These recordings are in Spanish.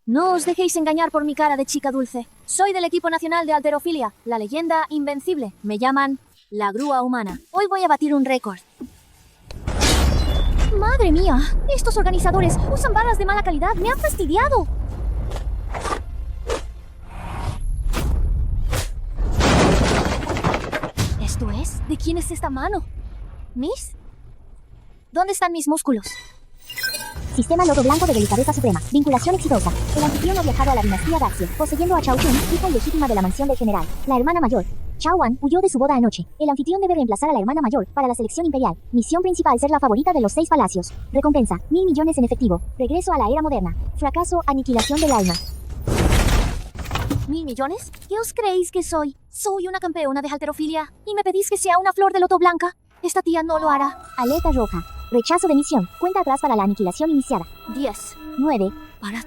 No os dejéis engañar por mi cara de chica dulce. Soy del equipo nacional de halterofilia, la leyenda invencible. Me llaman la grúa humana. Hoy voy a batir un récord. ¡Madre mía! Estos organizadores usan barras de mala calidad. ¡Me han fastidiado! ¿Esto es? ¿De quién es esta mano? ¿Mis? ¿Dónde están mis músculos? Sistema Loto Blanco de Delicadeza Suprema. Vinculación exitosa. El anfitrión ha viajado a la dinastía Daxia, poseyendo a Chao Chun, hija ilegítima de la mansión del general. La hermana mayor, Chao Wan, huyó de su boda anoche. El anfitrión debe reemplazar a la hermana mayor para la selección imperial. Misión principal: ser la favorita de los 6 palacios. Recompensa: 1.000 millones en efectivo. Regreso a la era moderna. Fracaso: aniquilación del alma. ¿1.000 millones? ¿Qué os creéis que soy? Soy una campeona de halterofilia y me pedís que sea una flor de loto blanca. Esta tía no lo hará. Alerta roja. Rechazo de misión. Cuenta atrás para la aniquilación iniciada. 10. 9.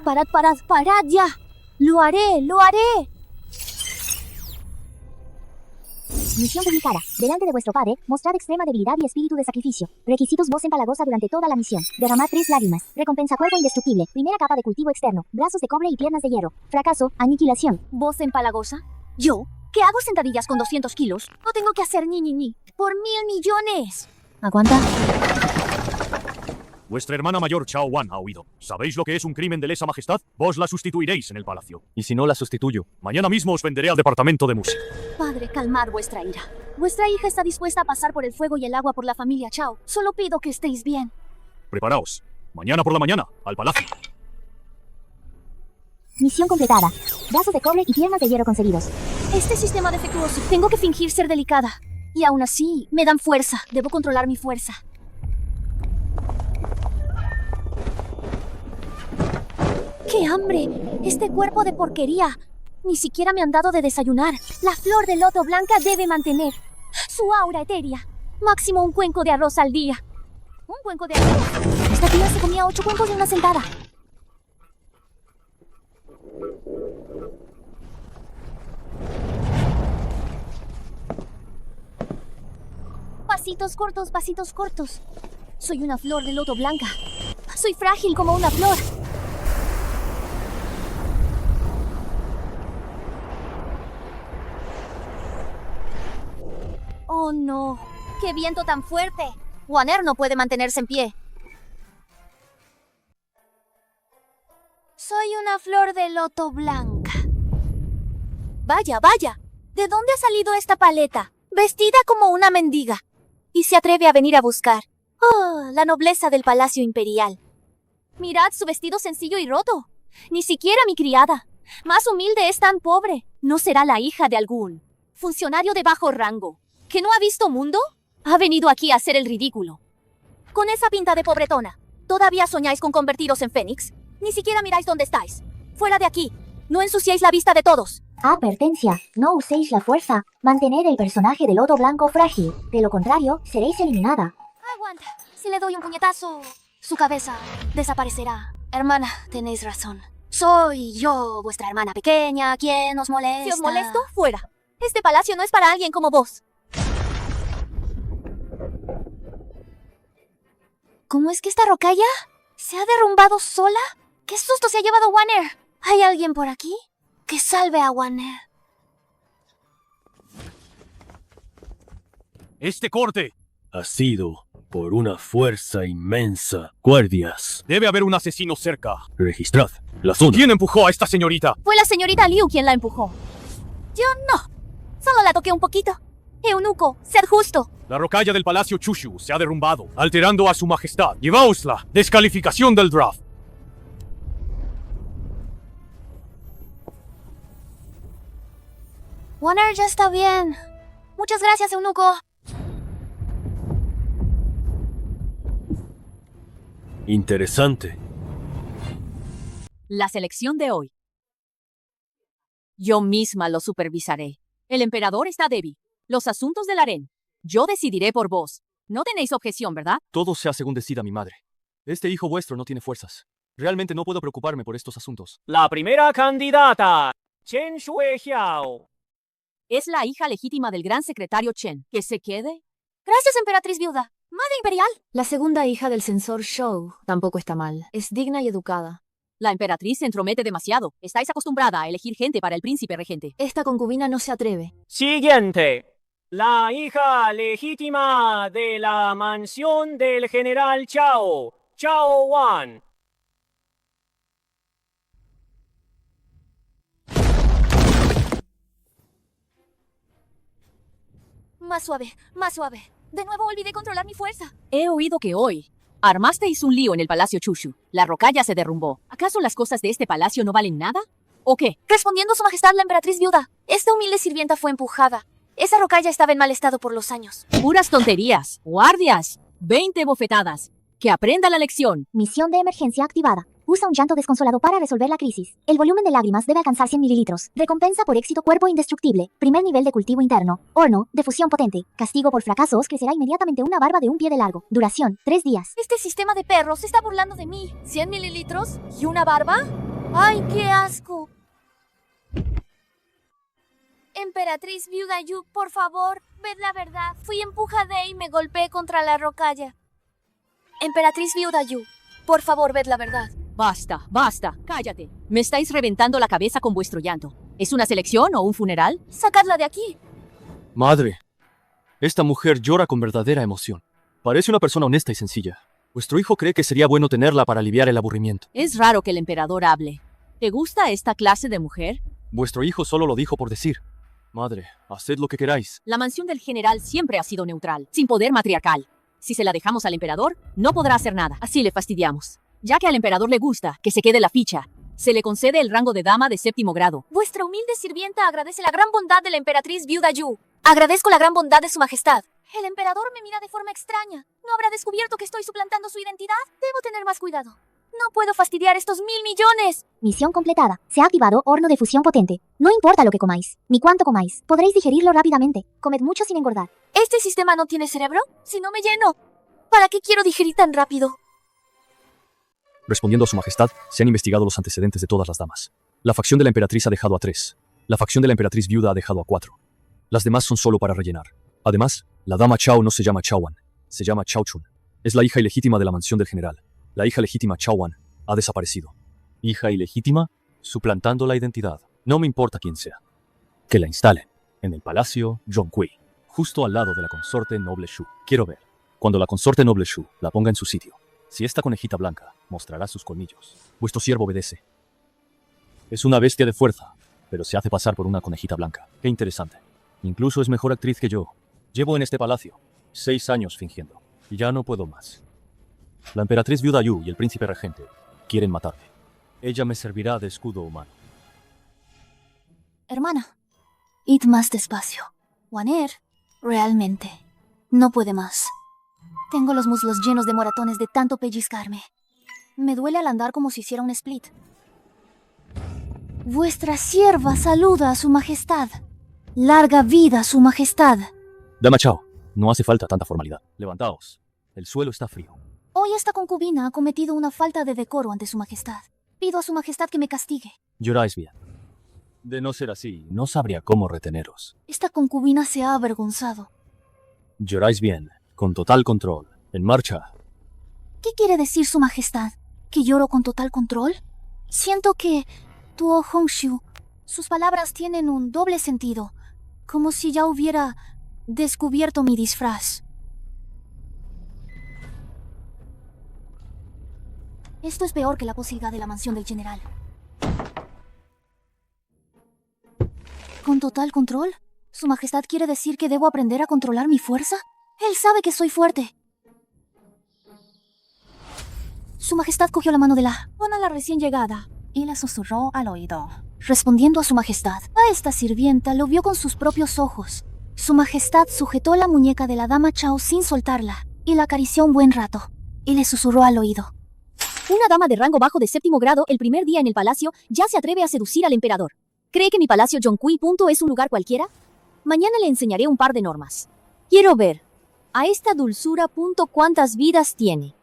Parad ya. Lo haré. Misión publicada. Delante de vuestro padre, mostrad extrema debilidad y espíritu de sacrificio. Requisitos: voz empalagosa durante toda la misión. Derramad 3 lágrimas. Recompensa: cuerpo indestructible. Primera capa de cultivo externo. Brazos de cobre y piernas de hierro. Fracaso: aniquilación. ¿Voz empalagosa? ¿Yo? ¿Qué hago sentadillas con 200 kilos? No tengo que hacer ni. ¡Por 1.000 millones! Aguanta. Vuestra hermana mayor, Chao Wan, ha huido. ¿Sabéis lo que es un crimen de lesa majestad? Vos la sustituiréis en el palacio. ¿Y si no la sustituyo? Mañana mismo os venderé al departamento de música. Padre, calmad vuestra ira. Vuestra hija está dispuesta a pasar por el fuego y el agua por la familia Chao. Solo pido que estéis bien. Preparaos. Mañana por la mañana, al palacio. Misión completada. Brazos de cobre y piernas de hierro conseguidos. Este sistema defectuoso. Tengo que fingir ser delicada. Y aún así, me dan fuerza. Debo controlar mi fuerza. ¡Qué hambre! Este cuerpo de porquería. Ni siquiera me han dado de desayunar. La flor de loto blanca debe mantener su aura etérea. Máximo un cuenco de arroz al día. ¿Un cuenco de arroz? Esta tía se comía 8 cuencos de una sentada. Pasitos cortos. Soy una flor de loto blanca. Soy frágil como una flor. Oh no, qué viento tan fuerte. Waner no puede mantenerse en pie. Soy una flor de loto blanca. Vaya, ¿de dónde ha salido esta paleta? Vestida como una mendiga. Y se atreve a venir a buscar. Oh, la nobleza del palacio imperial. Mirad su vestido sencillo y roto. Ni siquiera mi criada. Más humilde es tan pobre. ¿No será la hija de algún funcionario de bajo rango que no ha visto mundo? Ha venido aquí a hacer el ridículo. Con esa pinta de pobretona, ¿todavía soñáis con convertiros en Fénix? Ni siquiera miráis dónde estáis. Fuera de aquí. No ensuciéis la vista de todos. Advertencia: no uséis la fuerza. Mantened el personaje de loto blanco frágil. De lo contrario, seréis eliminada. Aguanta. Si le doy un puñetazo, su cabeza desaparecerá. Hermana, tenéis razón. Soy yo, vuestra hermana pequeña, quien os molesta. Si os molesto, fuera. Este palacio no es para alguien como vos. ¿Cómo es que esta rocalla se ha derrumbado sola? ¿Qué susto se ha llevado Waner? ¿Hay alguien por aquí? Que salve a Waner. Este corte. Ha sido por una fuerza inmensa. Guardias, Debe haber un asesino cerca. registrad la zona. ¿Quién empujó a esta señorita? Fue la señorita Liu quien la empujó. Yo no. Solo la toqué un poquito. Eunuco, sed justo. La rocalla del palacio Chushu se ha derrumbado, alterando a su majestad. Llevaosla. Descalificación del draft. Waner ya está bien. Muchas gracias, eunuco. Interesante. La selección de hoy. Yo misma lo supervisaré. El emperador está débil. Los asuntos del harén. Yo decidiré por vos. No tenéis objeción, ¿verdad? Todo sea según decida mi madre. Este hijo vuestro no tiene fuerzas. Realmente no puedo preocuparme por estos asuntos. La primera candidata, Chen Shuexiao. Es la hija legítima del gran secretario Chen. ¿Que se quede? Gracias, emperatriz viuda. Madre imperial. La segunda hija del censor Shou tampoco está mal. Es digna y educada. La emperatriz se entromete demasiado. Estáis acostumbrada a elegir gente para el príncipe regente. Esta concubina no se atreve. Siguiente. La hija legítima de la mansión del general Chao, Chao Wan. Más suave, más suave. De nuevo olvidé controlar mi fuerza. He oído que hoy armasteis un lío en el palacio Chushu. La rocalla se derrumbó. ¿Acaso las cosas de este palacio no valen nada? ¿O qué? Respondiendo a su majestad la emperatriz viuda, esta humilde sirvienta fue empujada. Esa rocalla estaba en mal estado por los años. Puras tonterías. Guardias. 20 bofetadas. Que aprenda la lección. Misión de emergencia activada. Usa un llanto desconsolado para resolver la crisis. El volumen de lágrimas debe alcanzar 100 mililitros. Recompensa por éxito cuerpo indestructible. Primer nivel de cultivo interno. Horno, de fusión potente. Castigo por fracasos crecerá inmediatamente una barba de un pie de largo. Duración, 3 días. Este sistema de perros se está burlando de mí. ¿100 mililitros? ¿Y una barba? ¡Ay, qué asco! Emperatriz viuda Yu, por favor, ved la verdad. Fui empujada y me golpeé contra la rocalla. Emperatriz viuda Yu, por favor, ved la verdad. Basta, basta. Cállate. Me estáis reventando la cabeza con vuestro llanto. ¿Es una selección o un funeral? Sacadla de aquí. Madre, esta mujer llora con verdadera emoción. Parece una persona honesta y sencilla. Vuestro hijo cree que sería bueno tenerla para aliviar el aburrimiento. Es raro que el emperador hable. ¿Te gusta esta clase de mujer? Vuestro hijo solo lo dijo por decir. Madre, haced lo que queráis. La mansión del general siempre ha sido neutral, sin poder matriarcal. Si se la dejamos al emperador, no podrá hacer nada. Así le fastidiamos. Ya que al emperador le gusta que se quede la ficha, se le concede el rango de dama de 7º grado. Vuestra humilde sirvienta agradece la gran bondad de la emperatriz viuda Yu. Agradezco la gran bondad de su majestad. El emperador me mira de forma extraña. ¿No habrá descubierto que estoy suplantando su identidad? Debo tener más cuidado. No puedo fastidiar estos 1.000 millones. Misión completada. Se ha activado horno de fusión potente. No importa lo que comáis, ni cuánto comáis. Podréis digerirlo rápidamente. Comed mucho sin engordar. ¿Este sistema no tiene cerebro? Si no me lleno. ¿Para qué quiero digerir tan rápido? Respondiendo a su majestad, se han investigado los antecedentes de todas las damas. La facción de la emperatriz ha dejado a 3. La facción de la emperatriz viuda ha dejado a 4. Las demás son solo para rellenar. Además, la dama Chao no se llama Chao Wan, se llama Chao Chun. Es la hija ilegítima de la mansión del general. La hija legítima Chao Wan ha desaparecido. ¿Hija ilegítima? Suplantando la identidad. No me importa quién sea. Que la instalen en el palacio Zhonghui, justo al lado de la consorte noble Shu. Quiero ver, cuando la consorte noble Shu la ponga en su sitio, si esta conejita blanca mostrará sus colmillos. Vuestro siervo obedece. Es una bestia de fuerza, pero se hace pasar por una conejita blanca. Qué interesante. Incluso es mejor actriz que yo. Llevo en este palacio 6 años fingiendo, y ya no puedo más. La emperatriz viuda Yu y el príncipe regente quieren matarme. Ella me servirá de escudo humano. Hermana, id más despacio. Waner, realmente, no puede más. Tengo los muslos llenos de moratones de tanto pellizcarme. Me duele al andar como si hiciera un split. Vuestra sierva saluda a su majestad. Larga vida, su majestad. Dama Chao, no hace falta tanta formalidad. Levantaos. El suelo está frío. Hoy esta concubina ha cometido una falta de decoro ante su majestad. Pido a su majestad que me castigue. Lloráis bien. De no ser así, no sabría cómo reteneros. Esta concubina se ha avergonzado. Lloráis bien, con total control. En marcha. ¿Qué quiere decir su majestad? ¿Que lloro con total control? Siento que Tuo Hongshu, sus palabras tienen un doble sentido, como si ya hubiera descubierto mi disfraz. Esto es peor que la posibilidad de la mansión del general. ¿Con total control? ¿Su majestad quiere decir que debo aprender a controlar mi fuerza? Él sabe que soy fuerte. Su majestad cogió la mano de la recién llegada y la susurró al oído, respondiendo a su majestad. A esta sirvienta lo vio con sus propios ojos. Su majestad sujetó la muñeca de la dama Chao sin soltarla y la acarició un buen rato y le susurró al oído. Una dama de rango bajo de 7º grado el primer día en el palacio ya se atreve a seducir al emperador. ¿Cree que mi palacio Zhonghui es un lugar cualquiera? Mañana le enseñaré un par de normas. Quiero ver. A esta dulzura ¿cuántas vidas tiene?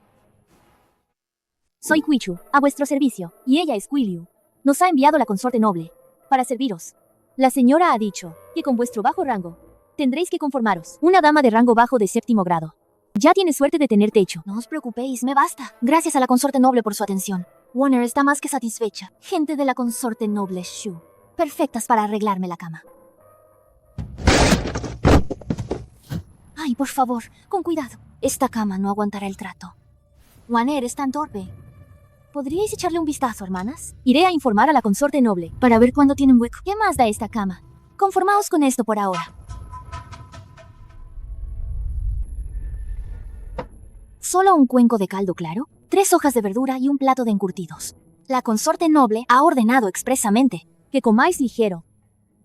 Soy Quichu, a vuestro servicio, y ella es Quiliu. Nos ha enviado la consorte noble, para serviros. La señora ha dicho que con vuestro bajo rango, tendréis que conformaros. Una dama de rango bajo de 7º grado. Ya tiene suerte de tener techo. No os preocupéis, me basta. Gracias a la consorte noble por su atención. Warner está más que satisfecha. Gente de la consorte noble Shu. Perfectas para arreglarme la cama. Ay, por favor, con cuidado. Esta cama no aguantará el trato. Warner es tan torpe. ¿Podríais echarle un vistazo, hermanas? Iré a informar a la consorte noble para ver cuándo tienen hueco. ¿Qué más da esta cama? Conformaos con esto por ahora. Solo un cuenco de caldo claro, 3 hojas de verdura y un plato de encurtidos. La consorte noble ha ordenado expresamente que comáis ligero.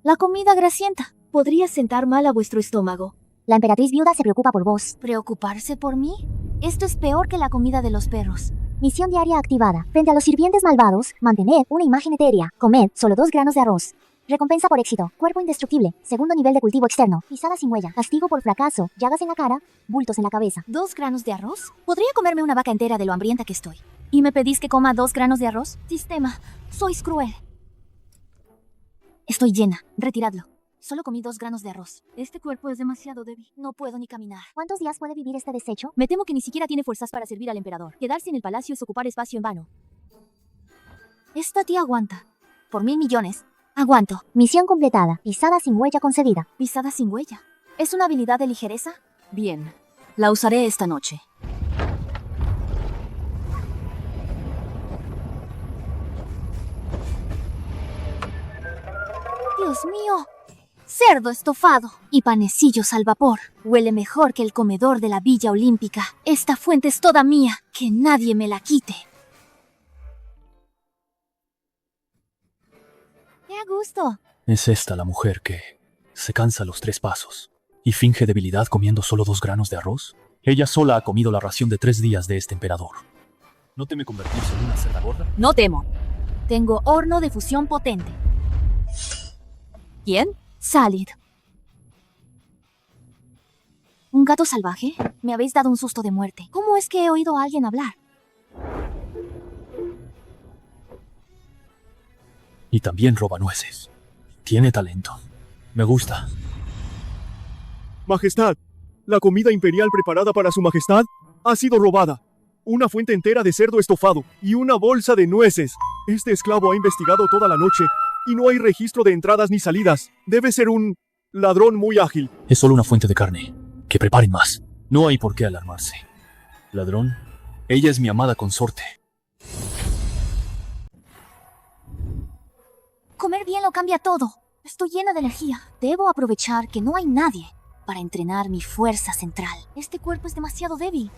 La comida grasienta podría sentar mal a vuestro estómago. La emperatriz viuda se preocupa por vos. ¿Preocuparse por mí? Esto es peor que la comida de los perros. Misión diaria activada. Frente a los sirvientes malvados, mantened una imagen etérea. Comed solo 2 granos de arroz. Recompensa por éxito. Cuerpo indestructible. Segundo nivel de cultivo externo. Pisada sin huella. Castigo por fracaso. Llagas en la cara. Bultos en la cabeza. 2 granos de arroz. Podría comerme una vaca entera de lo hambrienta que estoy. ¿Y me pedís que coma 2 granos de arroz? Sistema, sois cruel. Estoy llena. Retiradlo. Solo comí 2 granos de arroz. Este cuerpo es demasiado débil. No puedo ni caminar. ¿Cuántos días puede vivir este desecho? Me temo que ni siquiera tiene fuerzas para servir al emperador. Quedarse en el palacio es ocupar espacio en vano. Esta tía aguanta. Por 1000 millones. Aguanto. Misión completada. Pisada sin huella concedida. Pisada sin huella. ¿Es una habilidad de ligereza? Bien. La usaré esta noche. Dios mío. Cerdo estofado y panecillos al vapor. Huele mejor que el comedor de la Villa Olímpica. Esta fuente es toda mía. Que nadie me la quite. ¡Qué a gusto! Es esta la mujer que se cansa a los 3 pasos y finge debilidad comiendo solo 2 granos de arroz. Ella sola ha comido la ración de 3 días de este emperador. ¿No teme convertirse en una cerda gorda? No temo. Tengo horno de fusión potente. ¿Quién? Salid. ¿Un gato salvaje? Me habéis dado un susto de muerte. ¿Cómo es que he oído a alguien hablar? Y también roba nueces. Tiene talento. Me gusta. Majestad, la comida imperial preparada para su majestad ha sido robada. Una fuente entera de cerdo estofado y una bolsa de nueces. Este esclavo ha investigado toda la noche y no hay registro de entradas ni salidas. Debe ser un ladrón muy ágil. Es solo una fuente de carne. Que preparen más. No hay por qué alarmarse. ¿Ladrón? Ella es mi amada consorte. Comer bien lo cambia todo. Estoy llena de energía. Debo aprovechar que no hay nadie para entrenar mi fuerza central. Este cuerpo es demasiado débil.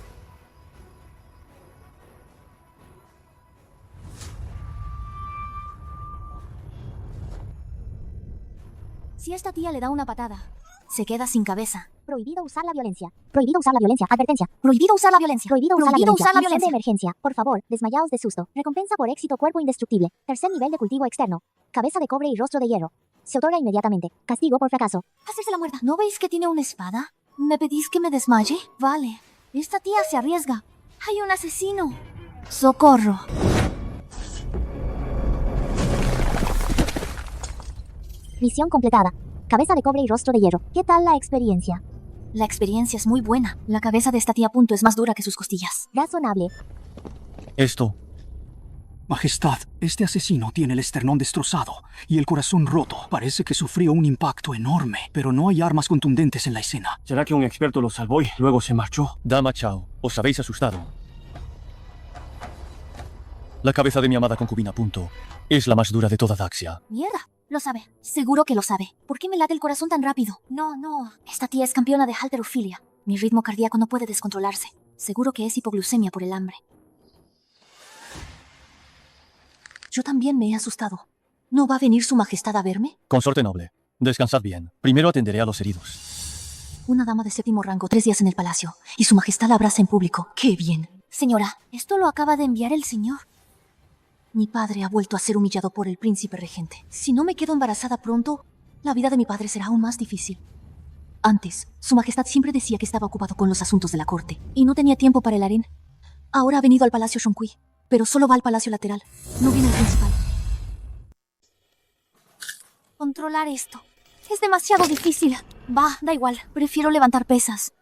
Si esta tía le da una patada, se queda sin cabeza. Prohibido usar la violencia. Prohibido usar la violencia. Advertencia. Prohibido usar la violencia. Prohibido usar la Prohibido violencia. usar la Misión de violencia. emergencia. Por favor, desmayaos de susto. Recompensa por éxito cuerpo indestructible. Tercer nivel de cultivo externo. Cabeza de cobre y rostro de hierro. Se otorga inmediatamente. Castigo por fracaso. Hacerse la muerta. ¿No veis que tiene una espada? ¿Me pedís que me desmaye? Vale. Esta tía se arriesga. ¡Hay un asesino! ¡Socorro! Misión completada. Cabeza de cobre y rostro de hierro. ¿Qué tal la experiencia? La experiencia es muy buena. La cabeza de esta tía Punto es más dura que sus costillas. Razonable. Esto. Majestad, este asesino tiene el esternón destrozado y el corazón roto. Parece que sufrió un impacto enorme, pero no hay armas contundentes en la escena. ¿Será que un experto lo salvó y luego se marchó? Dama Chao, os habéis asustado. La cabeza de mi amada concubina Punto es la más dura de toda Daxia. Mierda. Lo sabe. Seguro que lo sabe. ¿Por qué me late el corazón tan rápido? No. Esta tía es campeona de halterofilia. Mi ritmo cardíaco no puede descontrolarse. Seguro que es hipoglucemia por el hambre. Yo también me he asustado. ¿No va a venir su majestad a verme? Consorte noble, descansad bien. Primero atenderé a los heridos. Una dama de 7º rango, 3 días en el palacio. Y su majestad la abraza en público. ¡Qué bien! Señora, esto lo acaba de enviar el señor. Mi padre ha vuelto a ser humillado por el príncipe regente. Si no me quedo embarazada pronto, la vida de mi padre será aún más difícil. Antes, su majestad siempre decía que estaba ocupado con los asuntos de la corte y no tenía tiempo para el harén. Ahora ha venido al palacio Shonqui, pero solo va al palacio lateral. No viene al principal. Controlar esto es demasiado difícil. Da igual. Prefiero levantar pesas.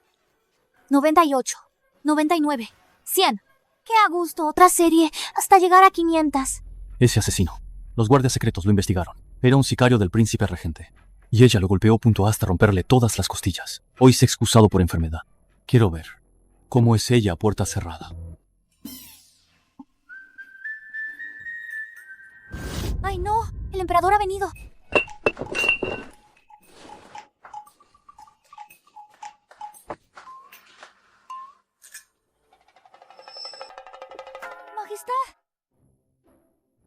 98, 99, 100. Qué a gusto, otra serie, hasta llegar a 500. Ese asesino. Los guardias secretos lo investigaron. Era un sicario del príncipe regente. Y ella lo golpeó hasta romperle todas las costillas. Hoy se ha excusado por enfermedad. Quiero ver cómo es ella a puerta cerrada. ¡Ay, no! El emperador ha venido. Majestad.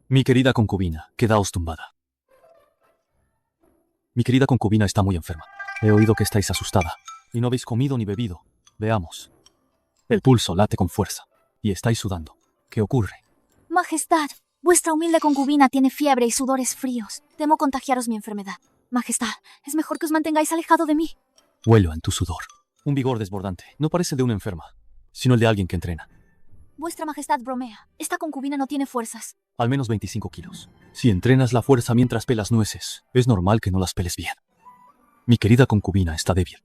Mi querida concubina, quedaos tumbada. Mi querida concubina está muy enferma. He oído que estáis asustada y no habéis comido ni bebido. Veamos. El pulso late con fuerza y estáis sudando. ¿Qué ocurre? Majestad, vuestra humilde concubina tiene fiebre y sudores fríos. Temo contagiaros mi enfermedad. Majestad, es mejor que os mantengáis alejado de mí. Huelo en tu sudor. Un vigor desbordante. No parece de una enferma, sino el de alguien que entrena. Vuestra Majestad bromea. Esta concubina no tiene fuerzas. Al menos 25 kilos. Si entrenas la fuerza mientras pelas nueces, es normal que no las peles bien. Mi querida concubina está débil.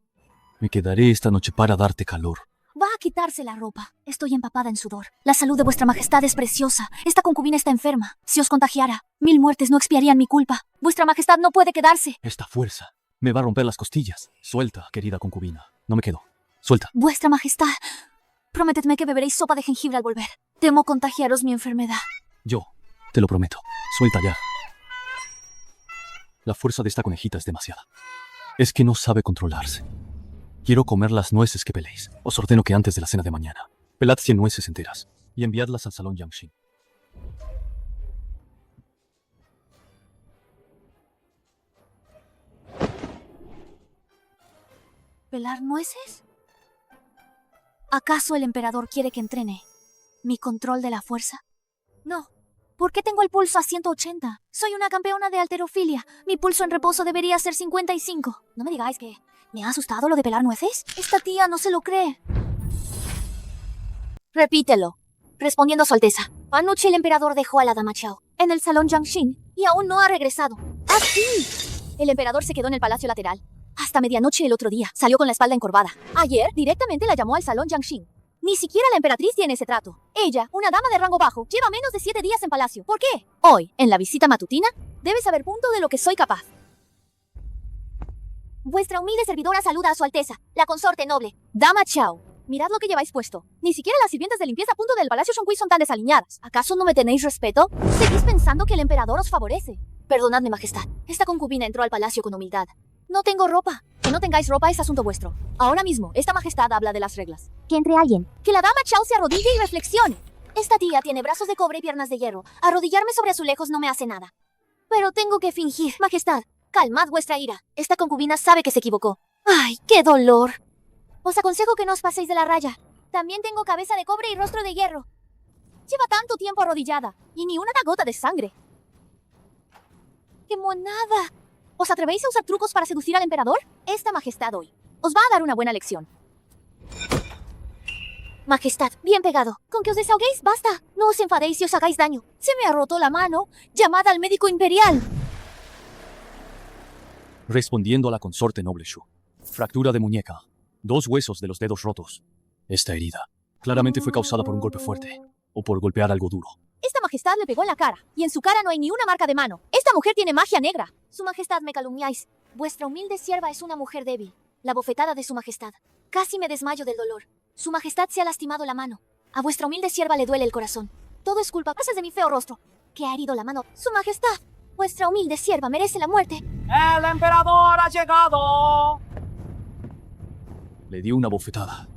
Me quedaré esta noche para darte calor. Va a quitarse la ropa. Estoy empapada en sudor. La salud de vuestra Majestad es preciosa. Esta concubina está enferma. Si os contagiara, 1000 muertes no expiarían mi culpa. Vuestra Majestad no puede quedarse. Esta fuerza me va a romper las costillas. Suelta, querida concubina. No me quedo. Suelta. Vuestra Majestad, prometedme que beberéis sopa de jengibre al volver. Temo contagiaros mi enfermedad. Yo te lo prometo. Suelta ya. La fuerza de esta conejita es demasiada. Es que no sabe controlarse. Quiero comer las nueces que peléis. Os ordeno que antes de la cena de mañana, pelad 100 nueces enteras y enviadlas al salón Yangshin. ¿Pelar nueces? ¿Acaso el emperador quiere que entrene mi control de la fuerza? No. ¿Por qué tengo el pulso a 180? Soy una campeona de halterofilia. Mi pulso en reposo debería ser 55. No me digáis que me ha asustado lo de pelar nueces. Esta tía no se lo cree. Repítelo. Respondiendo a su alteza. Anoche el emperador dejó a la dama Chao en el salón Yangshin y aún no ha regresado. ¡Ah, sí! El emperador se quedó en el palacio lateral. Hasta medianoche el otro día. Salió con la espalda encorvada. Ayer, directamente la llamó al salón Yangshin. Ni siquiera la emperatriz tiene ese trato. Ella, una dama de rango bajo, lleva menos de 7 días en palacio. ¿Por qué? Hoy, en la visita matutina, debe saber punto de lo que soy capaz. Vuestra humilde servidora saluda a su alteza, la consorte noble. Dama Chao, mirad lo que lleváis puesto. Ni siquiera las sirvientas de limpieza punto del palacio Shonghui son tan desaliñadas. ¿Acaso no me tenéis respeto? Seguís pensando que el emperador os favorece. Perdonadme, Majestad. Esta concubina entró al palacio con humildad. No tengo ropa. Que no tengáis ropa es asunto vuestro. Ahora mismo, esta majestad habla de las reglas. Que entre alguien. Que la dama Chao se arrodille y reflexione. Esta tía tiene brazos de cobre y piernas de hierro. Arrodillarme sobre azulejos no me hace nada. Pero tengo que fingir. Majestad, calmad vuestra ira. Esta concubina sabe que se equivocó. ¡Ay, qué dolor! Os aconsejo que no os paséis de la raya. También tengo cabeza de cobre y rostro de hierro. Lleva tanto tiempo arrodillada y ni una gota de sangre. ¡Qué monada! ¿Os atrevéis a usar trucos para seducir al emperador? Esta majestad hoy os va a dar una buena lección. Majestad, bien pegado. Con que os desahoguéis, basta. No os enfadéis y os hagáis daño. Se me ha roto la mano. Llamad al médico imperial. Respondiendo a la consorte noble Shu. Fractura de muñeca. 2 huesos de los dedos rotos. Esta herida claramente fue causada por un golpe fuerte o por golpear algo duro. Esta majestad le pegó en la cara, y en su cara no hay ni una marca de mano. Esta mujer tiene magia negra. Su majestad, me calumniáis. Vuestra humilde sierva es una mujer débil. La bofetada de su majestad. Casi me desmayo del dolor. Su majestad se ha lastimado la mano. A vuestra humilde sierva le duele el corazón. Todo es culpa de mi feo rostro, que ha herido la mano. Su majestad, vuestra humilde sierva merece la muerte. ¡El emperador ha llegado! Le dio una bofetada,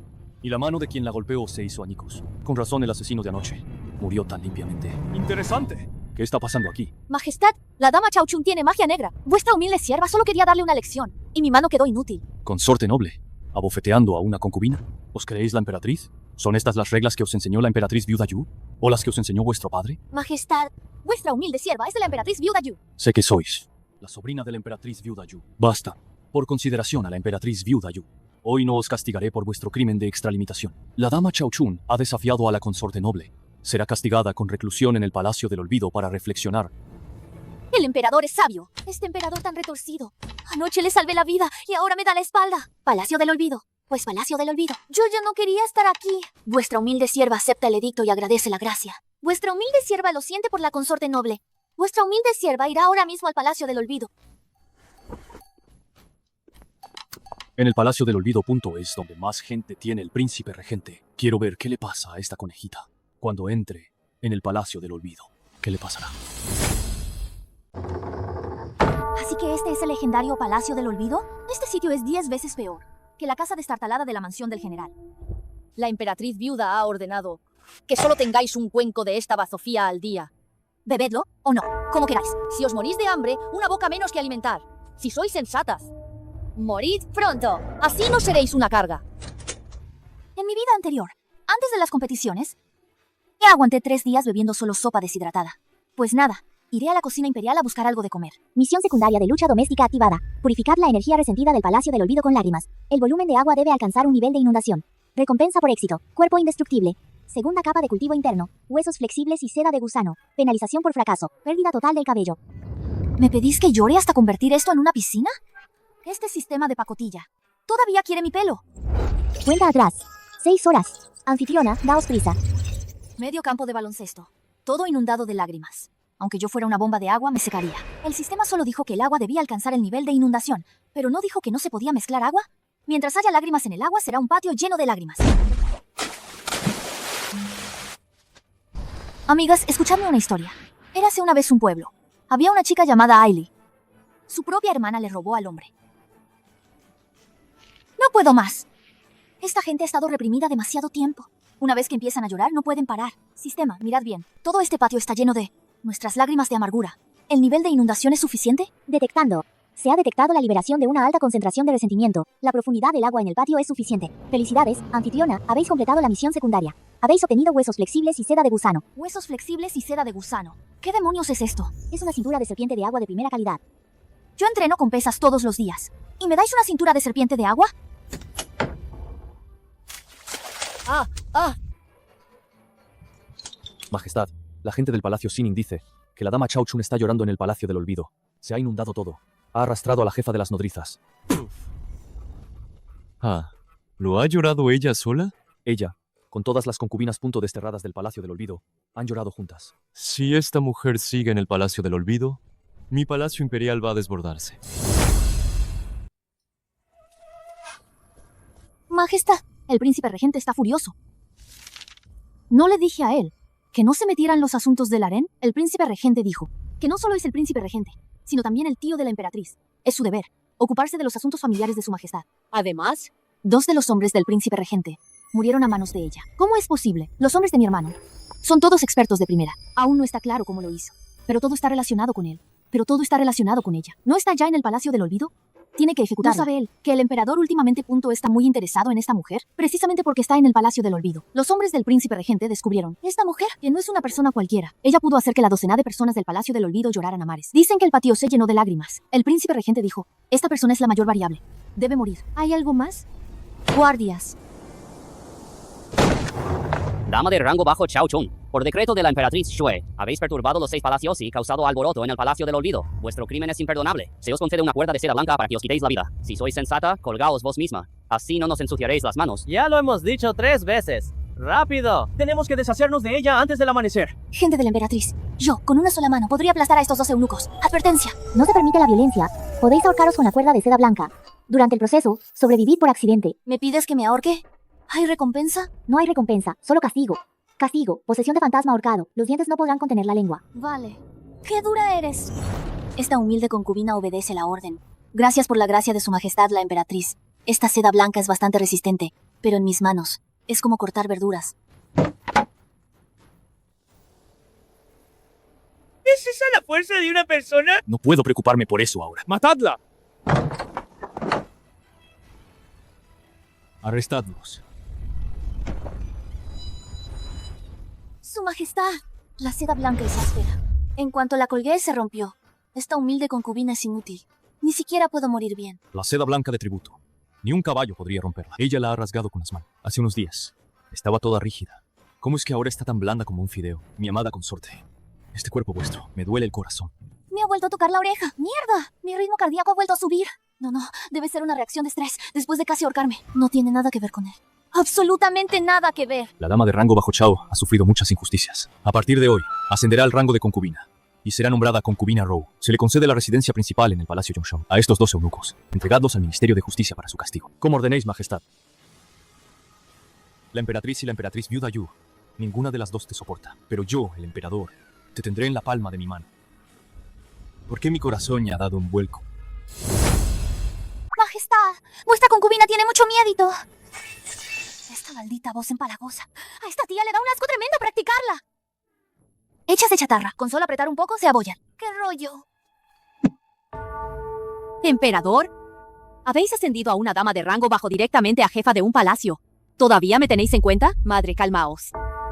y la mano de quien la golpeó se hizo añicos. Con razón el asesino de anoche murió tan limpiamente. Interesante. ¿Qué está pasando aquí? Majestad, la dama Chao Chun tiene magia negra. Vuestra humilde sierva solo quería darle una lección, y mi mano quedó inútil. Consorte noble, ¿abofeteando a una concubina? ¿Os creéis la emperatriz? ¿Son estas las reglas que os enseñó la emperatriz viuda Yu? ¿O las que os enseñó vuestro padre? Majestad, vuestra humilde sierva es de la emperatriz viuda Yu. Sé que sois la sobrina de la emperatriz viuda Yu. Basta. Por consideración a la emperatriz viuda Yu. Hoy no os castigaré por vuestro crimen de extralimitación. La dama Chao Chun ha desafiado a la consorte noble. Será castigada con reclusión en el Palacio del Olvido para reflexionar. El emperador es sabio. Este emperador tan retorcido. Anoche le salvé la vida y ahora me da la espalda. Palacio del Olvido. Pues Palacio del Olvido. Yo ya no quería estar aquí. Vuestra humilde sierva acepta el edicto y agradece la gracia. Vuestra humilde sierva lo siente por la consorte noble. Vuestra humilde sierva irá ahora mismo al Palacio del Olvido. En el Palacio del Olvido es donde más gente tiene el príncipe regente. Quiero ver qué le pasa a esta conejita. Cuando entre en el Palacio del Olvido, ¿qué le pasará? ¿Así que este es el legendario Palacio del Olvido? Este sitio es 10 veces peor que la casa destartalada de la mansión del general. La emperatriz viuda ha ordenado que solo tengáis un cuenco de esta bazofía al día. Bebedlo o no, como queráis. Si os morís de hambre, una boca menos que alimentar. Si sois sensatas, morid pronto. Así no seréis una carga. En mi vida anterior, antes de las competiciones, ya aguanté 3 días bebiendo solo sopa deshidratada. Pues nada, iré a la cocina imperial a buscar algo de comer. Misión secundaria de lucha doméstica activada. Purificar la energía resentida del Palacio del Olvido con lágrimas. El volumen de agua debe alcanzar un nivel de inundación. Recompensa por éxito. Cuerpo indestructible. Segunda capa de cultivo interno. Huesos flexibles y seda de gusano. Penalización por fracaso. Pérdida total del cabello. ¿Me pedís que llore hasta convertir esto en una piscina? Este sistema de pacotilla todavía quiere mi pelo. Cuenta atrás. 6 horas. Anfitriona, daos prisa. Medio campo de baloncesto. Todo inundado de lágrimas. Aunque yo fuera una bomba de agua, me secaría. El sistema solo dijo que el agua debía alcanzar el nivel de inundación, pero no dijo que no se podía mezclar agua. Mientras haya lágrimas en el agua, será un patio lleno de lágrimas. Amigas, escuchadme una historia. Érase una vez un pueblo. Había una chica llamada Ailey. Su propia hermana le robó al hombre. No puedo más. Esta gente ha estado reprimida demasiado tiempo. Una vez que empiezan a llorar, no pueden parar. Sistema, mirad bien. Todo este patio está lleno de nuestras lágrimas de amargura. ¿El nivel de inundación es suficiente? Detectando. Se ha detectado la liberación de una alta concentración de resentimiento. La profundidad del agua en el patio es suficiente. Felicidades, anfitriona, habéis completado la misión secundaria. Habéis obtenido huesos flexibles y seda de gusano. Huesos flexibles y seda de gusano. ¿Qué demonios es esto? Es una cintura de serpiente de agua de primera calidad. Yo entreno con pesas todos los días. ¿Y me dais una cintura de serpiente de agua? Majestad, la gente del Palacio Sinning dice que la dama Chao Chun está llorando en el Palacio del Olvido. Se ha inundado todo. Ha arrastrado a la jefa de las nodrizas. ¿Lo ha llorado ella sola? Ella, con todas las concubinas desterradas del Palacio del Olvido, han llorado juntas. Si esta mujer sigue en el Palacio del Olvido, mi Palacio Imperial va a desbordarse. Majestad, el príncipe regente está furioso. ¿No le dije a él que no se metiera en los asuntos del harén? El príncipe regente dijo que no solo es el príncipe regente, sino también el tío de la emperatriz. Es su deber ocuparse de los asuntos familiares de su majestad. Además, 2 de los hombres del príncipe regente murieron a manos de ella. ¿Cómo es posible? Los hombres de mi hermano son todos expertos de primera. Aún no está claro cómo lo hizo, pero todo está relacionado con él. Pero todo está relacionado con ella. ¿No está ya en el Palacio del Olvido? Tiene que ejecutarla. ¿No sabe él que el emperador últimamente está muy interesado en esta mujer? Precisamente porque está en el Palacio del Olvido. Los hombres del príncipe regente descubrieron esta mujer, que no es una persona cualquiera. Ella pudo hacer que la docena de personas del Palacio del Olvido lloraran a mares. Dicen que el patio se llenó de lágrimas. El príncipe regente dijo, esta persona es la mayor variable. Debe morir. ¿Hay algo más? Guardias. Dama de rango bajo Chao Chun. Por decreto de la emperatriz Shue, habéis perturbado los 6 palacios y causado alboroto en el Palacio del Olvido. Vuestro crimen es imperdonable. Se os concede una cuerda de seda blanca para que os quitéis la vida. Si sois sensata, colgaos vos misma. Así no nos ensuciaréis las manos. Ya lo hemos dicho 3 veces. ¡Rápido! Tenemos que deshacernos de ella antes del amanecer. Gente de la emperatriz, yo, con una sola mano, podría aplastar a estos 2 eunucos. Advertencia. No se permite la violencia. Podéis ahorcaros con la cuerda de seda blanca. Durante el proceso, sobrevivid por accidente. ¿Me pides que me ahorque? ¿Hay recompensa? No hay recompensa, solo castigo. Castigo, posesión de fantasma ahorcado. Los dientes no podrán contener la lengua. Vale. ¡Qué dura eres! Esta humilde concubina obedece la orden. Gracias por la gracia de su majestad la emperatriz. Esta seda blanca es bastante resistente, pero en mis manos es como cortar verduras. ¿Es esa la fuerza de una persona? No puedo preocuparme por eso ahora. ¡Matadla! Arrestadlos. Su majestad, la seda blanca es áspera. En cuanto la colgué, se rompió. Esta humilde concubina es inútil. Ni siquiera puedo morir bien. La seda blanca de tributo. Ni un caballo podría romperla. Ella la ha rasgado con las manos. Hace unos días. Estaba toda rígida. ¿Cómo es que ahora está tan blanda como un fideo? Mi amada consorte. Este cuerpo vuestro. Me duele el corazón. Me ha vuelto a tocar la oreja. ¡Mierda! Mi ritmo cardíaco ha vuelto a subir. No, debe ser una reacción de estrés después de casi ahorcarme. No tiene nada que ver con él. Absolutamente nada que ver. La dama de rango bajo Chao ha sufrido muchas injusticias. A partir de hoy, ascenderá al rango de concubina y será nombrada concubina Rou. Se le concede la residencia principal en el Palacio Yongshou a estos 2 eunucos. Entregadlos al Ministerio de Justicia para su castigo. Como ordenéis, majestad. La emperatriz y la emperatriz viuda Yu. Ninguna de las dos te soporta. Pero yo, el emperador, te tendré en la palma de mi mano. ¿Por qué mi corazón ya ha dado un vuelco? Majestad, vuestra concubina tiene mucho miedito. Esta maldita voz empalagosa. A esta tía le da un asco tremendo practicarla. Hechas de chatarra. Con solo apretar un poco se abollan. ¡Qué rollo! Emperador, habéis ascendido a una dama de rango bajo directamente a jefa de un palacio. ¿Todavía me tenéis en cuenta? Madre, calmaos.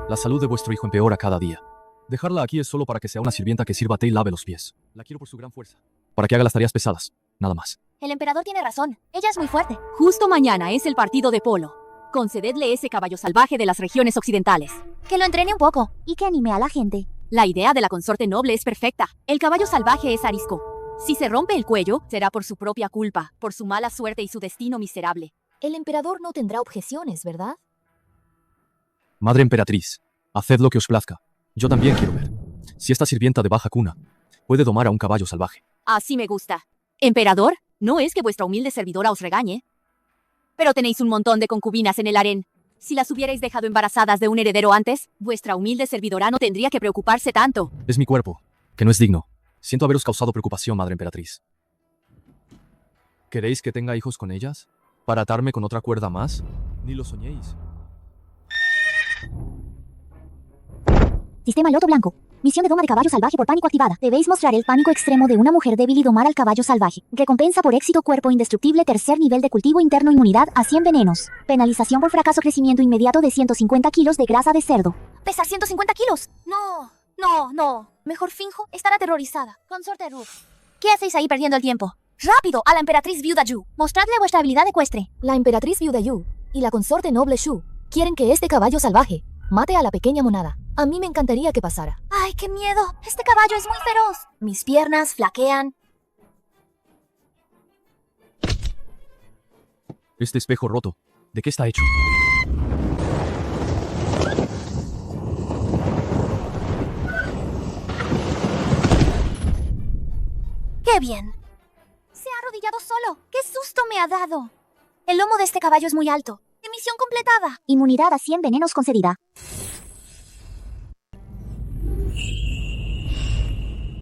La salud de vuestro hijo empeora cada día. Dejarla aquí es solo para que sea una sirvienta que sirva té y lave los pies. La quiero por su gran fuerza. Para que haga las tareas pesadas. Nada más. El emperador tiene razón. Ella es muy fuerte. Justo mañana es el partido de polo. Concededle ese caballo salvaje de las regiones occidentales. Que lo entrene un poco. Y que anime a la gente. La idea de la consorte noble es perfecta. El caballo salvaje es arisco. Si se rompe el cuello, será por su propia culpa, por su mala suerte y su destino miserable. El emperador no tendrá objeciones, ¿verdad? Madre emperatriz, haced lo que os plazca. Yo también quiero ver si esta sirvienta de baja cuna puede domar a un caballo salvaje. Así me gusta. Emperador, no es que vuestra humilde servidora os regañe. Pero tenéis un montón de concubinas en el harén. Si las hubierais dejado embarazadas de un heredero antes, vuestra humilde servidora no tendría que preocuparse tanto. Es mi cuerpo, que no es digno. Siento haberos causado preocupación, madre emperatriz. ¿Queréis que tenga hijos con ellas? ¿Para atarme con otra cuerda más? Ni lo soñéis. Sistema Loto Blanco. Misión de doma de caballo salvaje por pánico activada. Debéis mostrar el pánico extremo de una mujer débil y domar al caballo salvaje. Recompensa por éxito cuerpo indestructible tercer nivel de cultivo interno inmunidad a 100 venenos. Penalización por fracaso crecimiento inmediato de 150 kilos de grasa de cerdo. ¿Pesar 150 kilos? No. Mejor finjo estar aterrorizada. Consorte Ruth. ¿Qué hacéis ahí perdiendo el tiempo? ¡Rápido! A la emperatriz viuda Yu. Mostradle vuestra habilidad ecuestre. La emperatriz viuda Yu y la consorte noble Shu quieren que este caballo salvaje mate a la pequeña monada. A mí me encantaría que pasara. ¡Ay, qué miedo! Este caballo es muy feroz. Mis piernas flaquean. Este espejo roto, ¿de qué está hecho? ¡Qué bien! Se ha arrodillado solo. ¡Qué susto me ha dado! El lomo de este caballo es muy alto. ¡Misión completada! Inmunidad a 100 venenos concedida.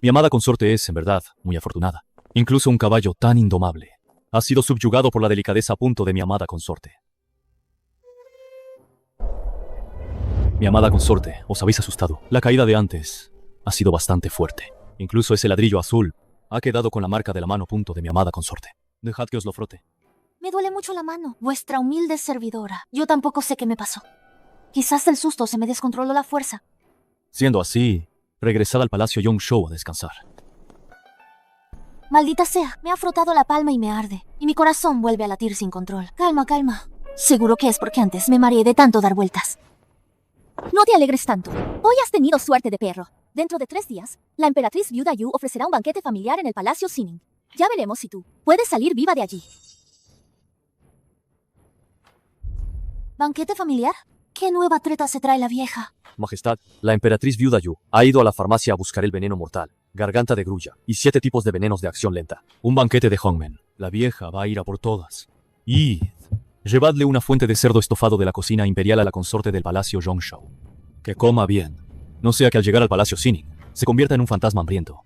Mi amada consorte es, en verdad, muy afortunada. Incluso un caballo tan indomable ha sido subyugado por la delicadeza a punto de mi amada consorte. Mi amada consorte, os habéis asustado. La caída de antes ha sido bastante fuerte. Incluso ese ladrillo azul ha quedado con la marca de la mano punto de mi amada consorte. Dejad que os lo frote. Me duele mucho la mano. Vuestra humilde servidora. Yo tampoco sé qué me pasó. Quizás del susto se me descontroló la fuerza. Siendo así, regresad al Palacio Yongshou a descansar. Maldita sea, me ha frotado la palma y me arde. Y mi corazón vuelve a latir sin control. Calma. Seguro que es porque antes me mareé de tanto dar vueltas. No te alegres tanto. Hoy has tenido suerte de perro. Dentro de 3 días, la emperatriz viuda Yu ofrecerá un banquete familiar en el Palacio Sining. Ya veremos si tú puedes salir viva de allí. ¿Banquete familiar? ¿Qué nueva treta se trae la vieja? Majestad, la emperatriz viuda Yu ha ido a la farmacia a buscar el veneno mortal, garganta de grulla y 7 tipos de venenos de acción lenta. Un banquete de Hongmen. La vieja va a ir a por todas. Id, llevadle una fuente de cerdo estofado de la cocina imperial a la consorte del Palacio Yongshou. Que coma bien. No sea que al llegar al Palacio Sining se convierta en un fantasma hambriento.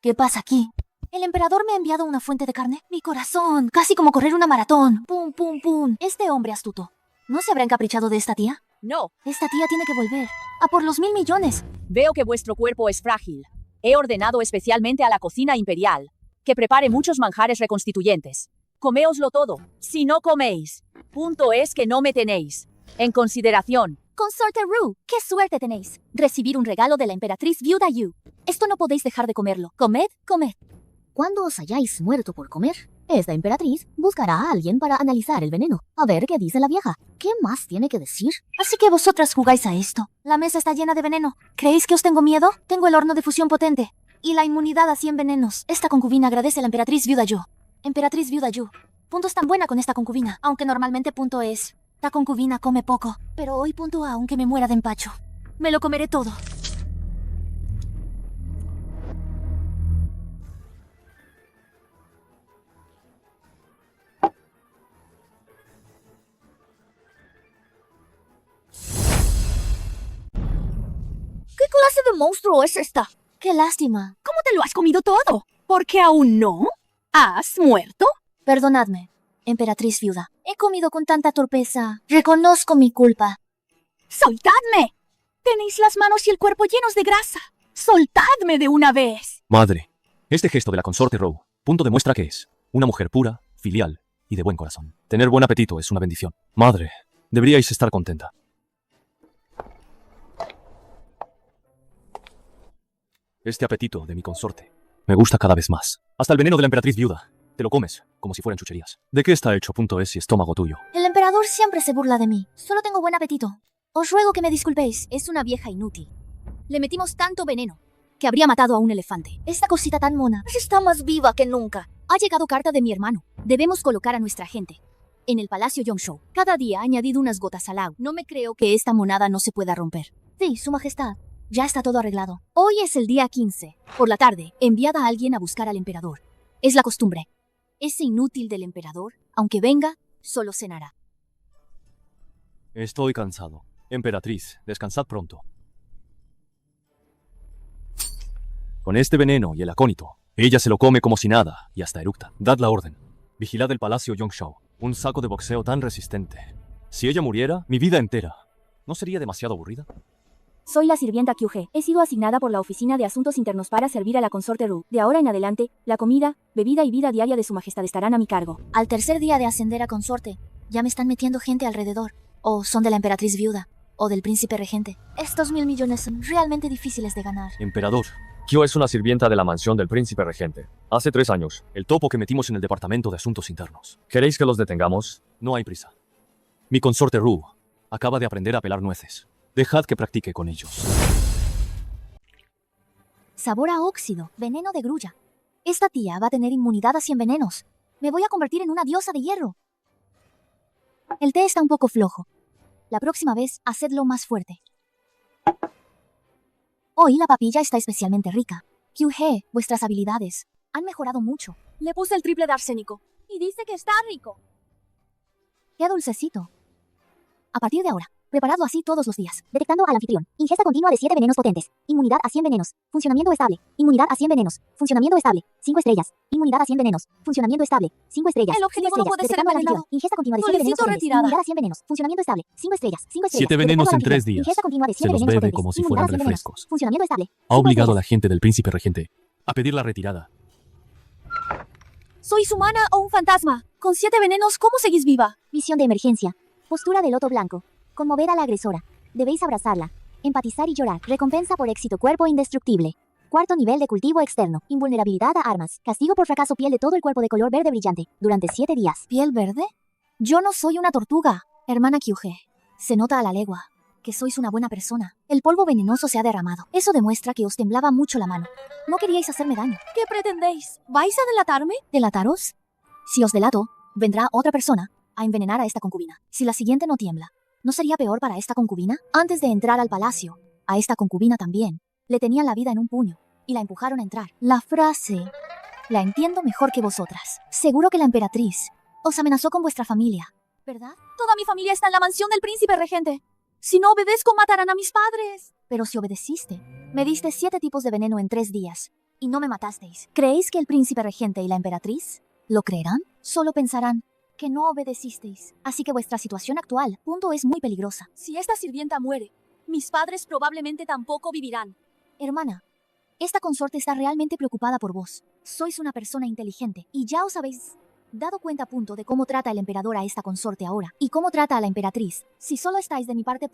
¿Qué pasa aquí? ¿El emperador me ha enviado una fuente de carne? Mi corazón, casi como correr una maratón. Pum, pum, pum. Este hombre astuto, ¿no se habrá encaprichado de esta tía? No, Esta tía tiene que volver. A por los 1.000 millones. veo que vuestro cuerpo es frágil. He ordenado especialmente a la cocina imperial que prepare muchos manjares reconstituyentes. Coméoslo todo. Si no coméis, punto es que no me tenéis en consideración. Consorte Ru, qué suerte tenéis. Recibir un regalo de la emperatriz viuda Yu. Esto no podéis dejar de comerlo. Comed. Cuando os hayáis muerto por comer, esta emperatriz buscará a alguien para analizar el veneno. A ver qué dice la vieja. ¿Qué más tiene que decir? Así que vosotras jugáis a esto. La mesa está llena de veneno. ¿Creéis que os tengo miedo? Tengo el horno de fusión potente. Y la inmunidad a 100 venenos. Esta concubina agradece a la emperatriz viuda Yu. Emperatriz viuda Yu. Punto es tan buena con esta concubina, aunque normalmente punto es. La concubina come poco, pero hoy punto aunque me muera de empacho. Me lo comeré todo. ¿Qué clase de monstruo es esta? ¡Qué lástima! ¿Cómo te lo has comido todo? ¿Por qué aún no? ¿Has muerto? Perdonadme, emperatriz viuda. He comido con tanta torpeza. Reconozco mi culpa. ¡Soltadme! Tenéis las manos y el cuerpo llenos de grasa. ¡Soltadme de una vez! Madre, este gesto de la consorte Row, punto demuestra que es una mujer pura, filial y de buen corazón. Tener buen apetito es una bendición. Madre, deberíais estar contenta. Este apetito de mi consorte me gusta cada vez más. Hasta el veneno de la emperatriz viuda. Te lo comes como si fueran chucherías. ¿De qué está hecho punto es y estómago tuyo? El emperador siempre se burla de mí. Solo tengo buen apetito. Os ruego que me disculpéis. Es una vieja inútil. Le metimos tanto veneno que habría matado a un elefante. Esta cosita tan mona está más viva que nunca. Ha llegado carta de mi hermano. Debemos colocar a nuestra gente en el Palacio Yongshou. Cada día ha añadido unas gotas al agua. No me creo que esta monada no se pueda romper. Sí, su majestad. Ya está todo arreglado. Hoy es el día 15. Por la tarde, enviad a alguien a buscar al emperador. Es la costumbre. Ese inútil del emperador, aunque venga, solo cenará. Estoy cansado. Emperatriz, descansad pronto. Con este veneno y el acónito, ella se lo come como si nada y hasta eructa. Dad la orden. Vigilad el Palacio Yongshou. Un saco de boxeo tan resistente. Si ella muriera, mi vida entera, ¿no sería demasiado aburrida? Soy la sirvienta QG. He sido asignada por la Oficina de Asuntos Internos para servir a la consorte Ru. De ahora en adelante, la comida, bebida y vida diaria de su majestad estarán a mi cargo. Al tercer día de ascender a consorte, ya me están metiendo gente alrededor. O son de la emperatriz viuda, o del príncipe regente. Estos 1.000 millones son realmente difíciles de ganar. Emperador, Kyo es una sirvienta de la mansión del príncipe regente. Hace 3 años, el topo que metimos en el departamento de asuntos internos. ¿Queréis que los detengamos? No hay prisa. Mi consorte Ru acaba de aprender a pelar nueces. Dejad que practique con ellos. Sabor a óxido, veneno de grulla. Esta tía va a tener inmunidad a 100 venenos. Me voy a convertir en una diosa de hierro. El té está un poco flojo. La próxima vez, hacedlo más fuerte. Hoy la papilla está especialmente rica. QG, vuestras habilidades han mejorado mucho. Le puse el triple de arsénico y dice que está rico. ¡Qué dulcecito! A partir de ahora, preparadlo así todos los días. Detectando al anfitrión. Ingesta continua de 7 venenos potentes. Inmunidad a 100 venenos. Funcionamiento estable. Inmunidad a 100 venenos. Funcionamiento estable. 5 estrellas. Inmunidad a 100 venenos. Funcionamiento estable. 5 estrellas. El objetivo 5 no puede ser Detectando al envenenado. anfitrión. Ingesta continua de 7 venenos Solicito potentes. retirada. Inmunidad a 100 venenos. Funcionamiento estable. 5 estrellas. 5 estrellas. 7 venenos en 3 días. Ingesta continua de 7 Se los venenos bebe potentes. como si Inmunidad fueran a 100 venenos. refrescos. Funcionamiento estable. Ha 5 obligado a la estrellas. gente del príncipe regente a pedir la retirada. ¿Sois humana o un fantasma? Con 7 venenos, ¿cómo seguís viva? Visión de emergencia. Postura de loto blanco. Conmover a la agresora. Debéis abrazarla. Empatizar y llorar. Recompensa por éxito. Cuerpo indestructible. Cuarto nivel de cultivo externo. Invulnerabilidad a armas. Castigo por fracaso. Piel de todo el cuerpo de color verde brillante. Durante 7 días. ¿Piel verde? Yo no soy una tortuga. Hermana QG, se nota a la legua que sois una buena persona. El polvo venenoso se ha derramado. Eso demuestra que os temblaba mucho la mano. No queríais hacerme daño. ¿Qué pretendéis? ¿Vais a delatarme? ¿Delataros? Si os delato, vendrá otra persona a envenenar a esta concubina. Si la siguiente no tiembla, ¿no sería peor para esta concubina? Antes de entrar al palacio, a esta concubina también, le tenían la vida en un puño y la empujaron a entrar. La frase la entiendo mejor que vosotras. Seguro que la emperatriz os amenazó con vuestra familia, ¿verdad? Toda mi familia está en la mansión del príncipe regente. Si no obedezco, matarán a mis padres. Pero si obedeciste, me diste 7 tipos de veneno en 3 días y no me matasteis. ¿Creéis que el príncipe regente y la emperatriz lo creerán? Solo pensarán que no obedecisteis. Así que vuestra situación actual, es muy peligrosa. Si esta sirvienta muere, mis padres probablemente tampoco vivirán. Hermana, esta consorte está realmente preocupada por vos. Sois una persona inteligente y ya os habéis dado cuenta de cómo trata el emperador a esta consorte ahora y cómo trata a la emperatriz. Si solo estáis de mi parte,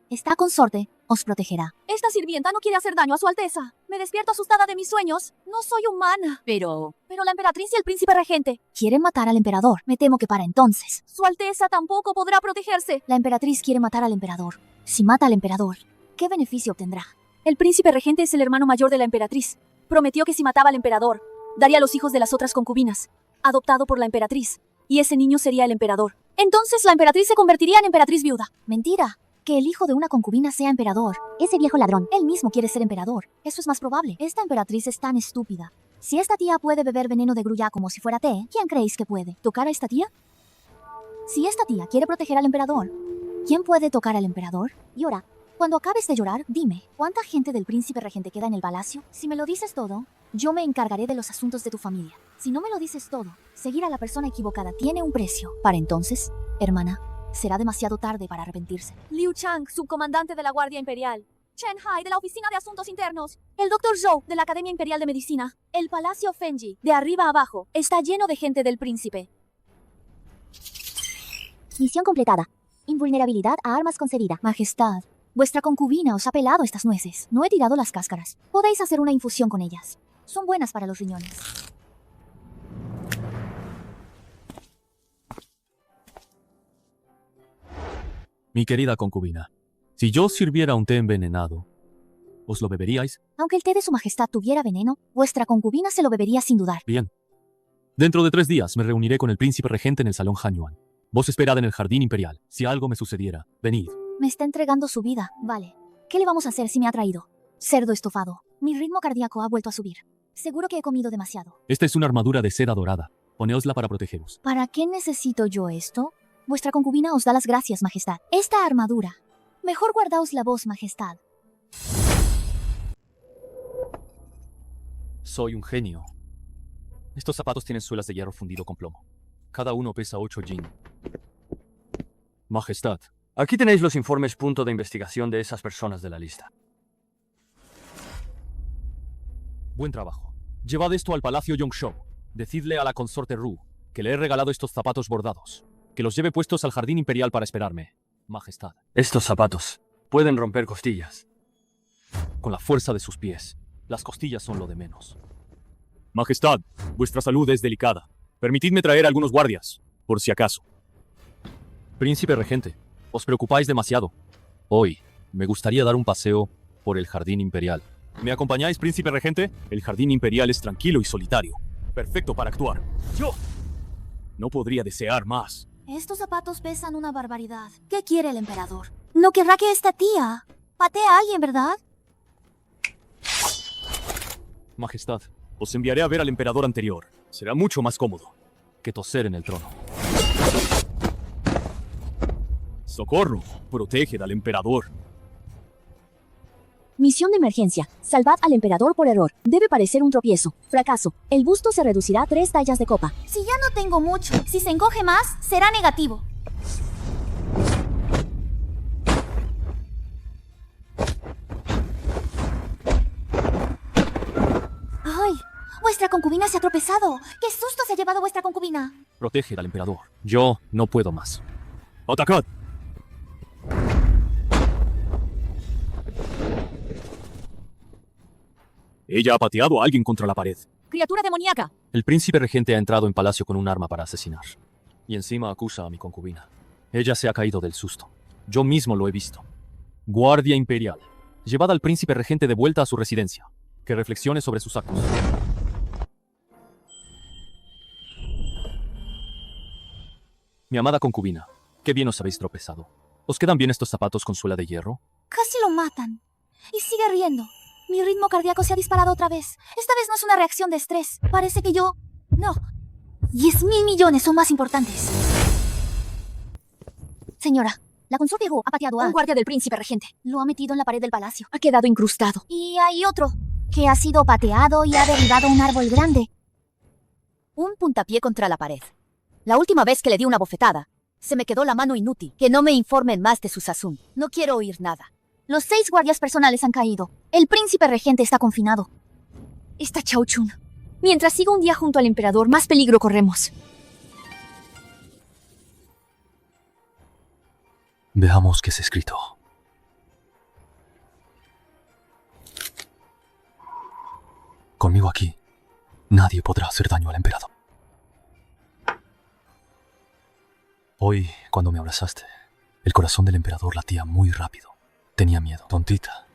esta consorte os protegerá. Esta sirvienta no quiere hacer daño a su alteza. Me despierto asustada de mis sueños. No soy humana. Pero la emperatriz y el príncipe regente Quieren matar al emperador. Me temo que para entonces Su alteza tampoco podrá protegerse. la emperatriz quiere matar al emperador. Si mata al emperador, ¿qué beneficio obtendrá? El príncipe regente es el hermano mayor de la emperatriz. Prometió que si mataba al emperador, daría a los hijos de las otras concubinas, adoptado por la emperatriz, y ese niño sería el emperador. Entonces la emperatriz se convertiría en emperatriz viuda. Mentira. Que el hijo de una concubina sea emperador. Ese viejo ladrón. Él mismo quiere ser emperador. Eso es más probable. Esta emperatriz es tan estúpida. Si esta tía puede beber veneno de grulla como si fuera té, ¿quién creéis que puede? ¿Tocar a esta tía? Si esta tía quiere proteger al emperador, ¿quién puede tocar al emperador? Llora. Cuando acabes de llorar, dime, ¿cuánta gente del príncipe regente queda en el palacio? Si me lo dices todo, yo me encargaré de los asuntos de tu familia. Si no me lo dices todo, seguir a la persona equivocada tiene un precio. Para entonces, hermana, será demasiado tarde para arrepentirse. Liu Chang, subcomandante de la Guardia Imperial. Chen Hai, de la Oficina de Asuntos Internos. El Dr. Zhou, de la Academia Imperial de Medicina. El Palacio Fenji, de arriba a abajo, está lleno de gente del príncipe. Misión completada. Invulnerabilidad a armas concedida. Majestad, vuestra concubina os ha pelado estas nueces. No he tirado las cáscaras. Podéis hacer una infusión con ellas. Son buenas para los riñones. Mi querida concubina, si yo os sirviera un té envenenado, ¿os lo beberíais? Aunque el té de su majestad tuviera veneno, vuestra concubina se lo bebería sin dudar. Bien. Dentro de 3 días me reuniré con el príncipe regente en el Salón Hanyuan. Vos esperad en el Jardín Imperial. Si algo me sucediera, venid. Me está entregando su vida. Vale. ¿Qué le vamos a hacer si me ha traído? Cerdo estofado. Mi ritmo cardíaco ha vuelto a subir. Seguro que he comido demasiado. Esta es una armadura de seda dorada. Poneosla para protegeros. ¿Para qué necesito yo esto? Vuestra concubina os da las gracias, majestad. Esta armadura. Mejor guardaos la voz, majestad. Soy un genio. Estos zapatos tienen suelas de hierro fundido con plomo. Cada uno pesa 8 yin. Majestad, aquí tenéis los informes punto de investigación de esas personas de la lista. Buen trabajo. Llevad esto al Palacio Yongshou. Decidle a la consorte Ru que le he regalado estos zapatos bordados. Que los lleve puestos al Jardín Imperial para esperarme. Majestad. Estos zapatos pueden romper costillas. Con la fuerza de sus pies. Las costillas son lo de menos. Majestad, vuestra salud es delicada. Permitidme traer algunos guardias, por si acaso. Príncipe regente, os preocupáis demasiado. Hoy me gustaría dar un paseo por el Jardín Imperial. ¿Me acompañáis, príncipe regente? El Jardín Imperial es tranquilo y solitario. Perfecto para actuar. Yo no podría desear más. Estos zapatos pesan una barbaridad. ¿Qué quiere el emperador? No querrá que esta tía patee a alguien, ¿verdad? Majestad, Os enviaré a ver al emperador anterior. Será mucho más cómodo. que toser en el trono. ¡Socorro! Proteged al emperador. Misión de emergencia. Salvad al emperador por error. Debe parecer un tropiezo. Fracaso. El busto se reducirá a 3 tallas de copa. Si ya no tengo mucho, si se encoge más, será negativo. ¡Ay! Vuestra concubina se ha tropezado. ¡Qué susto se ha llevado vuestra concubina! Proteged al emperador. Yo no puedo más. ¡Atacad! Ella ha pateado a alguien contra la pared. ¡Criatura demoníaca! El príncipe regente ha entrado en palacio con un arma para asesinar. Y encima acusa a mi concubina. Ella se ha caído del susto. Yo mismo lo he visto. Guardia Imperial. Llevad al príncipe regente de vuelta a su residencia. Que reflexione sobre sus actos. Mi amada concubina, qué bien os habéis tropezado. ¿Os quedan bien estos zapatos con suela de hierro? Casi lo matan. Y sigue riendo. Mi ritmo cardíaco se ha disparado otra vez. Esta vez no es una reacción de estrés. Parece que yo... No. 10.000 millones son más importantes. Señora, La consorte Hu ha pateado a... un guardia del príncipe regente. Lo ha metido en la pared del palacio. Ha quedado incrustado. Y hay otro que ha sido pateado y ha derribado un árbol grande. Un puntapié contra la pared. La última vez que le di una bofetada, se me quedó la mano inútil. Que no me informen más de su sazón. No quiero oír nada. Los 6 guardias personales han caído. El príncipe regente está confinado. Esta Chao Chun. Mientras siga un día junto al emperador, más peligro corremos. Veamos qué es escrito. Conmigo aquí, nadie podrá hacer daño al emperador. Hoy, cuando me abrazaste, el corazón del emperador latía muy rápido. Tenía miedo. Tontita.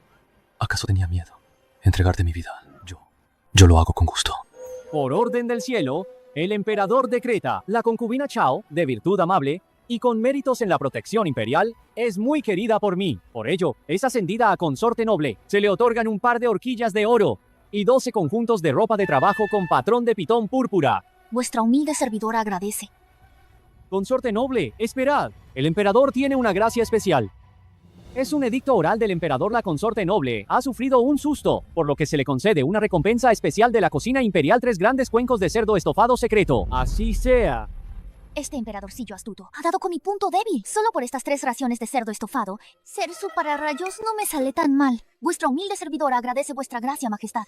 ¿Acaso tenía miedo? Entregarte mi vida, yo. Yo lo hago con gusto. Por orden del cielo, el emperador decreta, la concubina Chao, de virtud amable, y con méritos en la protección imperial, es muy querida por mí. Por ello, es ascendida a consorte noble. Se le otorgan un par de horquillas de oro y 12 conjuntos de ropa de trabajo con patrón de pitón púrpura. Vuestra humilde servidora agradece. Consorte noble, esperad. El emperador tiene una gracia especial. Es un edicto oral del emperador. La consorte noble ha sufrido un susto, por lo que se le concede una recompensa especial de la cocina imperial: 3 grandes cuencos de cerdo estofado secreto. Así sea. Este emperadorcillo astuto ha dado con mi punto débil. Solo por estas 3 raciones de cerdo estofado, ser su pararrayos no me sale tan mal. Vuestra humilde servidora agradece vuestra gracia, majestad.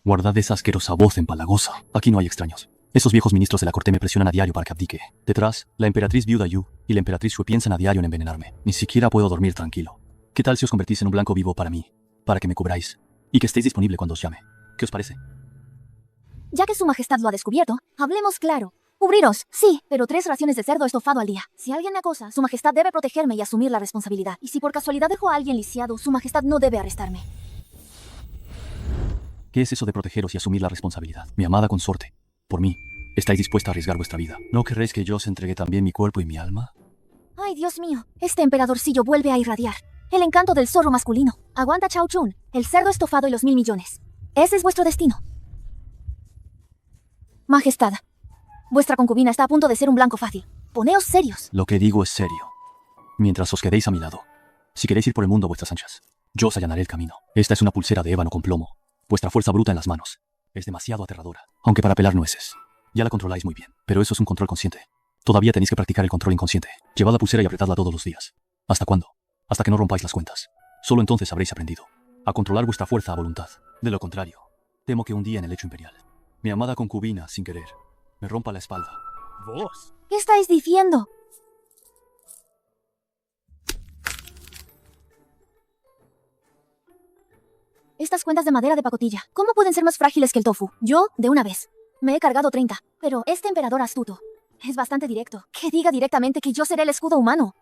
Guardad esa asquerosa voz empalagosa. Aquí no hay extraños. Esos viejos ministros de la corte me presionan a diario para que abdique. Detrás, la emperatriz viuda Yu y la emperatriz Sue piensan a diario en envenenarme. Ni siquiera puedo dormir tranquilo. ¿Qué tal si os convertís en un blanco vivo para mí? Para que me cubráis. Y que estéis disponible cuando os llame. ¿Qué os parece? Ya que su majestad lo ha descubierto, hablemos claro. Cubriros, sí, pero 3 raciones de cerdo estofado al día. Si alguien me acosa, su majestad debe protegerme y asumir la responsabilidad. Y si por casualidad dejo a alguien lisiado, su majestad no debe arrestarme. ¿Qué es eso de protegeros y asumir la responsabilidad? Mi amada consorte, por mí, ¿estáis dispuesta a arriesgar vuestra vida? ¿No querréis que yo os entregue también mi cuerpo y mi alma? Ay, Dios mío, este emperadorcillo vuelve a irradiar. El encanto del zorro masculino. Aguanta, Chao Chun, el cerdo estofado y los 1000 millones. Ese es vuestro destino. Majestad, vuestra concubina está a punto de ser un blanco fácil. Poneos serios. Lo que digo es serio. Mientras os quedéis a mi lado, si queréis ir por el mundo a vuestras anchas, yo os allanaré el camino. Esta es una pulsera de ébano con plomo. Vuestra fuerza bruta en las manos es demasiado aterradora, aunque para pelar nueces. Ya la controláis muy bien, pero eso es un control consciente. Todavía tenéis que practicar el control inconsciente. Llevad la pulsera y apretadla todos los días. ¿Hasta cuándo? Hasta que no rompáis las cuentas. Solo entonces habréis aprendido a controlar vuestra fuerza a voluntad. De lo contrario, temo que un día en el lecho imperial, mi amada concubina, sin querer, me rompa la espalda. ¿Vos? ¿Qué estáis diciendo? Estas cuentas de madera de pacotilla, ¿cómo pueden ser más frágiles que el tofu? Yo, de una vez. Me he cargado 30, pero este emperador astuto es bastante directo. Que diga directamente que yo seré el escudo humano.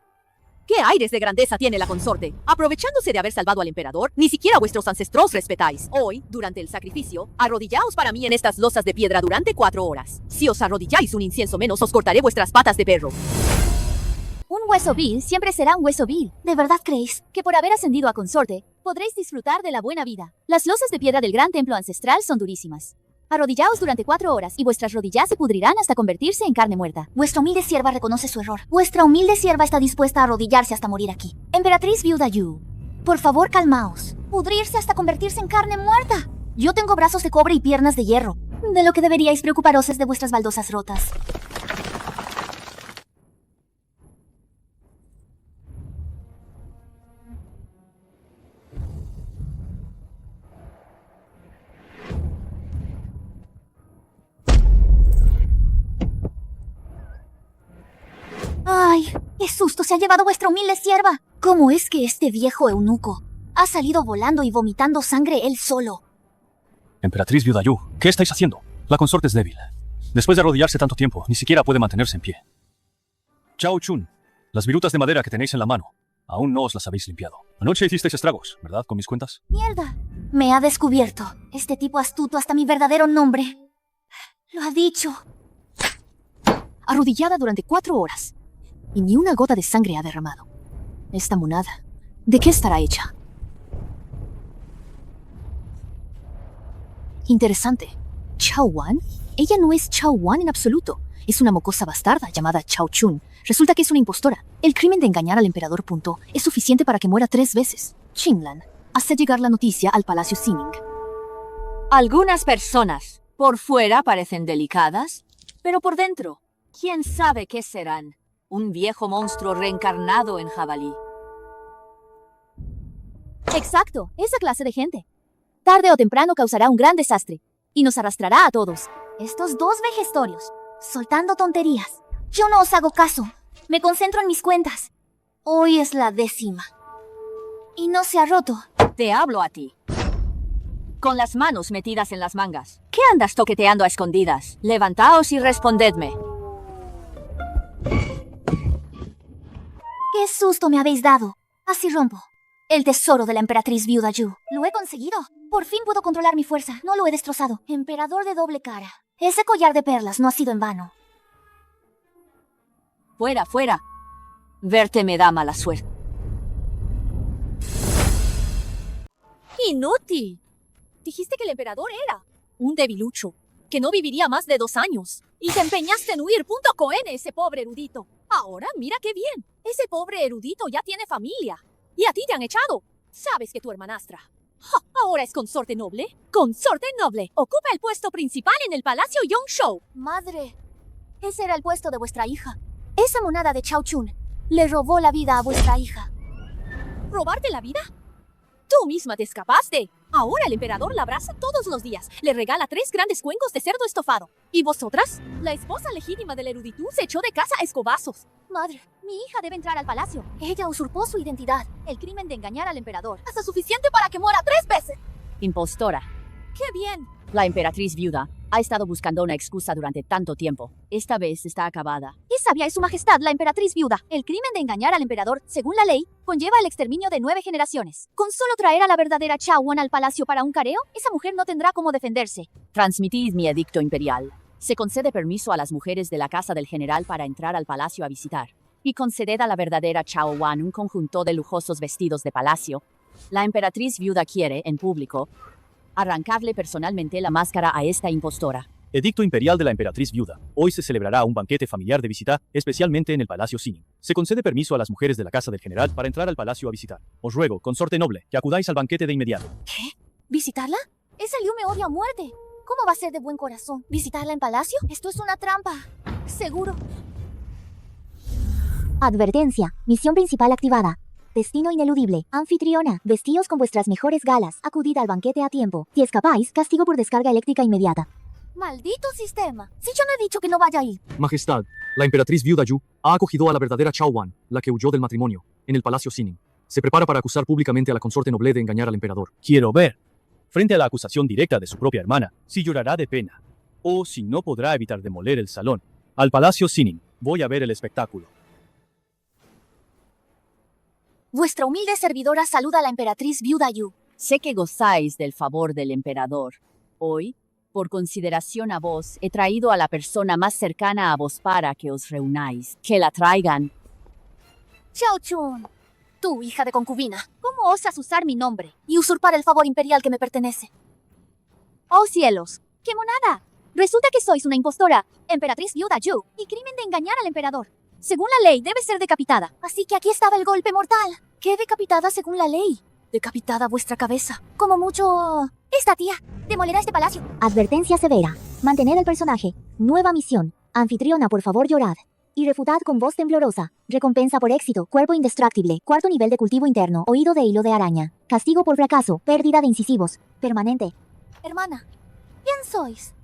¿Qué aires de grandeza tiene la consorte? Aprovechándose de haber salvado al emperador, ni siquiera vuestros ancestros respetáis. Hoy, durante el sacrificio, arrodillaos para mí en estas losas de piedra durante 4 horas. Si os arrodilláis un incienso menos, os cortaré vuestras patas de perro. Un hueso vil siempre será un hueso vil. ¿De verdad creéis que por haber ascendido a consorte, podréis disfrutar de la buena vida? Las losas de piedra del gran templo ancestral son durísimas. Arrodillaos durante 4 horas y vuestras rodillas se pudrirán hasta convertirse en carne muerta. Vuestra humilde sierva reconoce su error. Vuestra humilde sierva está dispuesta a arrodillarse hasta morir aquí. Emperatriz viuda Yu, por favor calmaos. Pudrirse hasta convertirse en carne muerta. Yo tengo brazos de cobre y piernas de hierro. De lo que deberíais preocuparos es de vuestras baldosas rotas. ¡Ay! ¡Qué susto se ha llevado vuestra humilde sierva! ¿Cómo es que este viejo eunuco ha salido volando y vomitando sangre él solo? Emperatriz viuda Yu, ¿qué estáis haciendo? La consorte es débil. Después de arrodillarse tanto tiempo, ni siquiera puede mantenerse en pie. Chao Chun, las virutas de madera que tenéis en la mano, aún no os las habéis limpiado. Anoche hicisteis estragos, ¿verdad? Con mis cuentas. ¡Mierda! Me ha descubierto. Este tipo astuto hasta mi verdadero nombre. Lo ha dicho. Arrodillada durante 4 horas. Y ni una gota de sangre ha derramado. Esta monada, ¿de qué estará hecha? Interesante. ¿Chao Wan? Ella no es Chao Wan en absoluto. Es una mocosa bastarda llamada Chao Chun. Resulta que es una impostora. El crimen de engañar al emperador punto es suficiente para que muera 3 veces. Qinglan hace llegar la noticia al Palacio Sinning. Algunas personas por fuera parecen delicadas, pero por dentro, ¿quién sabe qué serán? Un viejo monstruo reencarnado en jabalí. Exacto, esa clase de gente. Tarde o temprano causará un gran desastre y nos arrastrará a todos. Estos 2 vejestorios, soltando tonterías. Yo no os hago caso. Me concentro en mis cuentas. Hoy es la 10ª. Y no se ha roto. Te hablo a ti. Con las manos metidas en las mangas. ¿Qué andas toqueteando a escondidas? Levantaos y respondedme. ¡Qué susto me habéis dado! Así rompo. El tesoro de la emperatriz viuda Yu. Lo he conseguido. Por fin puedo controlar mi fuerza. No lo he destrozado. Emperador de doble cara. Ese collar de perlas no ha sido en vano. Fuera, fuera. Verte me da mala suerte. Inútil. Dijiste que el emperador era un debilucho, que no viviría más de 2 años. Y te empeñaste en huir. Con ese pobre erudito. Ahora mira qué bien. Ese pobre erudito ya tiene familia. Y a ti te han echado. Sabes que tu hermanastra ahora es consorte noble. Consorte noble. Ocupa el puesto principal en el Palacio Yongshou. Madre, ese era el puesto de vuestra hija. Esa monada de Chao Chun le robó la vida a vuestra hija. ¿Robarte la vida? Tú misma te escapaste. Ahora el emperador la abraza todos los días. Le regala 3 grandes cuencos de cerdo estofado. ¿Y vosotras? La esposa legítima del eruditú se echó de casa a escobazos. Madre, mi hija debe entrar al palacio. Ella usurpó su identidad. El crimen de engañar al emperador. Hasta suficiente para que muera 3 veces. Impostora. ¡Qué bien! La emperatriz viuda ha estado buscando una excusa durante tanto tiempo. Esta vez está acabada. ¿Qué sabia es su majestad, la emperatriz viuda? El crimen de engañar al emperador, según la ley, conlleva el exterminio de 9 generaciones. ¿Con solo traer a la verdadera Chao Wan al palacio para un careo? Esa mujer no tendrá cómo defenderse. Transmitid mi edicto imperial. Se concede permiso a las mujeres de la casa del general para entrar al palacio a visitar. Y conceded a la verdadera Chao Wan un conjunto de lujosos vestidos de palacio. La emperatriz viuda quiere, en público, arrancarle personalmente la máscara a esta impostora. Edicto imperial de la emperatriz viuda. Hoy se celebrará un banquete familiar de visita, especialmente en el Palacio Sinin. Se concede permiso a las mujeres de la casa del general para entrar al palacio a visitar. Os ruego, consorte noble, que acudáis al banquete de inmediato. ¿Qué? ¿Visitarla? Esa Liu me odia a muerte. ¿Cómo va a ser de buen corazón? ¿Visitarla en palacio? Esto es una trampa. Seguro. Advertencia. Misión principal activada. Destino ineludible. Anfitriona. Vestíos con vuestras mejores galas. Acudid al banquete a tiempo. Si escapáis, castigo por descarga eléctrica inmediata. ¡Maldito sistema! Si yo no he dicho que no vaya a ir. Majestad, la emperatriz viuda Yu ha acogido a la verdadera Chao Wan, la que huyó del matrimonio, en el Palacio Sinin. Se prepara para acusar públicamente a la consorte noble de engañar al emperador. Quiero ver, frente a la acusación directa de su propia hermana, si llorará de pena, o si no podrá evitar demoler el salón. Al Palacio Sinin, voy a ver el espectáculo. Vuestra humilde servidora saluda a la emperatriz viuda Yu. Sé que gozáis del favor del emperador. Hoy, por consideración a vos, he traído a la persona más cercana a vos para que os reunáis. Que la traigan. Chao Chun, tú, hija de concubina, ¿Cómo osas usar mi nombre? y usurpar el favor imperial que me pertenece. ¡Oh cielos! ¡Qué monada! Resulta que sois una impostora, emperatriz viuda Yu, y crimen de engañar al emperador. Según la ley, debe ser decapitada. Así que aquí estaba el golpe mortal. ¿Qué decapitada según la ley? Decapitada vuestra cabeza. Como mucho... Esta tía demolerá este palacio. Advertencia severa. Mantener el personaje. Nueva misión. Anfitriona, por favor, llorad. Y refutad con voz temblorosa. Recompensa por éxito. Cuerpo indestructible. 4º nivel de cultivo interno. Oído de hilo de araña. Castigo por fracaso. Pérdida de incisivos. Permanente. Hermana, ¿quién sois?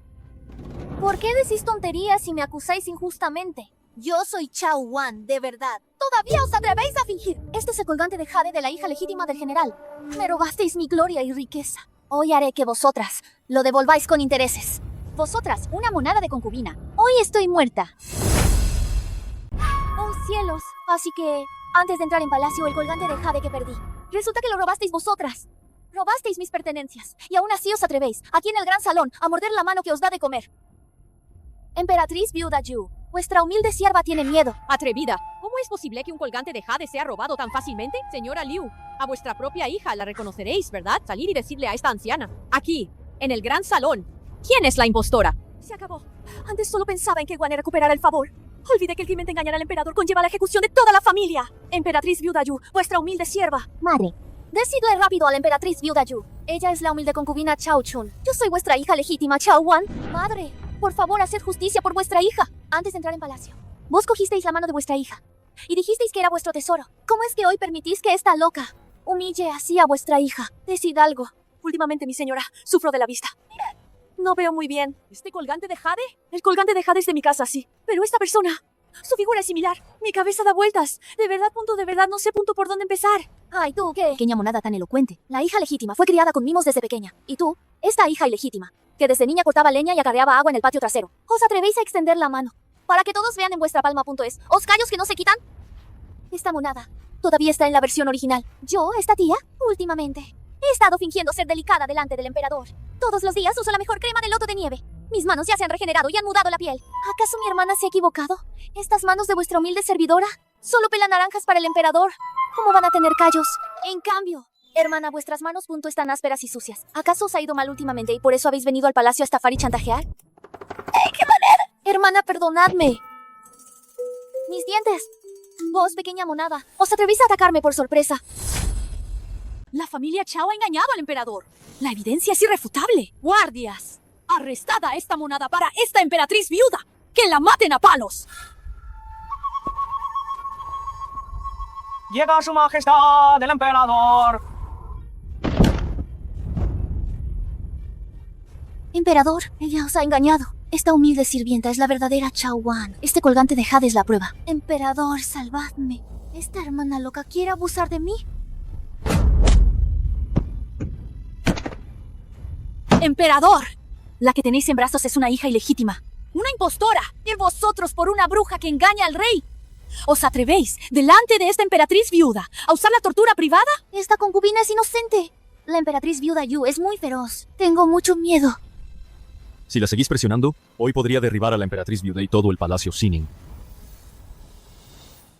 ¿Por qué decís tonterías y me acusáis injustamente? Yo soy Chao Wan, de verdad. ¿Todavía os atrevéis a fingir? Este es el colgante de jade de la hija legítima del general. Me robasteis mi gloria y riqueza. Hoy haré que vosotras lo devolváis con intereses. Vosotras, una monada de concubina. Hoy estoy muerta. ¡Oh, cielos! Así que, antes de entrar en palacio, el colgante de jade que perdí. Resulta que lo robasteis vosotras. Robasteis mis pertenencias. Y aún así os atrevéis, aquí en el gran salón, a morder la mano que os da de comer. Emperatriz viuda Yu, vuestra humilde sierva tiene miedo. Atrevida. ¿Cómo es posible que un colgante de jade sea robado tan fácilmente? Señora Liu, a vuestra propia hija la reconoceréis, ¿verdad? Salir y decirle a esta anciana, aquí, en el gran salón, ¿quién es la impostora? Se acabó. Antes solo pensaba en que Guan recuperara el favor. Olvidé que el crimen de engañar al emperador conlleva la ejecución de toda la familia. Emperatriz viuda Yu, vuestra humilde sierva. Madre. Decidle rápido a la emperatriz viuda Yu. Ella es la humilde concubina Chao Chun. Yo soy vuestra hija legítima, Chao Wan. Madre, por favor, haced justicia por vuestra hija. Antes de entrar en palacio, vos cogisteis la mano de vuestra hija y dijisteis que era vuestro tesoro. ¿Cómo es que hoy permitís que esta loca humille así a vuestra hija? Decid algo. Últimamente, mi señora, sufro de la vista. No veo muy bien. ¿Este colgante de jade? El colgante de jade es de mi casa, sí. Pero esta persona, su figura es similar. Mi cabeza da vueltas. De verdad, no sé por dónde empezar. Ay, ¿tú qué? Pequeña monada tan elocuente. La hija legítima fue criada con mimos desde pequeña. Y tú, esta hija ilegítima, que desde niña cortaba leña y acarreaba agua en el patio trasero. ¿Os atrevéis a extender la mano para que todos vean en vuestra palma.es os callos que no se quitan? Esta monada Todavía está en la versión original. ¿Yo, esta tía? Últimamente. He estado fingiendo ser delicada delante del emperador. Todos los días uso la mejor crema de loto de nieve. Mis manos ya se han regenerado y han mudado la piel. ¿Acaso mi hermana se ha equivocado? ¿Estas manos de vuestra humilde servidora solo pelan naranjas para el emperador? ¿Cómo van a tener callos? En cambio, hermana, vuestras manos están ásperas y sucias. ¿Acaso os ha ido mal últimamente y por eso habéis venido al palacio a estafar y chantajear? ¡Qué manera! Hermana, perdonadme. Mis dientes. Vos, pequeña monada, os atrevís a atacarme por sorpresa. La familia Chao ha engañado al emperador. La evidencia es irrefutable. Guardias, arrestad a esta monada para esta emperatriz viuda. ¡Que la maten a palos! Llega su majestad, el emperador. Emperador, ella os ha engañado. Esta humilde sirvienta es la verdadera Chao Wan. Este colgante de jade es la prueba. Emperador, salvadme. Esta hermana loca quiere abusar de mí. ¡Emperador! La que tenéis en brazos es una hija ilegítima. ¡Una impostora! ¡Y vosotros por una bruja que engaña al rey! ¿Os atrevéis, delante de esta emperatriz viuda, a usar la tortura privada? Esta concubina es inocente. La emperatriz viuda Yu es muy feroz. Tengo mucho miedo. Si la seguís presionando, hoy podría derribar a la emperatriz viuda y todo el palacio Sining.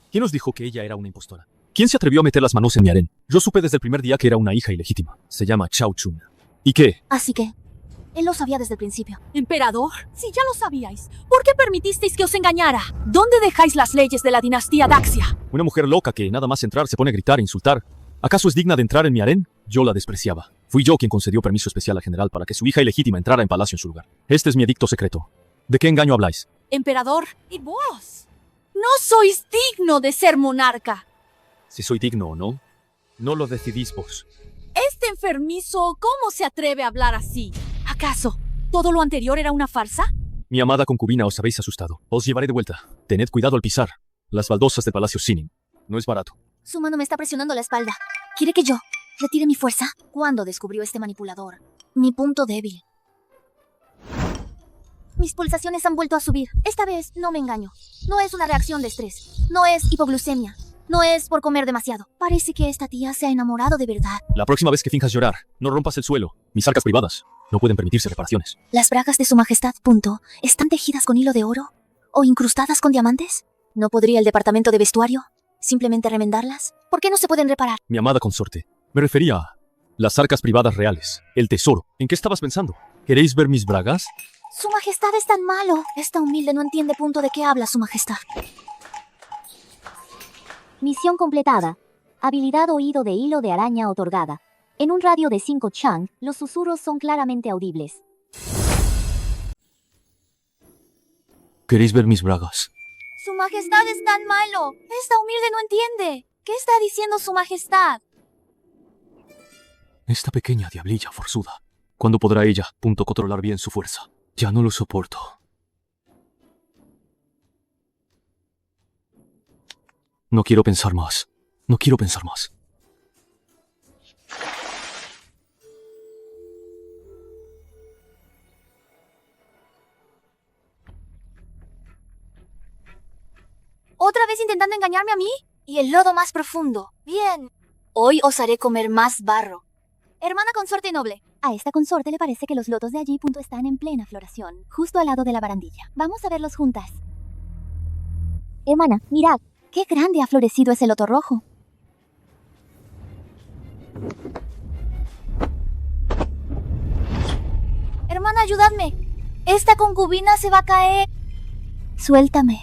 ¿Quién os dijo que ella era una impostora? ¿Quién se atrevió a meter las manos en mi harén? Yo supe desde el primer día que era una hija ilegítima. Se llama Chao Chun. ¿Y qué? Así que, él lo sabía desde el principio. Emperador, si ya lo sabíais, ¿por qué permitisteis que os engañara? ¿Dónde dejáis las leyes de la dinastía Daxia? Una mujer loca que nada más entrar se pone a gritar e insultar. ¿Acaso es digna de entrar en mi harén? Yo la despreciaba. Fui yo quien concedió permiso especial al general para que su hija ilegítima entrara en palacio en su lugar. Este es mi edicto secreto. ¿De qué engaño habláis? Emperador, ¿y vos? No sois digno de ser monarca. Si soy digno o no, no lo decidís vos. Este enfermizo, ¿cómo se atreve a hablar así? ¿Acaso todo lo anterior era una farsa? Mi amada concubina, os habéis asustado. Os llevaré de vuelta. Tened cuidado al pisar las baldosas del palacio Sining. No es barato. Su mano me está presionando la espalda. ¿Quiere que yo retire mi fuerza? ¿Cuándo descubrió este manipulador mi punto débil? Mis pulsaciones han vuelto a subir. Esta vez no me engaño. No es una reacción de estrés. No es hipoglucemia. No es por comer demasiado. Parece que esta tía se ha enamorado de verdad. La próxima vez que finjas llorar, no rompas el suelo. Mis arcas privadas no pueden permitirse reparaciones. ¿Las bragas de su majestad, están tejidas con hilo de oro? ¿O incrustadas con diamantes? ¿No podría el departamento de vestuario simplemente remendarlas? ¿Por qué no se pueden reparar? Mi amada consorte, me refería a las arcas privadas reales, el tesoro. ¿En qué estabas pensando? ¿Queréis ver mis bragas? Su majestad es tan malo. Esta humilde no entiende de qué habla su majestad. Misión completada. Habilidad oído de hilo de araña otorgada. En un radio de 5 chang, los susurros son claramente audibles. ¿Queréis ver mis bragas? Su majestad es tan malo. Esta humilde no entiende. ¿Qué está diciendo su majestad? Esta pequeña diablilla forzuda. ¿Cuándo podrá ella, controlar bien su fuerza? Ya no lo soporto. No quiero pensar más. No quiero pensar más. ¿Otra vez intentando engañarme a mí? Y el lodo más profundo. Bien. Hoy os haré comer más barro. Hermana consorte noble. A esta consorte le parece que los lotos de allí están en plena floración, justo al lado de la barandilla. Vamos a verlos juntas. Hermana, mirad, qué grande ha florecido ese loto rojo. Hermana, ayudadme. Esta concubina se va a caer. Suéltame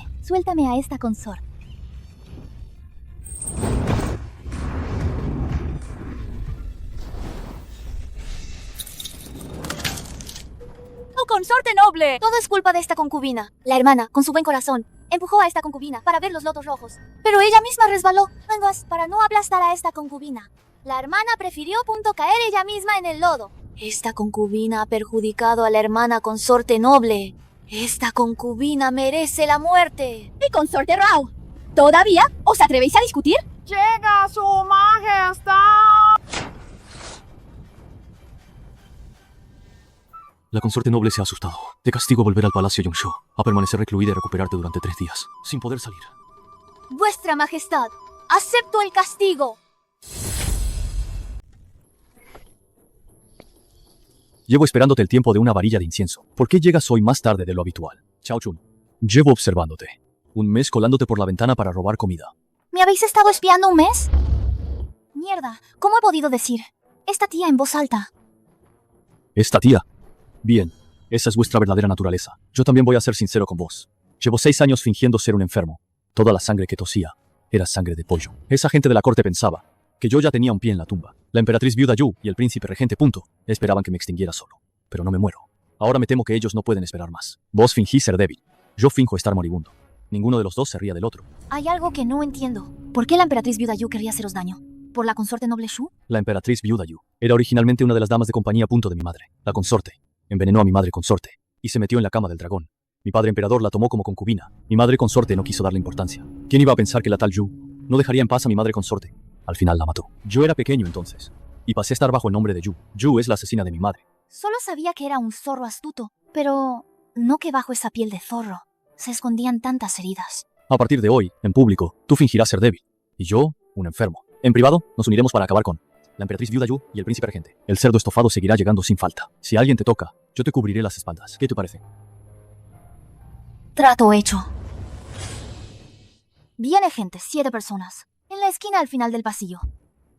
a esta consorte. ¡Consorte noble! Todo es culpa de esta concubina. La hermana, con su buen corazón, empujó a esta concubina para ver los lotos rojos. Pero ella misma resbaló. Vengas, para no aplastar a esta concubina. La hermana prefirió caer ella misma en el lodo. Esta concubina ha perjudicado a la hermana consorte noble. Esta concubina merece la muerte. ¡Y consorte Rao! ¿Todavía os atrevéis a discutir? ¡Llega su majestad! La consorte noble se ha asustado. Te castigo volver al palacio Yongshu, a permanecer recluida y recuperarte durante 3 días, sin poder salir. Vuestra majestad, Acepto el castigo. Llevo esperándote el tiempo de una varilla de incienso. ¿Por qué llegas hoy más tarde de lo habitual? Chao Chun. Llevo observándote. Un mes colándote por la ventana para robar comida. ¿Me habéis estado espiando un mes? Mierda, ¿cómo he podido decir? Esta tía en voz alta. ¿Esta tía? Bien, esa es vuestra verdadera naturaleza. Yo también voy a ser sincero con vos. Llevo 6 años fingiendo ser un enfermo. Toda la sangre que tosía era sangre de pollo. Esa gente de la corte pensaba que yo ya tenía un pie en la tumba. La emperatriz viuda Yu y el príncipe regente Punto esperaban que me extinguiera solo. Pero no me muero. Ahora me temo que ellos no pueden esperar más. Vos fingís ser débil. Yo finjo estar moribundo. Ninguno de los dos se ría del otro. Hay algo que no entiendo. ¿Por qué la emperatriz viuda Yu querría haceros daño? ¿Por la consorte noble Shu? La emperatriz viuda Yu era originalmente una de las damas de compañía Punto de mi madre, la consorte. Envenenó a mi madre consorte y se metió en la cama del dragón. Mi padre emperador la tomó como concubina. Mi madre consorte no quiso darle importancia. ¿Quién iba a pensar que la tal Yu no dejaría en paz a mi madre consorte? Al final la mató. Yo era pequeño entonces y pasé a estar bajo el nombre de Yu. Yu es la asesina de mi madre. Solo sabía que era un zorro astuto, pero no que bajo esa piel de zorro se escondían tantas heridas. A partir de hoy, en público, tú fingirás ser débil y yo, un enfermo. En privado, nos uniremos para acabar con la emperatriz viuda Yu y el príncipe regente. El cerdo estofado seguirá llegando sin falta. Si alguien te toca, yo te cubriré las espaldas. ¿Qué te parece? Trato hecho. Viene gente, 7 personas. En la esquina al final del pasillo.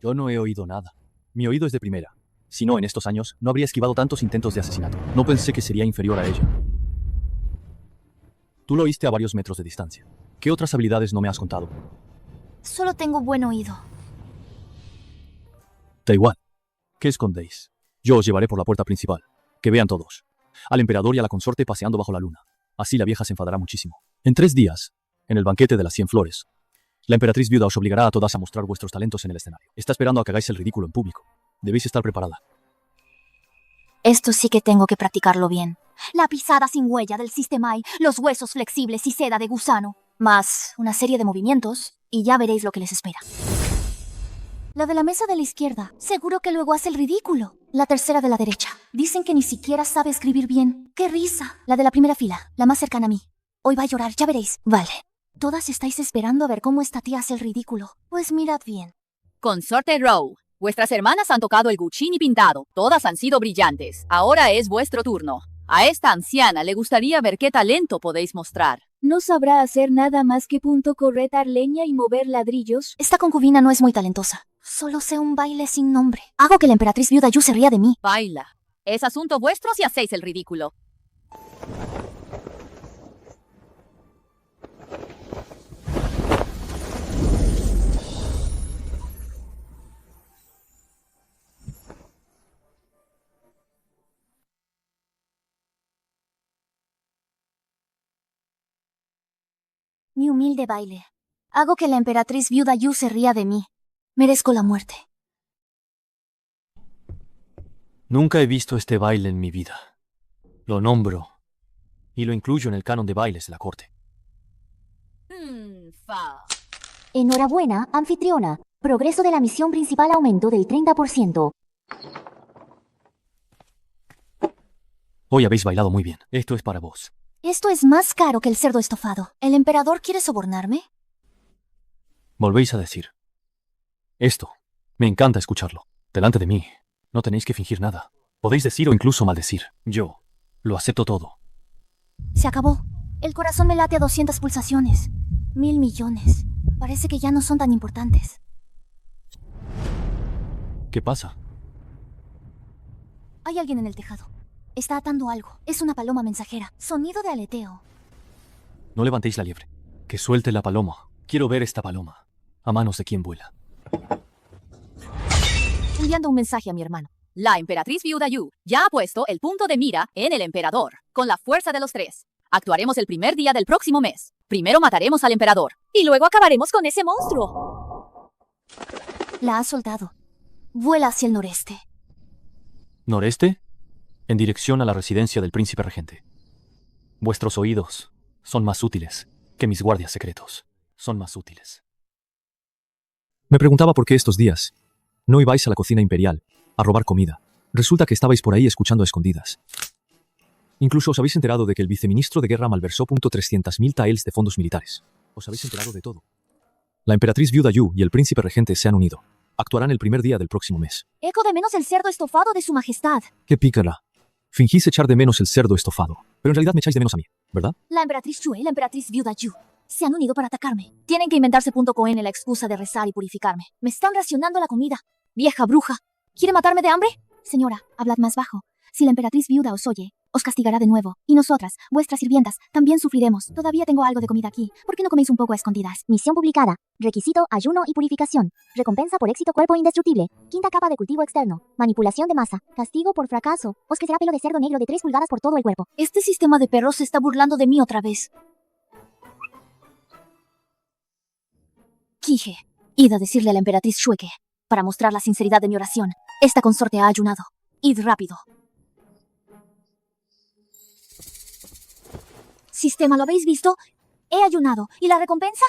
Yo no he oído nada. Mi oído es de primera. Si no, en estos años, no habría esquivado tantos intentos de asesinato. No pensé que sería inferior a ella. Tú lo oíste a varios metros de distancia. ¿Qué otras habilidades no me has contado? Solo tengo buen oído. Da igual. ¿Qué escondéis? Yo os llevaré por la puerta principal. Que vean todos. Al emperador y a la consorte paseando bajo la luna. Así la vieja se enfadará muchísimo. En 3 días, en el banquete de las 100 flores, la emperatriz viuda os obligará a todas a mostrar vuestros talentos en el escenario. Está esperando a que hagáis el ridículo en público. Debéis estar preparada. Esto sí que tengo que practicarlo bien. La pisada sin huella del Sistemai, los huesos flexibles y seda de gusano. Más una serie de movimientos y ya veréis lo que les espera. La de la mesa de la izquierda, seguro que luego hace el ridículo. La tercera de la derecha, dicen que ni siquiera sabe escribir bien. ¡Qué risa! La de la primera fila, la más cercana a mí. Hoy va a llorar, ya veréis. Vale. Todas estáis esperando a ver cómo esta tía hace el ridículo. Pues mirad bien. Consorte Row, vuestras hermanas han tocado el Guccini pintado. Todas han sido brillantes. Ahora es vuestro turno. A esta anciana le gustaría ver qué talento podéis mostrar. No sabrá hacer nada más que cortar leña y mover ladrillos. Esta concubina no es muy talentosa. Solo sé un baile sin nombre. Hago que la emperatriz viuda Yu se ría de mí. Baila. Es asunto vuestro si hacéis el ridículo. Mi humilde baile. Hago que la emperatriz viuda Yu se ría de mí. Merezco la muerte. Nunca he visto este baile en mi vida. Lo nombro y lo incluyo en el canon de bailes de la corte. Fa. Enhorabuena, anfitriona. Progreso de la misión principal aumentó del 30%. Hoy habéis bailado muy bien. Esto es para vos. Esto es más caro que el cerdo estofado. ¿El emperador quiere sobornarme? Volvéis a decir. Esto. Me encanta escucharlo. Delante de mí. No tenéis que fingir nada. Podéis decir o incluso maldecir. Yo lo acepto todo. Se acabó. El corazón me late a 200 pulsaciones. 1000 millones. Parece que ya no son tan importantes. ¿Qué pasa? Hay alguien en el tejado. Está atando algo. Es una paloma mensajera. Sonido de aleteo. No levantéis la liebre. Que suelte la paloma. Quiero ver esta paloma. A manos de quien vuela. Enviando un mensaje a mi hermano. La emperatriz viuda Yu ya ha puesto el punto de mira en el emperador, con la fuerza de los 3. Actuaremos el primer día del próximo mes. Primero mataremos al emperador. Y luego acabaremos con ese monstruo. La ha soltado. Vuela hacia el noreste. ¿Noreste? En dirección a la residencia del príncipe regente. Vuestros oídos son más útiles que mis guardias secretos. Son más útiles. Me preguntaba por qué estos días no ibais a la cocina imperial a robar comida. Resulta que estabais por ahí escuchando a escondidas. Incluso os habéis enterado de que el viceministro de guerra malversó .300.000 taels de fondos militares. Os habéis enterado de todo. La emperatriz viuda Yu y el príncipe regente se han unido. Actuarán el primer día del próximo mes. Eco de menos el cerdo estofado de su majestad. ¡Qué pícara! Fingís echar de menos el cerdo estofado, pero en realidad me echáis de menos a mí, ¿verdad? La emperatriz Chue y la emperatriz viuda Yu se han unido para atacarme. Tienen que inventarse .con la excusa de rezar y purificarme. Me están racionando la comida. Vieja bruja. ¿Quiere matarme de hambre? Señora, hablad más bajo. Si la emperatriz viuda os oye, os castigará de nuevo. Y nosotras, vuestras sirvientas, también sufriremos. Todavía tengo algo de comida aquí. ¿Por qué no coméis un poco a escondidas? Misión publicada. Requisito, ayuno y purificación. Recompensa por éxito cuerpo indestructible. Quinta capa de cultivo externo. Manipulación de masa. Castigo por fracaso. Os crecerá pelo de cerdo negro de 3 pulgadas por todo el cuerpo. Este sistema de perros se está burlando de mí otra vez. Kije, id a decirle a la emperatriz Shueke, para mostrar la sinceridad de mi oración. Esta consorte ha ayunado. Id rápido. Sistema, ¿lo habéis visto? He ayunado. ¿Y la recompensa?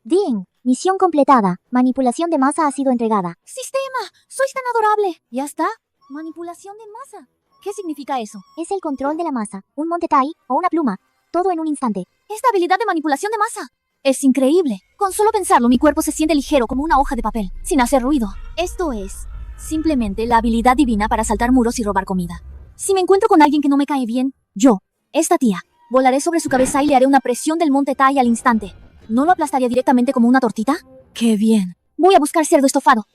Bien. Misión completada. Manipulación de masa ha sido entregada. Sistema, sois tan adorable. ¿Ya está? Manipulación de masa. ¿Qué significa eso? Es el control de la masa. Un monte Tai o una pluma. Todo en un instante. Esta habilidad de manipulación de masa es increíble. Con solo pensarlo, mi cuerpo se siente ligero como una hoja de papel, sin hacer ruido. Esto es simplemente la habilidad divina para saltar muros y robar comida. Si me encuentro con alguien que no me cae bien, yo, esta tía, volaré sobre su cabeza y le haré una presión del monte Tai al instante. ¿No lo aplastaría directamente como una tortita? ¡Qué bien! Voy a buscar cerdo estofado.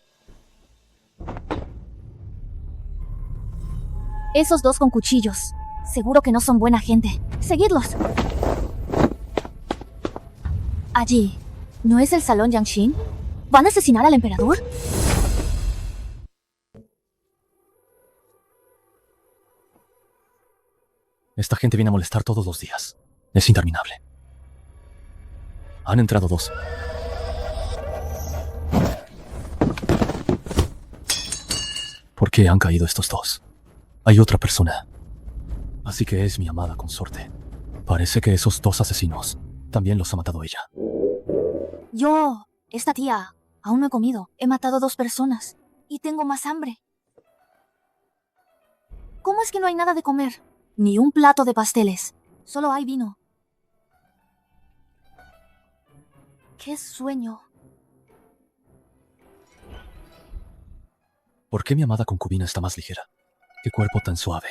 Esos dos con cuchillos. Seguro que no son buena gente. ¡Seguidlos! Allí. ¿No es el salón Yangshin? ¿Van a asesinar al emperador? Esta gente viene a molestar todos los días. Es interminable. Han entrado 2. ¿Por qué han caído estos 2? Hay otra persona. Así que es mi amada consorte. Parece que esos 2 asesinos también los ha matado ella. Yo, esta tía, aún no he comido. He matado 2 personas. Y tengo más hambre. ¿Cómo es que no hay nada de comer? Ni un plato de pasteles. Solo hay vino. ¡Qué sueño! ¿Por qué mi amada concubina está más ligera? ¡Qué cuerpo tan suave!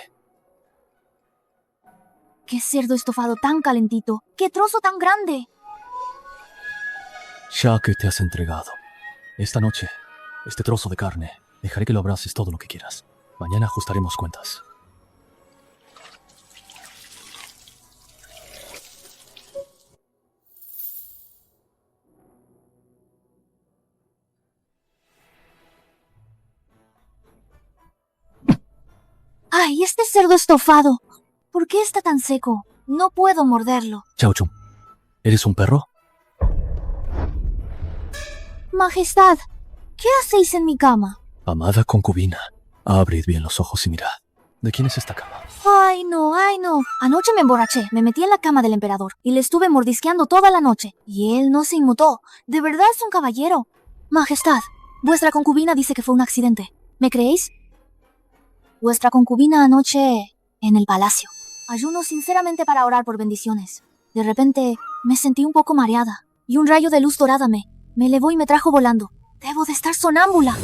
¡Qué cerdo estofado tan calentito! ¡Qué trozo tan grande! Ya que te has entregado. Esta noche, este trozo de carne, dejaré que lo abraces todo lo que quieras. Mañana ajustaremos cuentas. ¡Ay, este cerdo estofado! ¿Por qué está tan seco? No puedo morderlo. Chao Chum, ¿eres un perro? Majestad, ¿qué hacéis en mi cama? Amada concubina, abrid bien los ojos y mirad. ¿De quién es esta cama? ¡Ay, no, ay, no! Anoche me emborraché, me metí en la cama del emperador y le estuve mordisqueando toda la noche. Y él no se inmutó. De verdad es un caballero. Majestad, vuestra concubina dice que fue un accidente. ¿Me creéis? Vuestra concubina anoche en el palacio. Ayuno sinceramente para orar por bendiciones. De repente me sentí un poco mareada y un rayo de luz dorada me elevó y me trajo volando. Debo de estar sonámbula.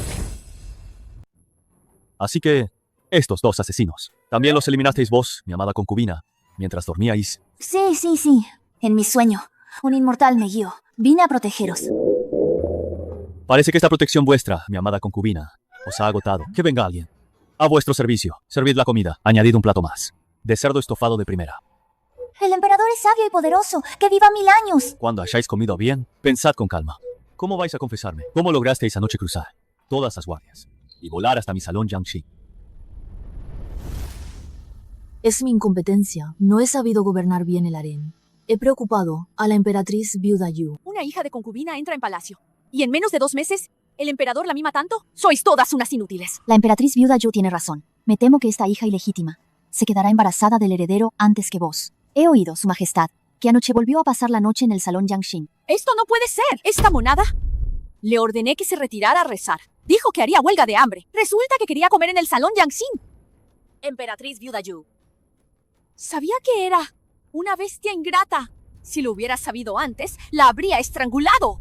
Así que, estos 2 asesinos, también los eliminasteis vos, mi amada concubina, mientras dormíais. Sí. En mi sueño, un inmortal me guió. Vine a protegeros. Parece que esta protección vuestra, mi amada concubina, os ha agotado. Que venga alguien. A vuestro servicio. Servid la comida. Añadid un plato más. De cerdo estofado de primera. El emperador es sabio y poderoso. ¡Que viva 1000 años! Cuando hayáis comido bien, pensad con calma. ¿Cómo vais a confesarme? ¿Cómo lograsteis anoche cruzar todas las guardias y volar hasta mi salón Yangshin? Es mi incompetencia. No he sabido gobernar bien el harén. He preocupado a la emperatriz viuda Yu. Una hija de concubina entra en palacio. ¿Y en menos de 2 meses, el emperador la mima tanto? Sois todas unas inútiles. La emperatriz viuda Yu tiene razón. Me temo que esta hija ilegítima se quedará embarazada del heredero antes que vos. He oído, su majestad, que anoche volvió a pasar la noche en el salón Yangshin. ¡Esto no puede ser! ¿Esta monada? Le ordené que se retirara a rezar. Dijo que haría huelga de hambre. Resulta que quería comer en el salón Yangshin. Emperatriz viuda Yu. Sabía que era una bestia ingrata. Si lo hubiera sabido antes, la habría estrangulado.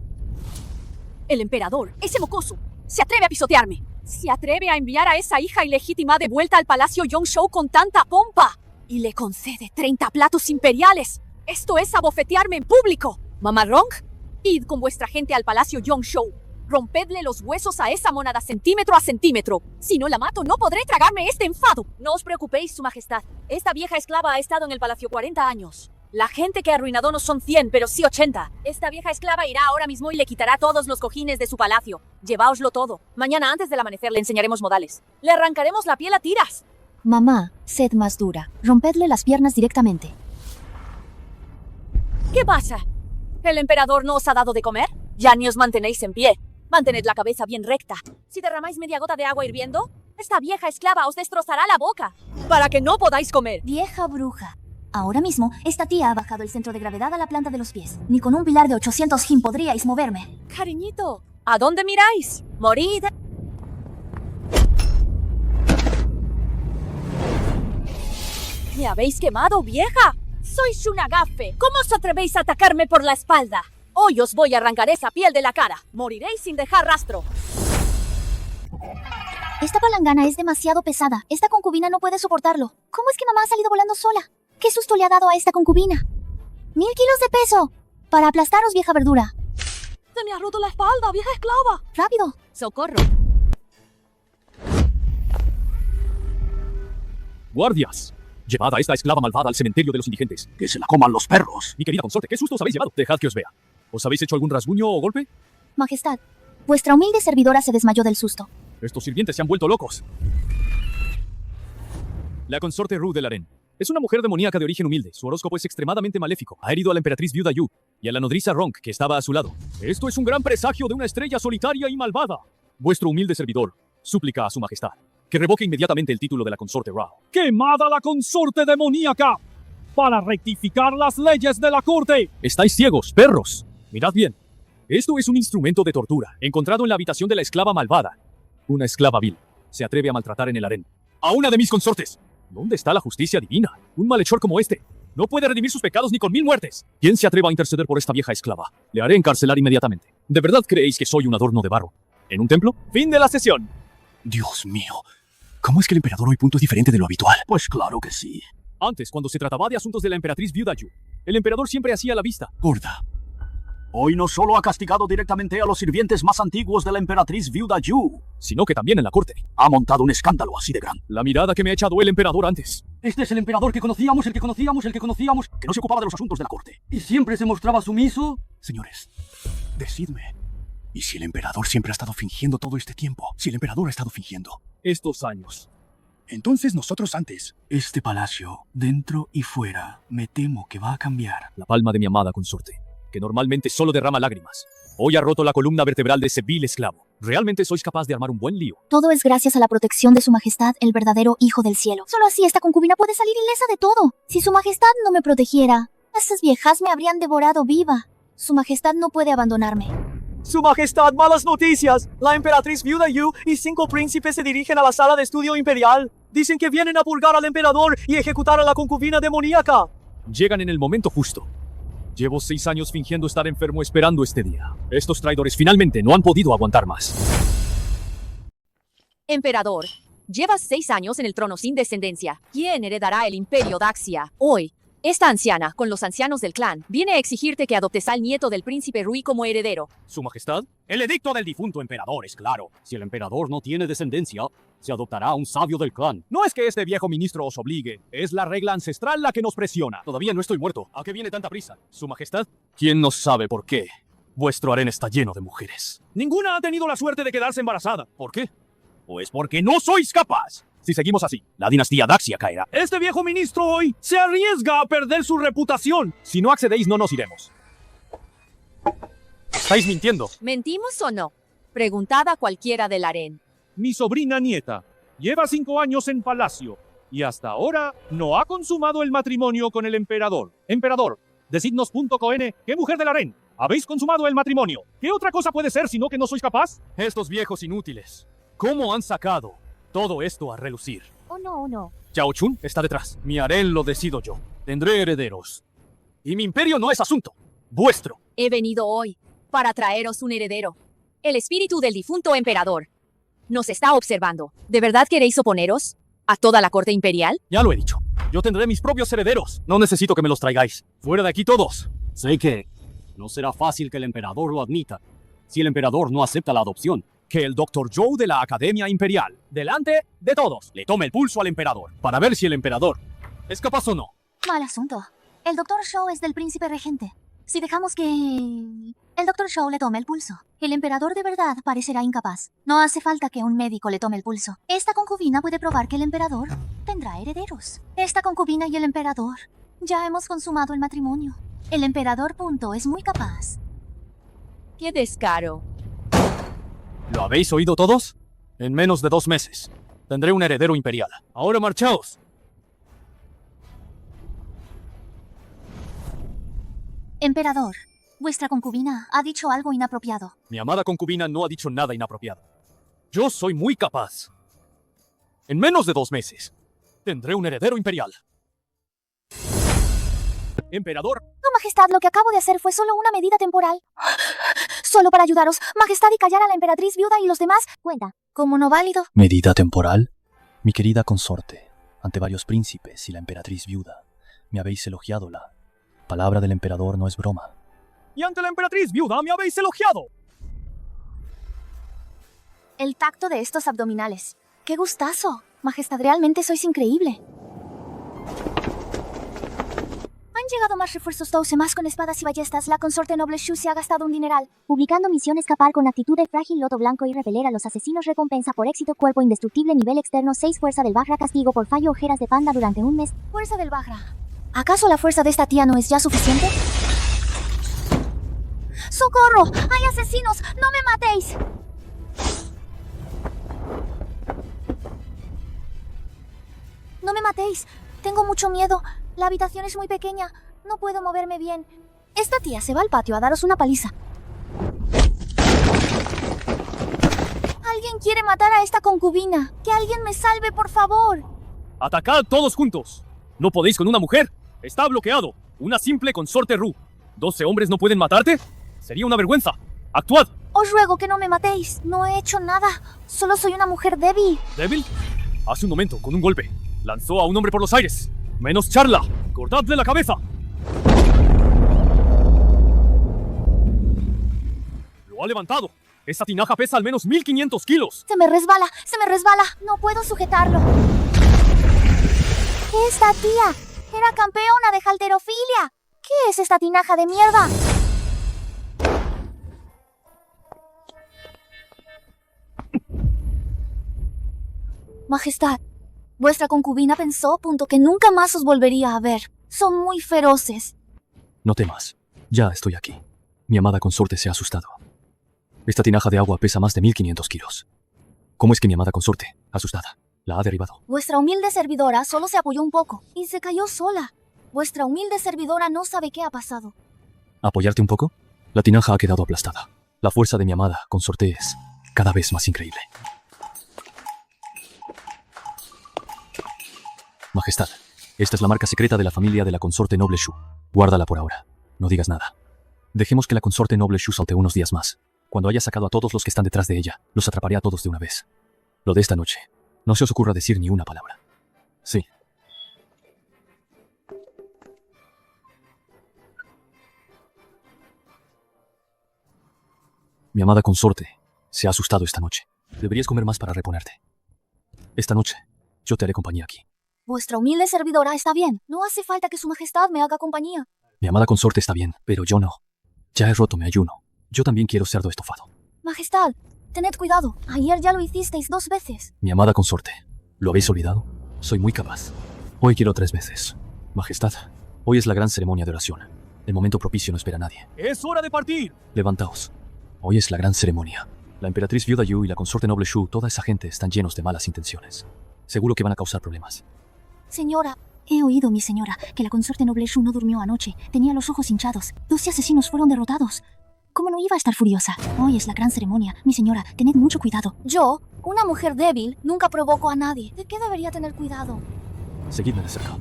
El emperador, ese mocoso, se atreve a pisotearme. Se atreve a enviar a esa hija ilegítima de vuelta al Palacio Yongshou con tanta pompa. Y le concede 30 platos imperiales. Esto es abofetearme en público. Mamá Rong, id con vuestra gente al Palacio Yongshou. Rompedle los huesos a esa monada centímetro a centímetro. Si no la mato, no podré tragarme este enfado. No os preocupéis, Su Majestad. Esta vieja esclava ha estado en el palacio 40 años. La gente que ha arruinado no son 100, pero sí 80. Esta vieja esclava irá ahora mismo y le quitará todos los cojines de su palacio. Lleváoslo todo. Mañana antes del amanecer le enseñaremos modales. Le arrancaremos la piel a tiras. Mamá, sed más dura. Rompedle las piernas directamente. ¿Qué pasa? ¿El emperador no os ha dado de comer? Ya ni os mantenéis en pie. Mantened la cabeza bien recta. Si derramáis media gota de agua hirviendo, esta vieja esclava os destrozará la boca, para que no podáis comer. Vieja bruja. Ahora mismo, esta tía ha bajado el centro de gravedad a la planta de los pies. Ni con un pilar de 800 jin podríais moverme. Cariñito, ¿a dónde miráis? Morid. ¿Me habéis quemado, vieja? Sois una gafe. ¿Cómo os atrevéis a atacarme por la espalda? Hoy os voy a arrancar esa piel de la cara. Moriréis sin dejar rastro. Esta palangana es demasiado pesada. Esta concubina no puede soportarlo. ¿Cómo es que mamá ha salido volando sola? ¿Qué susto le ha dado a esta concubina? 1000 kilos de peso. Para aplastaros, vieja verdura. Se me ha roto la espalda, vieja esclava. ¡Rápido! ¡Socorro! ¡Guardias! Llevad a esta esclava malvada al cementerio de los indigentes. Que se la coman los perros. Mi querida consorte, ¿qué susto os habéis llevado? Dejad que os vea. ¿Os habéis hecho algún rasguño o golpe? Majestad, vuestra humilde servidora se desmayó del susto. Estos sirvientes se han vuelto locos. La consorte Ru del Harén. Es una mujer demoníaca de origen humilde. Su horóscopo es extremadamente maléfico. Ha herido a la emperatriz viuda Yu y a la nodriza Rong, que estaba a su lado. Esto es un gran presagio de una estrella solitaria y malvada. Vuestro humilde servidor súplica a su majestad que revoque inmediatamente el título de la consorte Rao. ¡Quemada la consorte demoníaca! Para rectificar las leyes de la corte. Estáis ciegos, perros. Mirad bien. Esto es un instrumento de tortura, encontrado en la habitación de la esclava malvada. Una esclava vil se atreve a maltratar en el harén a una de mis consortes. ¿Dónde está la justicia divina? Un malhechor como este no puede redimir sus pecados ni con 1000 muertes. ¿Quién se atreva a interceder por esta vieja esclava? Le haré encarcelar inmediatamente. ¿De verdad creéis que soy un adorno de barro en un templo? Fin de la sesión. Dios mío. ¿Cómo es que el emperador hoy punto es diferente de lo habitual? Pues claro que sí. Antes, cuando se trataba de asuntos de la emperatriz viuda Yu, el emperador siempre hacía la vista. Gorda. Hoy no solo ha castigado directamente a los sirvientes más antiguos de la emperatriz viuda Yu, sino que también en la corte. Ha montado un escándalo así de grande. La mirada que me ha echado el emperador antes. Este es el emperador que conocíamos, que no se ocupaba de los asuntos de la corte. Y siempre se mostraba sumiso. Señores, decidme. ¿Y si el emperador siempre ha estado fingiendo todo este tiempo? Si el emperador ha estado fingiendo estos años. Entonces nosotros antes. Este palacio, dentro y fuera, me temo que va a cambiar. La palma de mi amada consorte, que normalmente solo derrama lágrimas, hoy ha roto la columna vertebral de ese vil esclavo. ¿Realmente sois capaz de armar un buen lío? Todo es gracias a la protección de su majestad, el verdadero hijo del cielo. Solo así esta concubina puede salir ilesa de todo. Si su majestad no me protegiera, esas viejas me habrían devorado viva. Su majestad no puede abandonarme. Su majestad, malas noticias. La emperatriz viuda Yu y 5 príncipes se dirigen a la sala de estudio imperial. Dicen que vienen a purgar al emperador y ejecutar a la concubina demoníaca. Llegan en el momento justo. Llevo 6 años fingiendo estar enfermo esperando este día. Estos traidores finalmente no han podido aguantar más. Emperador, llevas 6 años en el trono sin descendencia. ¿Quién heredará el imperio Daxia? Hoy, esta anciana, con los ancianos del clan, viene a exigirte que adoptes al nieto del príncipe Rui como heredero. ¿Su majestad? El edicto del difunto emperador es claro. Si el emperador no tiene descendencia, se adoptará a un sabio del clan. No es que este viejo ministro os obligue, es la regla ancestral la que nos presiona. Todavía no estoy muerto. ¿A qué viene tanta prisa? ¿Su majestad? ¿Quién no sabe por qué? Vuestro harén está lleno de mujeres. Ninguna ha tenido la suerte de quedarse embarazada. ¿Por qué? Pues porque no sois capaz. Si seguimos así, la dinastía Daxia caerá. Este viejo ministro hoy se arriesga a perder su reputación. Si no accedéis, no nos iremos. Estáis mintiendo. ¿Mentimos o no? Preguntad a cualquiera del harén. Mi sobrina nieta lleva 5 años en palacio y hasta ahora no ha consumado el matrimonio con el emperador. Emperador, decidnos .con, ¿qué mujer del harén? ¿Habéis consumado el matrimonio? ¿Qué otra cosa puede ser sino que no sois capaz? Estos viejos inútiles, ¿cómo han sacado todo esto a relucir? Oh no, oh no. Chao Chun está detrás. Mi harén lo decido yo. Tendré herederos. Y mi imperio no es asunto vuestro. He venido hoy para traeros un heredero. El espíritu del difunto emperador nos está observando. ¿De verdad queréis oponeros a toda la corte imperial? Ya lo he dicho. Yo tendré mis propios herederos. No necesito que me los traigáis. Fuera de aquí todos. Sé que no será fácil que el emperador lo admita. Si el emperador no acepta la adopción, que el Dr. Joe de la Academia Imperial, delante de todos, le tome el pulso al emperador para ver si el emperador es capaz o no. Mal asunto. El Dr. Shaw es del príncipe regente. Si dejamos que el Dr. Shaw le tome el pulso, el emperador de verdad parecerá incapaz. No hace falta que un médico le tome el pulso. Esta concubina puede probar que el emperador tendrá herederos. Esta concubina y el emperador ya hemos consumado el matrimonio. El emperador punto es muy capaz. ¡Qué descaro! ¿Lo habéis oído todos? En menos de 2 meses tendré un heredero imperial. Ahora marchaos. Emperador, vuestra concubina ha dicho algo inapropiado. Mi amada concubina no ha dicho nada inapropiado. Yo soy muy capaz. En menos de 2 meses tendré un heredero imperial. Emperador, No, Majestad, lo que acabo de hacer fue solo una medida temporal. Solo para ayudaros, Majestad, y callar a la emperatriz viuda y los demás. Cuenta, como no válido. ¿Medida temporal? Mi querida consorte, ante varios príncipes y la emperatriz viuda, me habéis elogiado. La palabra del emperador no es broma. y ante la emperatriz viuda me habéis elogiado. El tacto de estos abdominales. ¡Qué gustazo! Majestad, realmente sois increíble. Han llegado más refuerzos 12 más con espadas y ballestas. La consorte noble Shu se ha gastado un dineral. Publicando misión escapar con actitud de frágil loto blanco y repeler a los asesinos. Recompensa por éxito. Cuerpo indestructible nivel externo 6. Fuerza del Bagra. Castigo por fallo. Ojeras de panda durante un mes. Fuerza del Bagra. ¿Acaso la fuerza de esta tía no es ya suficiente? ¡Socorro! ¡Hay asesinos! ¡No me matéis! No me matéis. Tengo mucho miedo. La habitación es muy pequeña. No puedo moverme bien. Esta tía se va al patio a daros una paliza. Alguien quiere matar a esta concubina. Que alguien me salve, por favor. ¡Atacad todos juntos! ¿No podéis con una mujer? Está bloqueado. Una simple consorte Ru. ¿12 hombres no pueden matarte? Sería una vergüenza. ¡Actuad! Os ruego que no me matéis. No he hecho nada. Solo soy una mujer débil. ¿Débil? Hace un momento, con un golpe, lanzó a un hombre por los aires. ¡Menos charla! ¡Cortadle la cabeza! ¡Lo ha levantado! Esa tinaja pesa al menos 1500 kilos. Se me resbala, se me resbala. No puedo sujetarlo. ¡Esta tía! ¡Era campeona de halterofilia! ¿Qué es esta tinaja de mierda? Majestad, vuestra concubina pensó, que nunca más os volvería a ver. Son muy feroces. No temas. Ya estoy aquí. Mi amada consorte se ha asustado. Esta tinaja de agua pesa más de 1500 kilos. ¿Cómo es que mi amada consorte, asustada, la ha derribado? Vuestra humilde servidora solo se apoyó un poco y se cayó sola. Vuestra humilde servidora no sabe qué ha pasado. ¿Apoyarte un poco? La tinaja ha quedado aplastada. La fuerza de mi amada consorte es cada vez más increíble. Majestad, esta es la marca secreta de la familia de la consorte noble Shu. Guárdala por ahora. No digas nada. Dejemos que la consorte noble Shu salte unos días más. Cuando haya sacado a todos los que están detrás de ella, los atraparé a todos de una vez. Lo de esta noche. No se os ocurra decir ni una palabra. Sí. Mi amada consorte se ha asustado esta noche. Deberías comer más para reponerte. Esta noche, yo te haré compañía aquí. Vuestra humilde servidora está bien. No hace falta que su majestad me haga compañía. Mi amada consorte está bien, pero yo no. Ya he roto mi ayuno. Yo también quiero cerdo estofado. Majestad, tened cuidado. Ayer ya lo hicisteis 2 veces. Mi amada consorte, ¿lo habéis olvidado? Soy muy capaz. Hoy quiero 3 veces. Majestad, hoy es la gran ceremonia de oración. El momento propicio no espera a nadie. ¡Es hora de partir! Levantaos. Hoy es la gran ceremonia. La emperatriz viuda Yu y la consorte noble Shu, toda esa gente están llenos de malas intenciones. Seguro que van a causar problemas. Señora, he oído, mi señora, que la consorte noble Shu no durmió anoche. Tenía los ojos hinchados. 12 asesinos fueron derrotados. ¿Cómo no iba a estar furiosa? Hoy es la gran ceremonia. Mi señora, tened mucho cuidado. Yo, una mujer débil, nunca provoco a nadie. ¿De qué debería tener cuidado? Seguidme de cerca.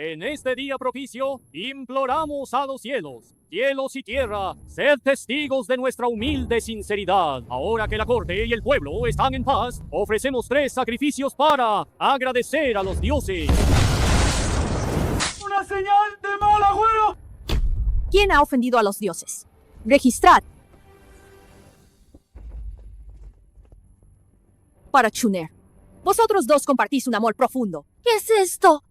En este día propicio, imploramos a los cielos, cielos y tierra, sed testigos de nuestra humilde sinceridad. Ahora que la corte y el pueblo están en paz, ofrecemos 3 sacrificios para agradecer a los dioses. ¡Una señal de mal agüero! ¿Quién ha ofendido a los dioses? Registrad. Para Chuner. Vosotros dos compartís un amor profundo. ¿Qué es esto?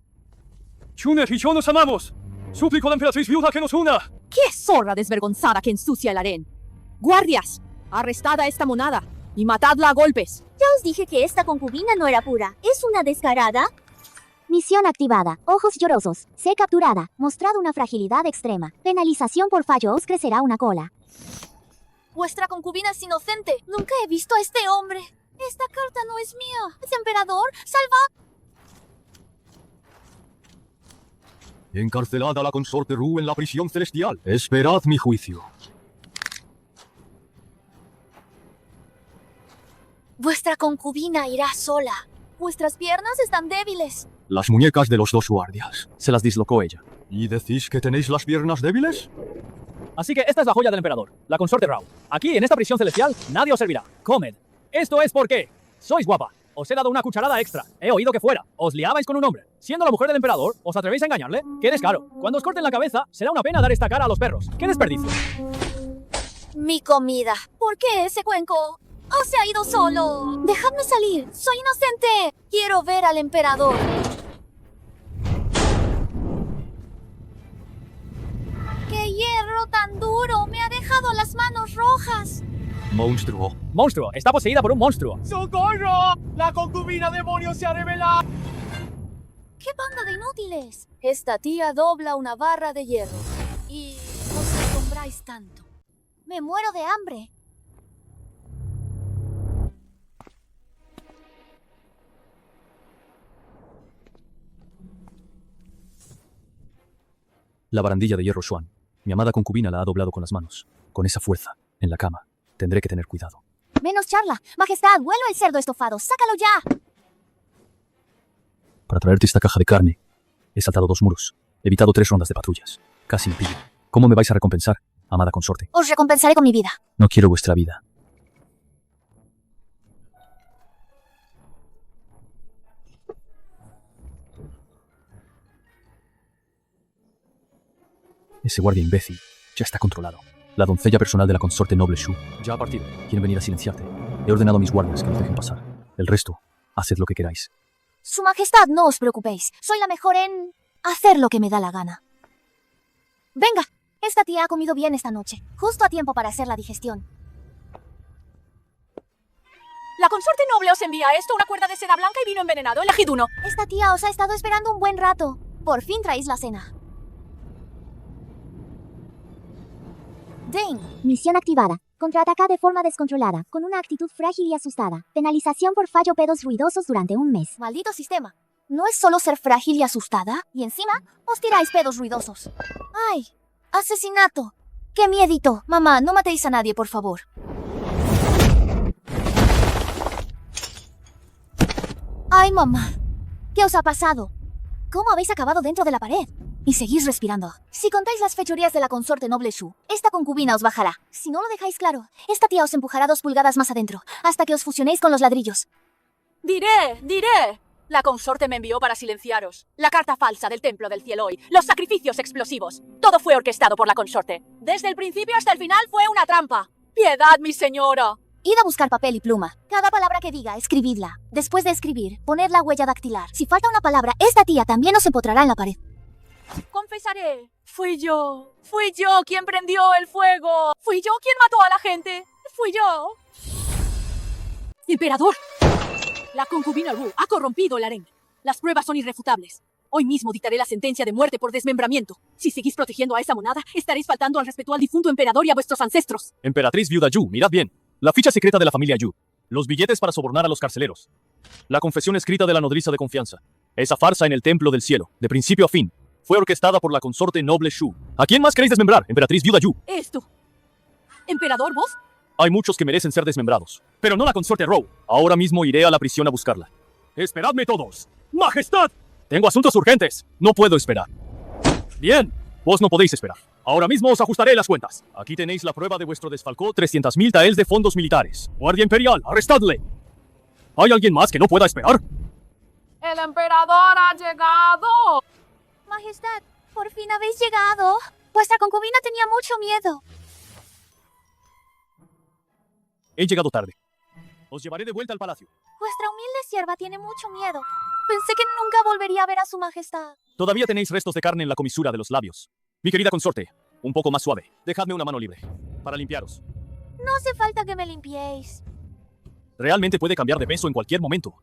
Chuner y yo nos amamos. Suplico a la emperatriz viuda que nos una. ¡Qué zorra desvergonzada que ensucia el harén! ¡Guardias! Arrestad a esta monada y matadla a golpes. Ya os dije que esta concubina no era pura. ¿Es una descarada? Misión activada. Ojos llorosos. Sé capturada. Mostrado una fragilidad extrema. Penalización por fallo. Os crecerá una cola. Vuestra concubina es inocente. Nunca he visto a este hombre. Esta carta no es mía. Es emperador. Salva. Encarcelada la consorte Ru en la prisión celestial. Esperad mi juicio. Vuestra concubina irá sola. Vuestras piernas están débiles. Las muñecas de los 2 guardias. Se las dislocó ella. ¿Y decís que tenéis las piernas débiles? Así que esta es la joya del emperador, la consorte Rao. Aquí, en esta prisión celestial, nadie os servirá. Comed. Esto es porque sois guapa. Os he dado una cucharada extra. He oído que fuera os liabais con un hombre. Siendo la mujer del emperador, ¿os atrevéis a engañarle? ¡Qué descaro! Cuando os corten la cabeza, será una pena dar esta cara a los perros. ¡Qué desperdicio! Mi comida. ¿Por qué ese cuenco? ¡Oh, se ha ido solo! ¡Dejadme salir! ¡Soy inocente! Quiero ver al emperador. ¡Qué hierro tan duro! ¡Me ha dejado las manos rojas! Monstruo. ¡Monstruo! Está poseída por un monstruo. ¡Socorro! ¡La concubina demonio se ha revelado! ¡Qué banda de inútiles! Esta tía dobla una barra de hierro. Y os asombráis tanto. Me muero de hambre. La barandilla de hierro Xuan. Mi amada concubina la ha doblado con las manos. Con esa fuerza. En la cama. Tendré que tener cuidado. Menos charla. Majestad, vuelo el cerdo estofado. ¡Sácalo ya! Para traerte esta caja de carne, he saltado 2 muros. He evitado 3 rondas de patrullas. Casi me pillo. ¿Cómo me vais a recompensar, amada consorte? Os recompensaré con mi vida. No quiero vuestra vida. Ese guardia imbécil ya está controlado. La doncella personal de la consorte noble Shu ya ha partido. Quieren venir a silenciarte. He ordenado a mis guardias que nos dejen pasar. El resto, haced lo que queráis. Su Majestad, no os preocupéis. Soy la mejor en hacer lo que me da la gana. Venga, esta tía ha comido bien esta noche. Justo a tiempo para hacer la digestión. La consorte noble os envía esto, una cuerda de seda blanca y vino envenenado. Elegid uno. Esta tía os ha estado esperando un buen rato. Por fin traéis la cena. Dane, Misión activada. Contraataca de forma descontrolada, con una actitud frágil y asustada. Penalización por fallo pedos ruidosos durante un mes. maldito sistema. No es solo ser frágil y asustada, y encima os tiráis pedos ruidosos. ¡Ay! ¡Asesinato! ¡Qué miedito! Mamá, no matéis a nadie, por favor. ¡Ay, mamá! ¿Qué os ha pasado? ¿Cómo habéis acabado dentro de la pared? Y seguís respirando. Si contáis las fechorías de la consorte noble Shu, esta concubina os bajará. Si no lo dejáis claro, esta tía os empujará 2 pulgadas más adentro, hasta que os fusionéis con los ladrillos. Diré. La consorte me envió para silenciaros. La carta falsa del templo del cielo hoy. Los sacrificios explosivos. Todo fue orquestado por la consorte. Desde el principio hasta el final fue una trampa. ¡Piedad, mi señora! Id a buscar papel y pluma. Cada palabra que diga, escribidla. Después de escribir, poned la huella dactilar. Si falta una palabra, esta tía también os empotrará en la pared. Confesaré. Fui yo quien prendió el fuego. Fui yo quien mató a la gente. Fui yo. Emperador. La concubina Ru ha corrompido el harén. Las pruebas son irrefutables. Hoy mismo dictaré la sentencia de muerte por desmembramiento. Si seguís protegiendo a esa monada, estaréis faltando al respeto al difunto emperador y a vuestros ancestros. Emperatriz viuda Yu, mirad bien. La ficha secreta de la familia Yu. Los billetes para sobornar a los carceleros. La confesión escrita de la nodriza de confianza. Esa farsa en el templo del cielo, de principio a fin, fue orquestada por la consorte noble Shu. ¿A quién más queréis desmembrar, emperatriz viuda Yu? Esto. ¿Emperador, vos? Hay muchos que merecen ser desmembrados, pero no la consorte Rou. Ahora mismo iré a la prisión a buscarla. ¡Esperadme todos! ¡Majestad! Tengo asuntos urgentes. No puedo esperar. Bien, vos no podéis esperar. Ahora mismo os ajustaré las cuentas. Aquí tenéis la prueba de vuestro desfalco, 300.000 taels de fondos militares. Guardia Imperial, arrestadle. ¿Hay alguien más que no pueda esperar? El emperador ha llegado. Majestad, por fin habéis llegado. Vuestra concubina tenía mucho miedo. He llegado tarde. Os llevaré de vuelta al palacio. Vuestra humilde sierva tiene mucho miedo. Pensé que nunca volvería a ver a su majestad. Todavía tenéis restos de carne en la comisura de los labios. Mi querida consorte, un poco más suave. Dejadme una mano libre para limpiaros. No hace falta que me limpiéis. Realmente puede cambiar de peso en cualquier momento.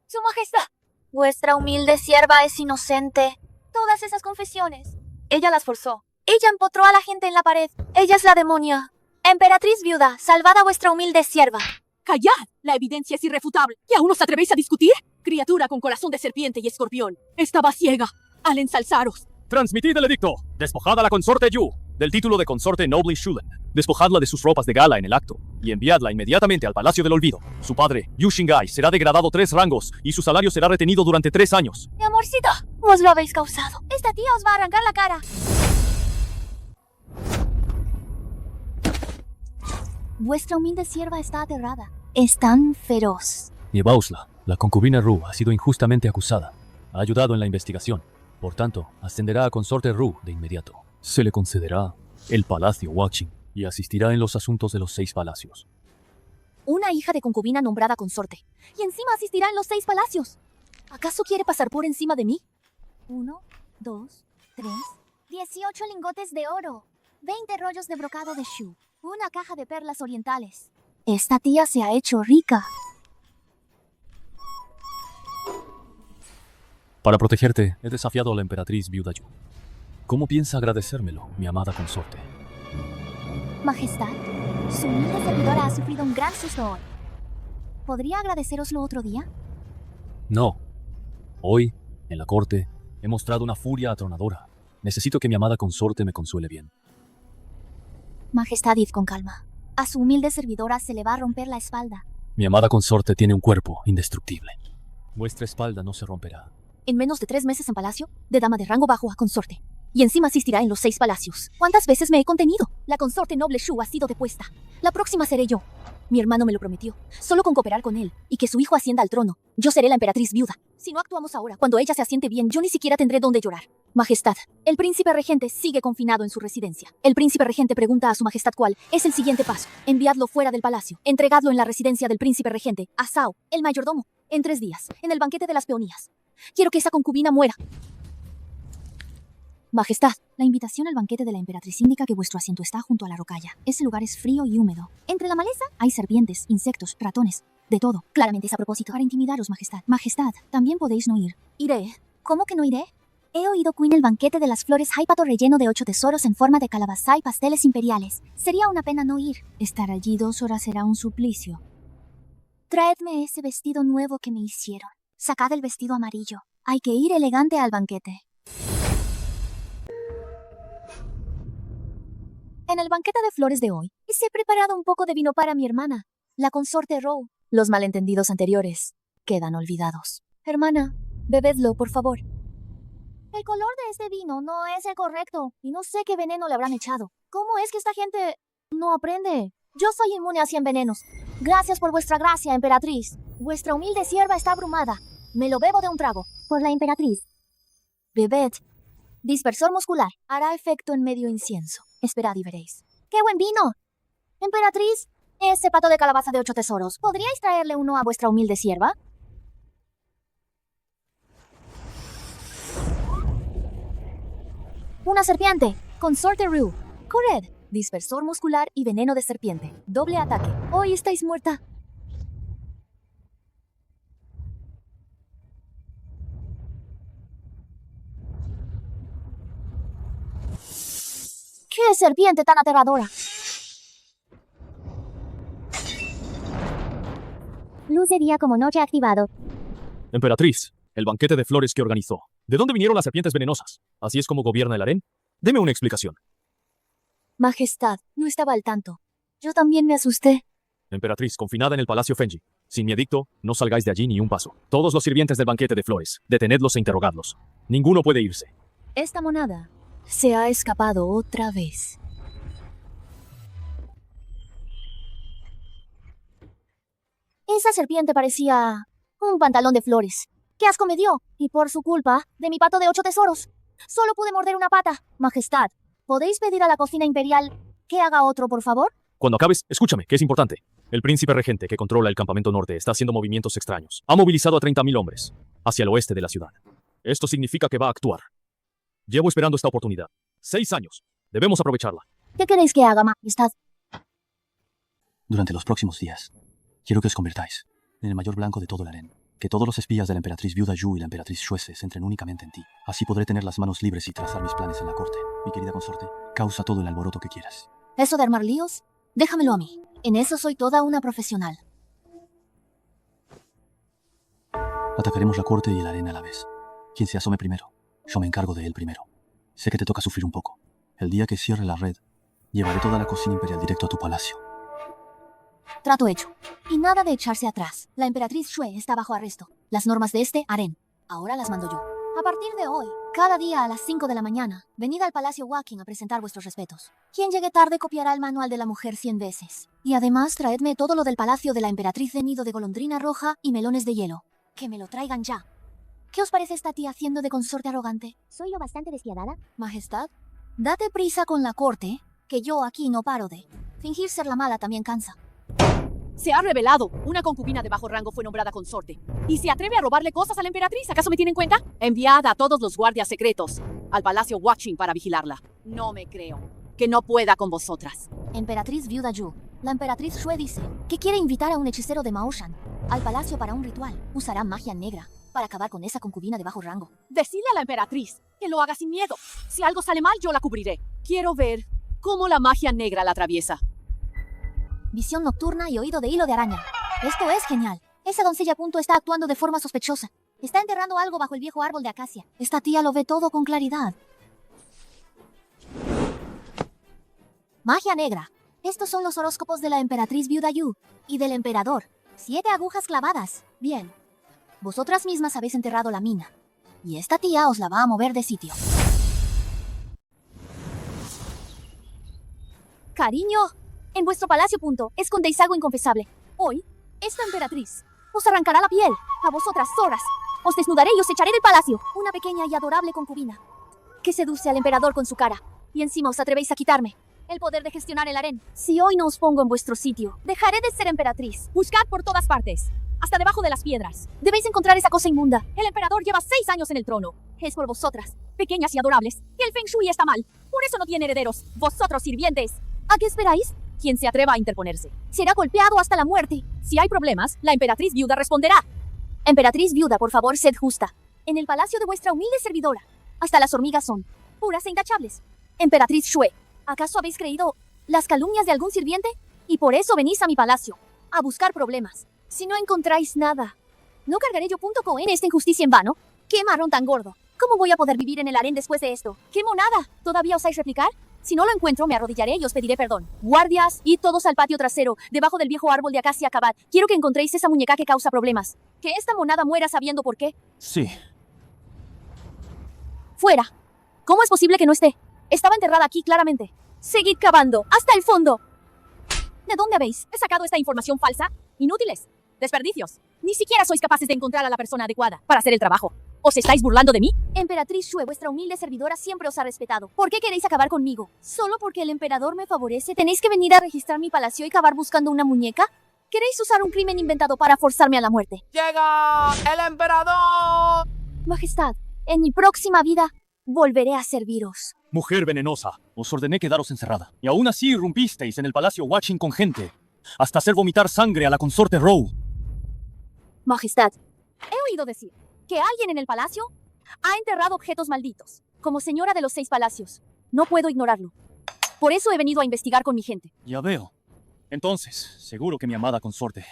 Su majestad. Vuestra humilde sierva es inocente. Todas esas confesiones. Ella las forzó. Ella empotró a la gente en la pared. Ella es la demonia. Emperatriz viuda, salvad a vuestra humilde sierva. ¡Callad! La evidencia es irrefutable. ¿Y aún os atrevéis a discutir? Criatura con corazón de serpiente y escorpión. Estaba ciega al ensalzaros. Transmitid el edicto. Despojad a la consorte Yu del título de consorte noble Shulen. Despojadla de sus ropas de gala en el acto y enviadla inmediatamente al Palacio del Olvido. Su padre, Yu Shingai, será degradado 3 rangos y su salario será retenido durante 3 años. Mi amorcito, vos lo habéis causado. Esta tía os va a arrancar la cara. Vuestra humilde sierva está aterrada. Es tan feroz. Llevaosla. La concubina Ru ha sido injustamente acusada. Ha ayudado en la investigación. Por tanto, ascenderá a consorte Ru de inmediato. Se le concederá el Palacio Watching y asistirá en los asuntos de los 6 palacios. Una hija de concubina nombrada consorte. Y encima asistirá en los 6 palacios. ¿Acaso quiere pasar por encima de mí? 1, 2, 3, 18 lingotes de oro. 20 rollos de brocado de shu. Una caja de perlas orientales. Esta tía se ha hecho rica. Para protegerte, he desafiado a la emperatriz viuda Yu. ¿Cómo piensa agradecérmelo, mi amada consorte? Majestad, su humilde servidora ha sufrido un gran susto hoy. ¿Podría agradeceroslo otro día? No. Hoy, en la corte, he mostrado una furia atronadora. Necesito que mi amada consorte me consuele bien. Majestad, id con calma. A su humilde servidora se le va a romper la espalda. Mi amada consorte tiene un cuerpo indestructible. Vuestra espalda no se romperá. En menos de 3 meses en palacio, de dama de rango bajo a consorte. Y encima asistirá en los 6 palacios. ¿Cuántas veces me he contenido? La consorte noble Shu ha sido depuesta. La próxima seré yo. Mi hermano me lo prometió. Solo con cooperar con él y que su hijo ascienda al trono, yo seré la emperatriz viuda. Si no actuamos ahora, cuando ella se asiente bien, yo ni siquiera tendré dónde llorar. Majestad, el príncipe regente sigue confinado en su residencia. El príncipe regente pregunta a su majestad cuál es el siguiente paso. Enviadlo fuera del palacio. Entregadlo en la residencia del príncipe regente, a Sao, el mayordomo, en 3 días, en el banquete de las peonías. Quiero que esa concubina muera. Majestad, la invitación al banquete de la emperatriz indica que vuestro asiento está junto a la rocalla. Ese lugar es frío y húmedo. Entre la maleza hay serpientes, insectos, ratones, de todo. Claramente es a propósito para intimidaros, majestad. Majestad, también podéis no ir. Iré. ¿Cómo que no iré? He oído Queen el banquete de las flores Haipato relleno de 8 tesoros en forma de calabaza y pasteles imperiales. Sería una pena no ir. Estar allí 2 horas será un suplicio. Traedme ese vestido nuevo que me hicieron. Sacad el vestido amarillo. Hay que ir elegante al banquete. En el banquete de flores de hoy, he preparado un poco de vino para mi hermana, la consorte Row. Los malentendidos anteriores quedan olvidados. Hermana, bebedlo, por favor. El color de este vino no es el correcto, y no sé qué veneno le habrán echado. ¿Cómo es que esta gente no aprende? Yo soy inmune a 100 venenos. Gracias por vuestra gracia, emperatriz. Vuestra humilde sierva está abrumada. Me lo bebo de un trago. Por la emperatriz. Bebed. Dispersor muscular. Hará efecto en medio incienso. Esperad y veréis. ¡Qué buen vino! Emperatriz, ese pato de calabaza de 8 tesoros, ¿podríais traerle uno a vuestra humilde sierva? Una serpiente. Consorte Ru. Corred. Dispersor muscular y veneno de serpiente. Doble ataque. Hoy estáis muerta. ¡Qué serpiente tan aterradora! Luz de día como noche activado. Emperatriz, el banquete de flores que organizó. ¿De dónde vinieron las serpientes venenosas? ¿Así es como gobierna el harén? Deme una explicación. Majestad, no estaba al tanto. Yo también me asusté. Emperatriz, confinada en el Palacio Fengi. Sin mi edicto, no salgáis de allí ni un paso. Todos los sirvientes del banquete de flores, detenedlos e interrogadlos. Ninguno puede irse. Esta monada se ha escapado otra vez. Esa serpiente parecía un pantalón de flores. ¡Qué asco me dio! Y por su culpa, de mi pato de 8 tesoros. Solo pude morder una pata. Majestad, ¿podéis pedir a la cocina imperial que haga otro, por favor? Cuando acabes, escúchame, que es importante. El príncipe regente que controla el campamento norte está haciendo movimientos extraños. Ha movilizado a 30.000 hombres hacia el oeste de la ciudad. Esto significa que va a actuar. Llevo esperando esta oportunidad. 6 años. Debemos aprovecharla. ¿Qué queréis que haga, Majestad? Durante los próximos días, quiero que os convertáis en el mayor blanco de todo el harén. Que todos los espías de la emperatriz viuda Yu y la emperatriz Shue se centren únicamente en ti. Así podré tener las manos libres y trazar mis planes en la corte. Mi querida consorte, causa todo el alboroto que quieras. ¿Eso de armar líos? Déjamelo a mí. En eso soy toda una profesional. Atacaremos la corte y el harén a la vez. Quien se asome primero, yo me encargo de él primero. Sé que te toca sufrir un poco. El día que cierre la red, llevaré toda la cocina imperial directo a tu palacio. Trato hecho. Y nada de echarse atrás. La emperatriz Shue está bajo arresto. Las normas de este harén. Ahora las mando yo. A partir de hoy, cada día a las 5 de la mañana, venid al Palacio Waking a presentar vuestros respetos. Quien llegue tarde copiará el manual de la mujer 100 veces. Y además traedme todo lo del palacio de la emperatriz de nido de golondrina roja y melones de hielo. Que me lo traigan ya. ¿Qué os parece esta tía haciendo de consorte arrogante? ¿Soy yo bastante despiadada? Majestad, date prisa con la corte, que yo aquí no paro de. Fingir ser la mala también cansa. Se ha revelado. Una concubina de bajo rango fue nombrada consorte. ¿Y se atreve a robarle cosas a la emperatriz? ¿Acaso me tienen en cuenta? Enviad a todos los guardias secretos al Palacio Watching para vigilarla. No me creo que no pueda con vosotras. Emperatriz viuda Yu, la emperatriz Shue dice que quiere invitar a un hechicero de Maoshan al palacio para un ritual. Usará magia negra para acabar con esa concubina de bajo rango. Decidle a la emperatriz que lo haga sin miedo. Si algo sale mal, yo la cubriré. Quiero ver cómo la magia negra la atraviesa. Visión nocturna y oído de hilo de araña. Esto es genial. Esa doncella punto está actuando de forma sospechosa. Está enterrando algo bajo el viejo árbol de acacia. Esta tía lo ve todo con claridad. Magia negra. Estos son los horóscopos de la emperatriz viuda Yu y del emperador. 7 agujas clavadas. Bien. Vosotras mismas habéis enterrado la mina. Y esta tía os la va a mover de sitio. Cariño, en vuestro palacio punto, escondéis algo inconfesable. Hoy, esta emperatriz os arrancará la piel. A vosotras, zorras. Os desnudaré y os echaré del palacio. Una pequeña y adorable concubina Que seduce al emperador con su cara. Y encima os atrevéis a quitarme el poder de gestionar el harén. Si hoy no os pongo en vuestro sitio, dejaré de ser emperatriz. Buscad por todas partes, hasta debajo de las piedras. Debéis encontrar esa cosa inmunda. El emperador lleva 6 años en el trono. Es por vosotras, Pequeñas y adorables. El Feng Shui está mal. Por eso no tiene herederos. Vosotros, sirvientes. ¿A qué esperáis? Quien se atreva a interponerse. Será golpeado hasta la muerte. Si hay problemas, la emperatriz viuda responderá. Emperatriz viuda, por favor, sed justa. En el palacio de vuestra humilde servidora, hasta las hormigas son puras e intachables. Emperatriz Shue, ¿acaso habéis creído las calumnias de algún sirviente? Y por eso venís a mi palacio, a buscar problemas. Si no encontráis nada, ¿no cargaré yo .co en esta injusticia en vano? ¡Qué marrón tan gordo! ¿Cómo voy a poder vivir en el harén después de esto? ¡Qué monada! ¿Todavía osáis replicar? Si no lo encuentro, me arrodillaré y os pediré perdón. Guardias, id todos al patio trasero, debajo del viejo árbol de acacia acabad. Quiero que encontréis esa muñeca que causa problemas. Que esta monada muera sabiendo por qué. Sí. ¡Fuera! ¿Cómo es posible que no esté? Estaba enterrada aquí claramente. Seguid cavando, hasta el fondo. ¿De dónde habéis ¿He sacado esta información falsa? Inútiles. Desperdicios. Ni siquiera sois capaces de encontrar a la persona adecuada para hacer el trabajo. ¿Os estáis burlando de mí? Emperatriz Shue, vuestra humilde servidora siempre os ha respetado. ¿Por qué queréis acabar conmigo? ¿Solo porque el emperador me favorece? ¿Tenéis que venir a registrar mi palacio y acabar buscando una muñeca? ¿Queréis usar un crimen inventado para forzarme a la muerte? ¡Llega el emperador! Majestad, en mi próxima vida volveré a serviros. Mujer venenosa, os ordené quedaros encerrada. Y aún así irrumpisteis en el palacio Watching con gente, hasta hacer vomitar sangre a la consorte Row. Majestad, he oído decir que alguien en el palacio ha enterrado objetos malditos. Como señora de los 6 palacios, no puedo ignorarlo. Por eso he venido a investigar con mi gente. Ya veo. Entonces, seguro que mi amada consorte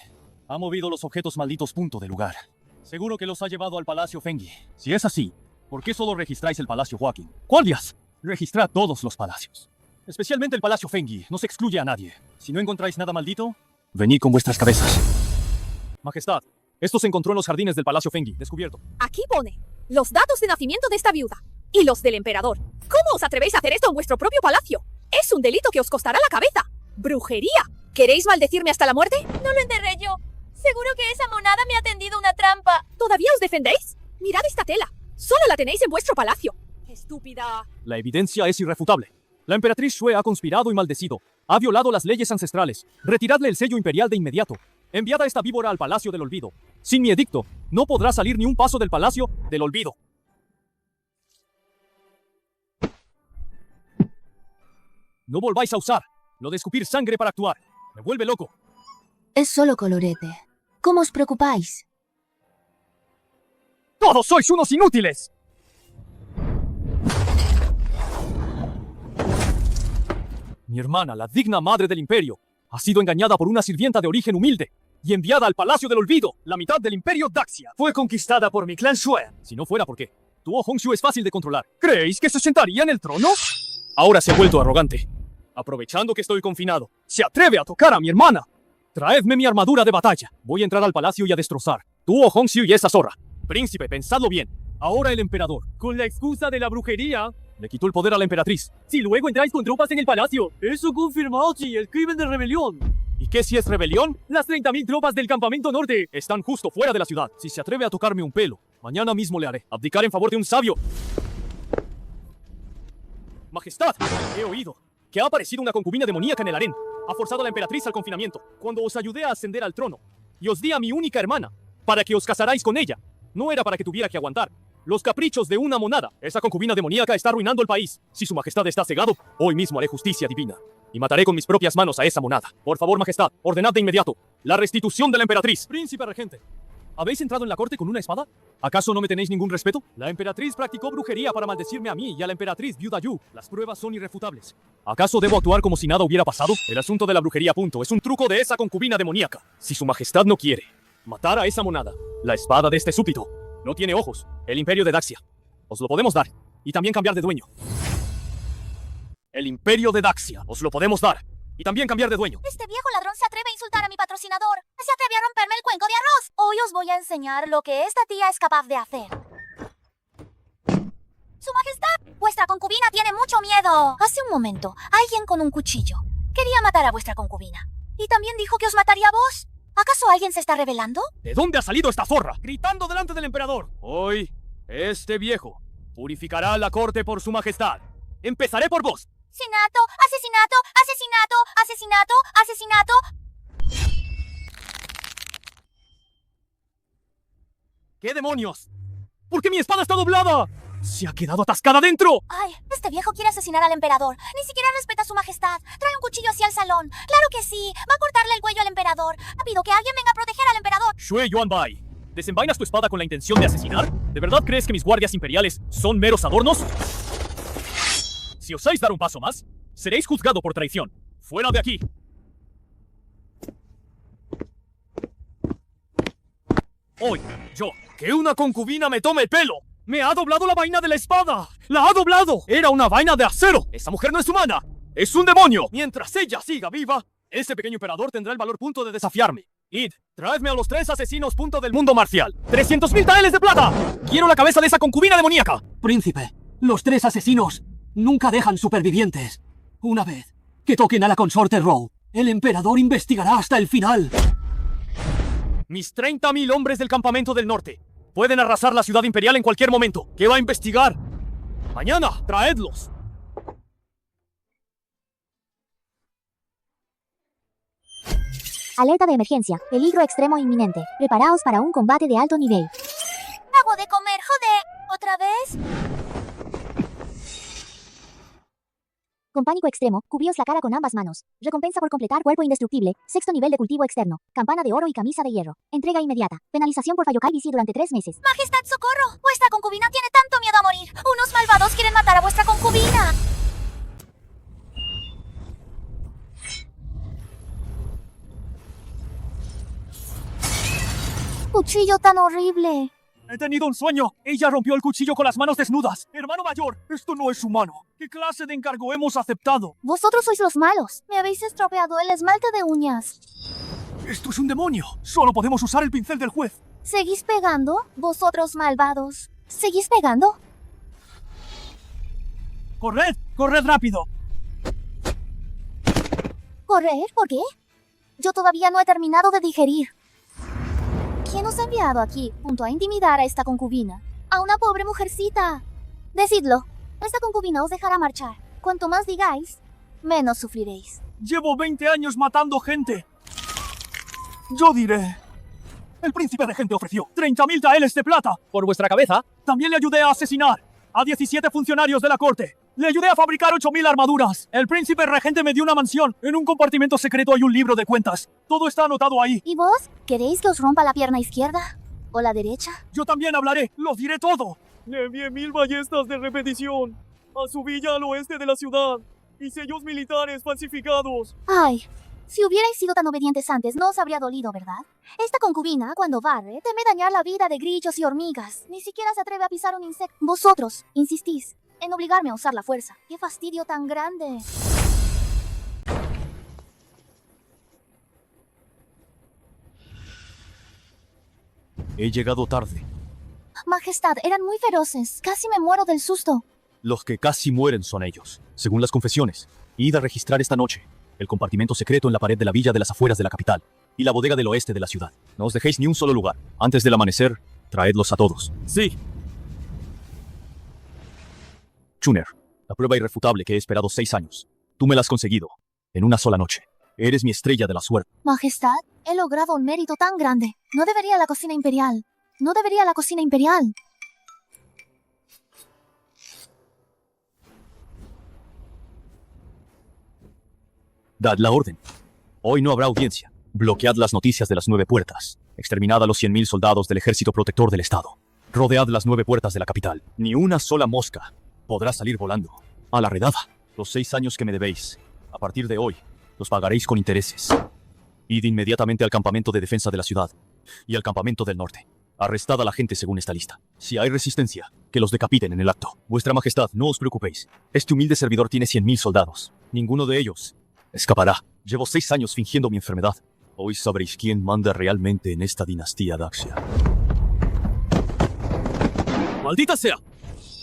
ha movido los objetos malditos del lugar. Seguro que los ha llevado al Palacio Fengi. Si es así, ¿por qué solo registráis el Palacio Joaquín? ¡Guardias! Registrad todos los palacios. Especialmente el Palacio Fengi. No se excluye a nadie. Si no encontráis nada maldito, Venid con vuestras cabezas. Majestad, esto se encontró en los jardines del Palacio Fengi, descubierto. Aquí pone los datos de nacimiento de esta viuda y los del emperador. ¿Cómo os atrevéis a hacer esto en vuestro propio palacio? Es un delito que os costará la cabeza. ¡Brujería! ¿Queréis maldecirme hasta la muerte? No lo enterré yo. Seguro que esa monada me ha tendido una trampa. ¿Todavía os defendéis? Mirad esta tela. Solo la tenéis en vuestro palacio. ¡Estúpida! La evidencia es irrefutable. La emperatriz Shue ha conspirado y maldecido. Ha violado las leyes ancestrales. Retiradle el sello imperial de inmediato. Enviad a esta víbora al Palacio del Olvido. Sin mi edicto, no podrá salir ni un paso del Palacio del Olvido. No volváis a usar lo de escupir sangre para actuar. Me vuelve loco. Es solo colorete. ¿Cómo os preocupáis? ¡Todos sois unos inútiles! Mi hermana, la digna madre del imperio, ha sido engañada por una sirvienta de origen humilde y enviada al Palacio del Olvido. La mitad del imperio Daxia fue conquistada por mi clan Shue. Si no fuera porque Tuo Hongxiu es fácil de controlar. ¿Creéis que se sentaría en el trono? Ahora se ha vuelto arrogante. Aprovechando que estoy confinado, se atreve a tocar a mi hermana. Traedme mi armadura de batalla. Voy a entrar al palacio y a destrozar Tuo Hongxiu y esa zorra. Príncipe, pensadlo bien. Ahora el emperador, con la excusa de la brujería, le quitó el poder a la emperatriz. Si luego entráis con tropas en el palacio, eso confirma el crimen de rebelión. ¿Y qué si es rebelión? Las 30.000 tropas del campamento norte están justo fuera de la ciudad. Si se atreve a tocarme un pelo, mañana mismo le haré abdicar en favor de un sabio. Majestad, he oído que ha aparecido una concubina demoníaca en el harén. Ha forzado a la emperatriz al confinamiento. Cuando os ayudé a ascender al trono y os di a mi única hermana para que os casarais con ella, no era para que tuviera que aguantar los caprichos de una monada. Esa concubina demoníaca está arruinando el país. Si su majestad está cegado, hoy mismo haré justicia divina y mataré con mis propias manos a esa monada. Por favor, majestad, ordenad de inmediato la restitución de la emperatriz. Príncipe regente, ¿habéis entrado en la corte con una espada? ¿Acaso no me tenéis ningún respeto? La emperatriz practicó brujería para maldecirme a mí y a la emperatriz viuda Yu. Las pruebas son irrefutables. ¿Acaso debo actuar como si nada hubiera pasado? El asunto de la brujería, es un truco de esa concubina demoníaca. Si su majestad no quiere matar a esa monada, la espada de este súbdito no tiene ojos. El imperio de Daxia. Os lo podemos dar. Y también cambiar de dueño. El imperio de Daxia. Os lo podemos dar. Y también cambiar de dueño. Este viejo ladrón se atreve a insultar a mi patrocinador. Se atreve a romperme el cuenco de arroz. Hoy os voy a enseñar lo que esta tía es capaz de hacer. Su majestad, vuestra concubina tiene mucho miedo. Hace un momento, alguien con un cuchillo quería matar a vuestra concubina. Y también dijo que os mataría a vos. ¿Acaso alguien se está rebelando? ¿De dónde ha salido esta zorra? Gritando delante del emperador. Hoy, este viejo purificará la corte por su majestad. Empezaré por vos. Asesinato, asesinato, asesinato, asesinato, asesinato. ¿Qué demonios? ¿Por qué mi espada está doblada? ¡Se ha quedado atascada dentro! Ay, este viejo quiere asesinar al emperador. Ni siquiera respeta a su majestad. Trae un cuchillo hacia el salón. Claro que sí. Va a cortarle el cuello al emperador. Ha pedido que alguien venga a proteger al emperador. Shue Yuanbai, ¿desenvainas tu espada con la intención de asesinar? ¿De verdad crees que mis guardias imperiales son meros adornos? Si osáis dar un paso más, seréis juzgado por traición. ¡Fuera de aquí! Hoy, yo, que una concubina me tome el pelo. ¡Me ha doblado la vaina de la espada! ¡La ha doblado! ¡Era una vaina de acero! ¡Esa mujer no es humana! ¡Es un demonio! Mientras ella siga viva, ese pequeño emperador tendrá el valor de desafiarme. Id, traedme a los 3 asesinos del mundo marcial. ¡300.000 taeles de plata! ¡Quiero la cabeza de esa concubina demoníaca! Príncipe, los 3 asesinos nunca dejan supervivientes. Una vez que toquen a la consorte Rou, el emperador investigará hasta el final. Mis 30.000 hombres del campamento del norte pueden arrasar la ciudad imperial en cualquier momento. ¿Qué va a investigar? Mañana, traedlos. Alerta de emergencia. Peligro extremo inminente. Preparaos para un combate de alto nivel. Hago de comer, joder. ¿Otra vez? Con pánico extremo, cubríos la cara con ambas manos. Recompensa por completar cuerpo indestructible. 6º nivel de cultivo externo. Campana de oro y camisa de hierro. Entrega inmediata. Penalización por fallo calvicie durante 3 meses. Majestad, socorro. Vuestra concubina tiene tanto miedo a morir. Unos malvados quieren matar a vuestra concubina. Cuchillo tan horrible. He tenido un sueño. Ella rompió el cuchillo con las manos desnudas. Hermano mayor, esto no es humano. ¿Qué clase de encargo hemos aceptado? Vosotros sois los malos. Me habéis estropeado el esmalte de uñas. ¡Esto es un demonio! ¡Solo podemos usar el pincel del juez! ¿Seguís pegando? Vosotros malvados. ¿Seguís pegando? ¡Corred! ¡Corred rápido! ¿Correr? ¿Por qué? Yo todavía no he terminado de digerir. ¿Quién os ha enviado aquí, junto a intimidar a esta concubina? A una pobre mujercita. Decidlo. Esta concubina os dejará marchar. Cuanto más digáis, menos sufriréis. ¡Llevo 20 años matando gente! Yo diré... El príncipe regente ofreció 30.000 taeles de plata. Por vuestra cabeza, También le ayudé a asesinar a 17 funcionarios de la corte. Le ayudé a fabricar 8.000 armaduras. El príncipe regente me dio una mansión. En un compartimento secreto hay un libro de cuentas. Todo está anotado ahí. ¿Y vos? ¿Queréis que os rompa la pierna izquierda? ¿O la derecha? Yo también hablaré. Lo diré todo. Le envié 1000 ballestas de repetición a su villa al oeste de la ciudad y sellos militares falsificados. Ay, si hubierais sido tan obedientes antes, no os habría dolido, ¿verdad? Esta concubina, cuando barre, teme dañar la vida de grillos y hormigas. Ni siquiera se atreve a pisar un insecto. Vosotros, insistís en obligarme a usar la fuerza. ¡Qué fastidio tan grande! He llegado tarde. Majestad, eran muy feroces. Casi me muero del susto. Los que casi mueren son ellos. Según las confesiones, id a registrar esta noche el compartimento secreto en la pared de la villa de las afueras de la capital y la bodega del oeste de la ciudad. No os dejéis ni un solo lugar. Antes del amanecer, traedlos a todos. sí. Chuner, la prueba irrefutable que he esperado 6 años. Tú me la has conseguido. En una sola noche. Eres mi estrella de la suerte. Majestad, he logrado un mérito tan grande. No debería la cocina imperial. No debería la cocina imperial. Dad la orden. Hoy no habrá audiencia. Bloquead las noticias de las 9 puertas. Exterminad a los 100.000 soldados del ejército protector del Estado. Rodead las 9 puertas de la capital. Ni una sola mosca podrá salir volando. A la redada. Los 6 años que me debéis, a partir de hoy, los pagaréis con intereses. Id inmediatamente al campamento de defensa de la ciudad y al campamento del norte. Arrestad a la gente según esta lista. Si hay resistencia, que los decapiten en el acto. Vuestra Majestad, no os preocupéis. Este humilde servidor tiene 100.000 soldados. Ninguno de ellos escapará. Llevo 6 años fingiendo mi enfermedad. Hoy sabréis quién manda realmente en esta dinastía Daxia. ¡Maldita sea!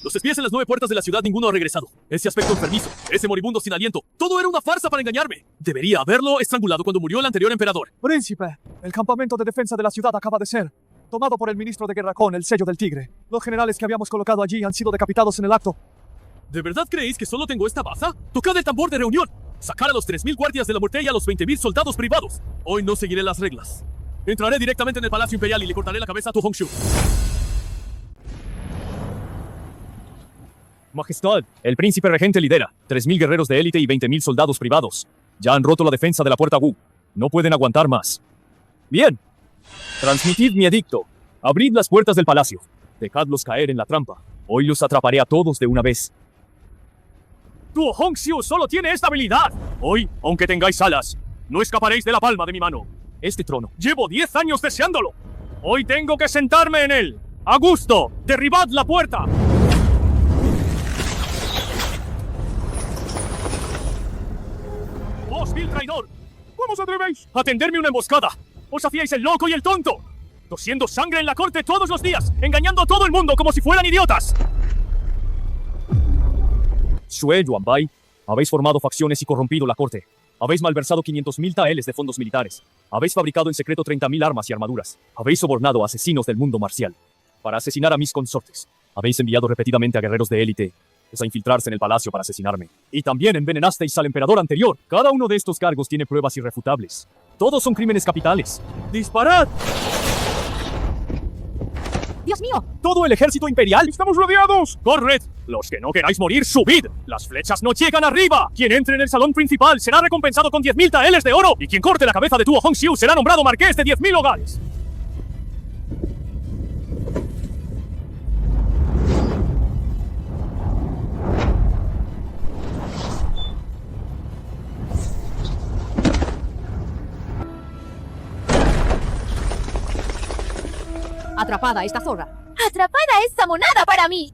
Los espías en las 9 puertas de la ciudad, ninguno ha regresado. Ese aspecto enfermizo, ese moribundo sin aliento, todo era una farsa para engañarme. Debería haberlo estrangulado cuando murió el anterior emperador. Príncipe, el campamento de defensa de la ciudad acaba de ser tomado por el ministro de guerra con el sello del tigre. Los generales que habíamos colocado allí han sido decapitados en el acto. ¿De verdad creéis que solo tengo esta baza? ¡Tocad el tambor de reunión! ¡Sacar a los 3.000 guardias de la muerte y a los 20.000 soldados privados! Hoy no seguiré las reglas. Entraré directamente en el Palacio Imperial y le cortaré la cabeza a Tu Hongxiu. Majestad, el príncipe regente lidera 3.000 guerreros de élite y 20.000 soldados privados. Ya han roto la defensa de la puerta Wu. No pueden aguantar más. Bien. Transmitid mi edicto. Abrid las puertas del palacio. Dejadlos caer en la trampa. Hoy los atraparé a todos de una vez. Tu Hongxiu solo tiene esta habilidad. Hoy, aunque tengáis alas, no escaparéis de la palma de mi mano. Este trono, llevo 10 años deseándolo. Hoy tengo que sentarme en él. A gusto, derribad la puerta. ¡Vos, vil traidor! ¿Cómo os atrevéis a tenderme una emboscada? Os hacíais el loco y el tonto, tosiendo sangre en la corte todos los días, engañando a todo el mundo como si fueran idiotas. Xue Yuanbai, habéis formado facciones y corrompido la corte. Habéis malversado 500.000 taeles de fondos militares. Habéis fabricado en secreto 30.000 armas y armaduras. Habéis sobornado a asesinos del mundo marcial para asesinar a mis consortes. Habéis enviado repetidamente a guerreros de élite a infiltrarse en el palacio para asesinarme. Y también envenenasteis al emperador anterior. Cada uno de estos cargos tiene pruebas irrefutables. Todos son crímenes capitales. ¡Disparad! ¡Dios mío! ¡Todo el ejército imperial! ¡Estamos rodeados! ¡Corred! Los que no queráis morir, subid. Las flechas no llegan arriba. Quien entre en el salón principal será recompensado con 10.000 taeles de oro. Y quien corte la cabeza de Tu Hongxiu será nombrado marqués de 10.000 hogares. Atrapada esta zorra. ¡Atrapada esta monada para mí!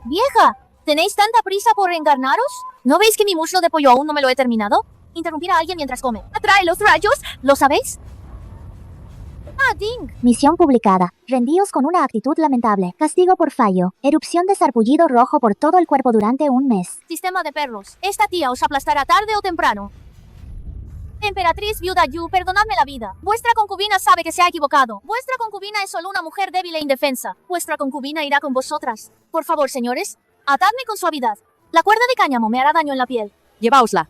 Vieja, ¿tenéis tanta prisa por reencarnaros? ¿No veis que mi muslo de pollo aún no me lo he terminado? Interrumpir a alguien mientras come. ¡Atrae los rayos! ¿Lo sabéis? Ah, Ding. Misión publicada. Rendíos con una actitud lamentable. Castigo por fallo. Erupción de sarpullido rojo por todo el cuerpo durante un mes. Sistema de perros. Esta tía os aplastará tarde o temprano. Emperatriz viuda Yu, perdonadme la vida. Vuestra concubina sabe que se ha equivocado. Vuestra concubina es solo una mujer débil e indefensa. Vuestra concubina irá con vosotras. Por favor, señores, atadme con suavidad. La cuerda de cáñamo me hará daño en la piel. Llevaosla.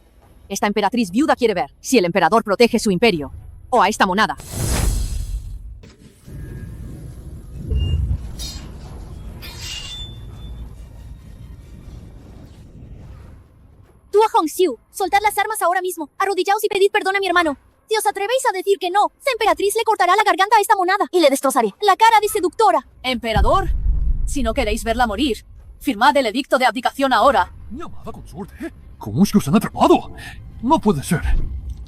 Esta emperatriz viuda quiere ver si el emperador protege su imperio. O a esta monada. Tú a Hongxiu, soltad las armas ahora mismo. Arrodillaos y pedid perdón a mi hermano. Si os atrevéis a decir que no, esa emperatriz le cortará la garganta a esta monada y le destrozaré la cara de seductora. Emperador, si no queréis verla morir, firmad el edicto de abdicación ahora. Mi amada consorte, ¿cómo es que os han atrapado? No puede ser.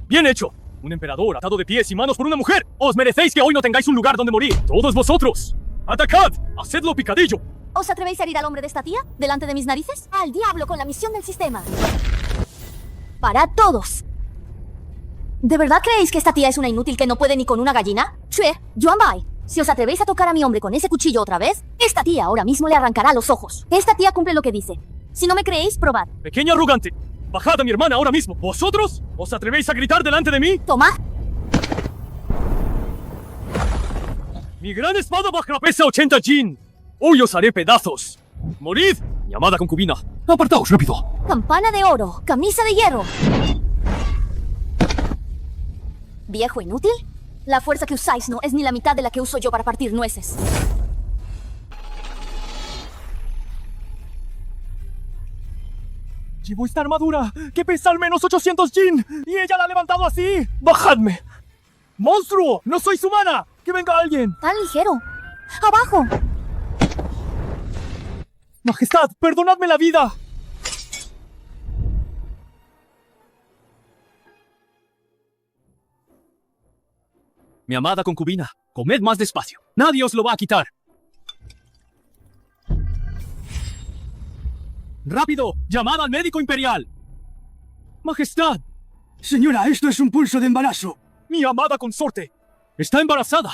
Bien hecho. Un emperador atado de pies y manos por una mujer. Os merecéis que hoy no tengáis un lugar donde morir. Todos vosotros. ¡Atacad! ¡Hacedlo picadillo! ¿Os atrevéis a herir al hombre de esta tía? ¿Delante de mis narices? ¡Al diablo con la misión del sistema! ¡Parad todos! ¿De verdad creéis que esta tía es una inútil que no puede ni con una gallina? Shue, Yuan Bai, si os atrevéis a tocar a mi hombre con ese cuchillo otra vez, esta tía ahora mismo le arrancará los ojos. Esta tía cumple lo que dice. Si no me creéis, probad. Pequeña arrogante. Bajad a mi hermana ahora mismo. ¿Vosotros? ¿Os atrevéis a gritar delante de mí? Tomad. Mi gran espada baja pesa 80 jin. Hoy os haré pedazos. ¡Morid! Mi amada concubina. Apartaos rápido. Campana de oro, camisa de hierro. ¿Viejo inútil? La fuerza que usáis no es ni la mitad de la que uso yo para partir nueces. Llevo esta armadura que pesa al menos 800 jin y ella la ha levantado así. ¡Bajadme! ¡Monstruo! ¡No sois humana! ¡Que venga alguien! Tan ligero. ¡Abajo! ¡Majestad! ¡Perdonadme la vida! Mi amada concubina, comed más despacio. Nadie os lo va a quitar. ¡Rápido! ¡Llamad al médico imperial! ¡Majestad! Señora, esto es un pulso de embarazo. ¡Mi amada consorte! ¡Está embarazada!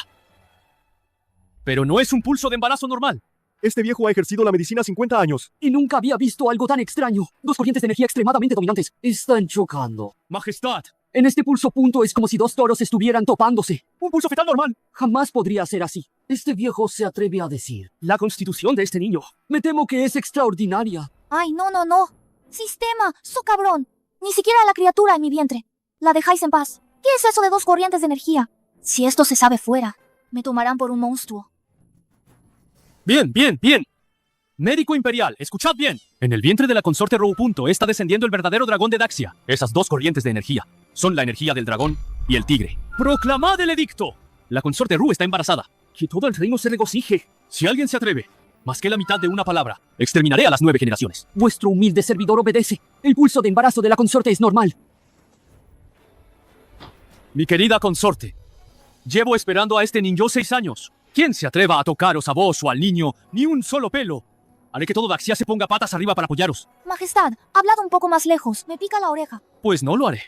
Pero no es un pulso de embarazo normal. Este viejo ha ejercido la medicina 50 años. Y nunca había visto algo tan extraño. Dos corrientes de energía extremadamente dominantes. Están chocando. ¡Majestad! En este pulso punto es como si dos toros estuvieran topándose. ¡Un pulso fetal normal! Jamás podría ser así. Este viejo se atreve a decir. La constitución de este niño. Me temo que es extraordinaria. Ay, no. Sistema, so cabrón. Ni siquiera la criatura en mi vientre. La dejáis en paz. ¿Qué es eso de dos corrientes de energía? Si esto se sabe fuera, me tomarán por un monstruo. Bien. Médico imperial, escuchad bien. En el vientre de la consorte Rou Punto está descendiendo el verdadero dragón de Daxia. Esas dos corrientes de energía son la energía del dragón y el tigre. ¡Proclamad el edicto! La consorte Ru está embarazada. Que todo el reino se regocije. Si alguien se atreve, más que la mitad de una palabra, exterminaré a las 9 generaciones. Vuestro humilde servidor obedece. El pulso de embarazo de la consorte es normal. Mi querida consorte, llevo esperando a este niño 6 años. ¿Quién se atreva a tocaros a vos o al niño ni un solo pelo? Haré que todo Daxia se ponga patas arriba para apoyaros. Majestad, hablad un poco más lejos. Me pica la oreja. Pues no lo haré.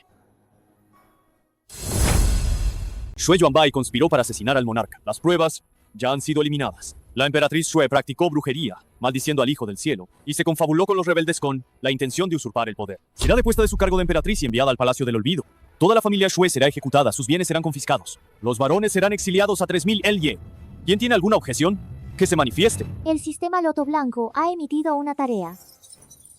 Shue Yuanbai conspiró para asesinar al monarca. Las pruebas ya han sido eliminadas. La emperatriz Shue practicó brujería, maldiciendo al Hijo del Cielo, y se confabuló con los rebeldes con la intención de usurpar el poder. Será depuesta de su cargo de emperatriz y enviada al Palacio del Olvido. Toda la familia Shue será ejecutada, sus bienes serán confiscados. Los varones serán exiliados a 3000 Elye. ¿Quién tiene alguna objeción? Que se manifieste. El sistema Loto Blanco ha emitido una tarea.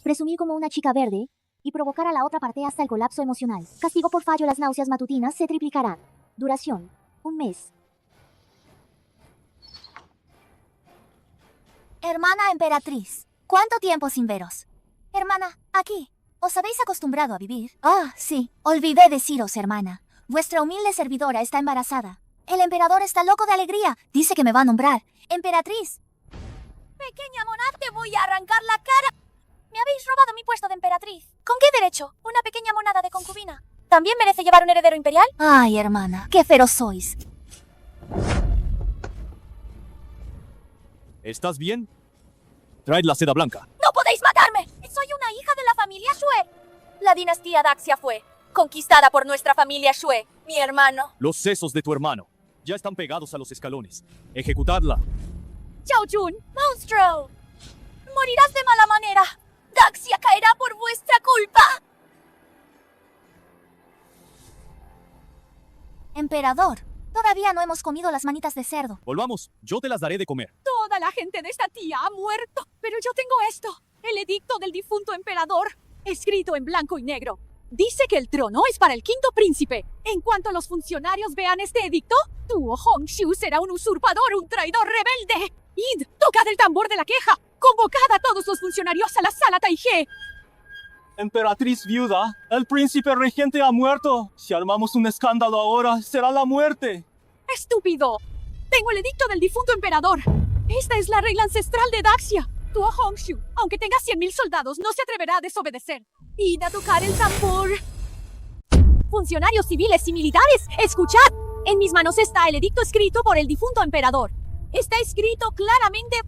Presumir como una chica verde y provocar a la otra parte hasta el colapso emocional. Castigo por fallo, las náuseas matutinas se triplicarán. Duración, 1 mes. Hermana emperatriz, ¿cuánto tiempo sin veros? Hermana, aquí. ¿Os habéis acostumbrado a vivir? Ah, sí. Olvidé deciros, hermana. Vuestra humilde servidora está embarazada. El emperador está loco de alegría. Dice que me va a nombrar emperatriz. Pequeña monad, te voy a arrancar la cara. Me habéis robado mi puesto de emperatriz. ¿Con qué derecho? Una pequeña monada de concubina. ¿También merece llevar un heredero imperial? Ay, hermana, qué feroz sois. ¿Estás bien? Traed la seda blanca. ¡No podéis matarme! Soy una hija de la familia Shue. La dinastía Daxia fue conquistada por nuestra familia Shue, mi hermano. Los sesos de tu hermano. Ya están pegados a los escalones. Ejecutadla. Chao Chun, ¡Monstruo! ¡Morirás de mala manera! ¡Daxia caerá por vuestra culpa! Emperador, todavía no hemos comido las manitas de cerdo. Volvamos, yo te las daré de comer. Toda la gente de esta tía ha muerto, pero yo tengo esto, el edicto del difunto emperador, escrito en blanco y negro. Dice que el trono es para el quinto príncipe. En cuanto los funcionarios vean este edicto, Tuo Hongxiu será un usurpador, un traidor rebelde. Id, tocad el tambor de la queja. Convocad a todos los funcionarios a la sala Taige. Emperatriz viuda, el príncipe regente ha muerto. Si armamos un escándalo ahora, será la muerte. ¡Estúpido! Tengo el edicto del difunto emperador. Esta es la regla ancestral de Daxia. Tuo Hongxiu, aunque tenga 100.000 soldados, no se atreverá a desobedecer. Id a tocar el tambor. Funcionarios civiles y militares, escuchad. En mis manos está el edicto escrito por el difunto emperador. Está escrito claramente...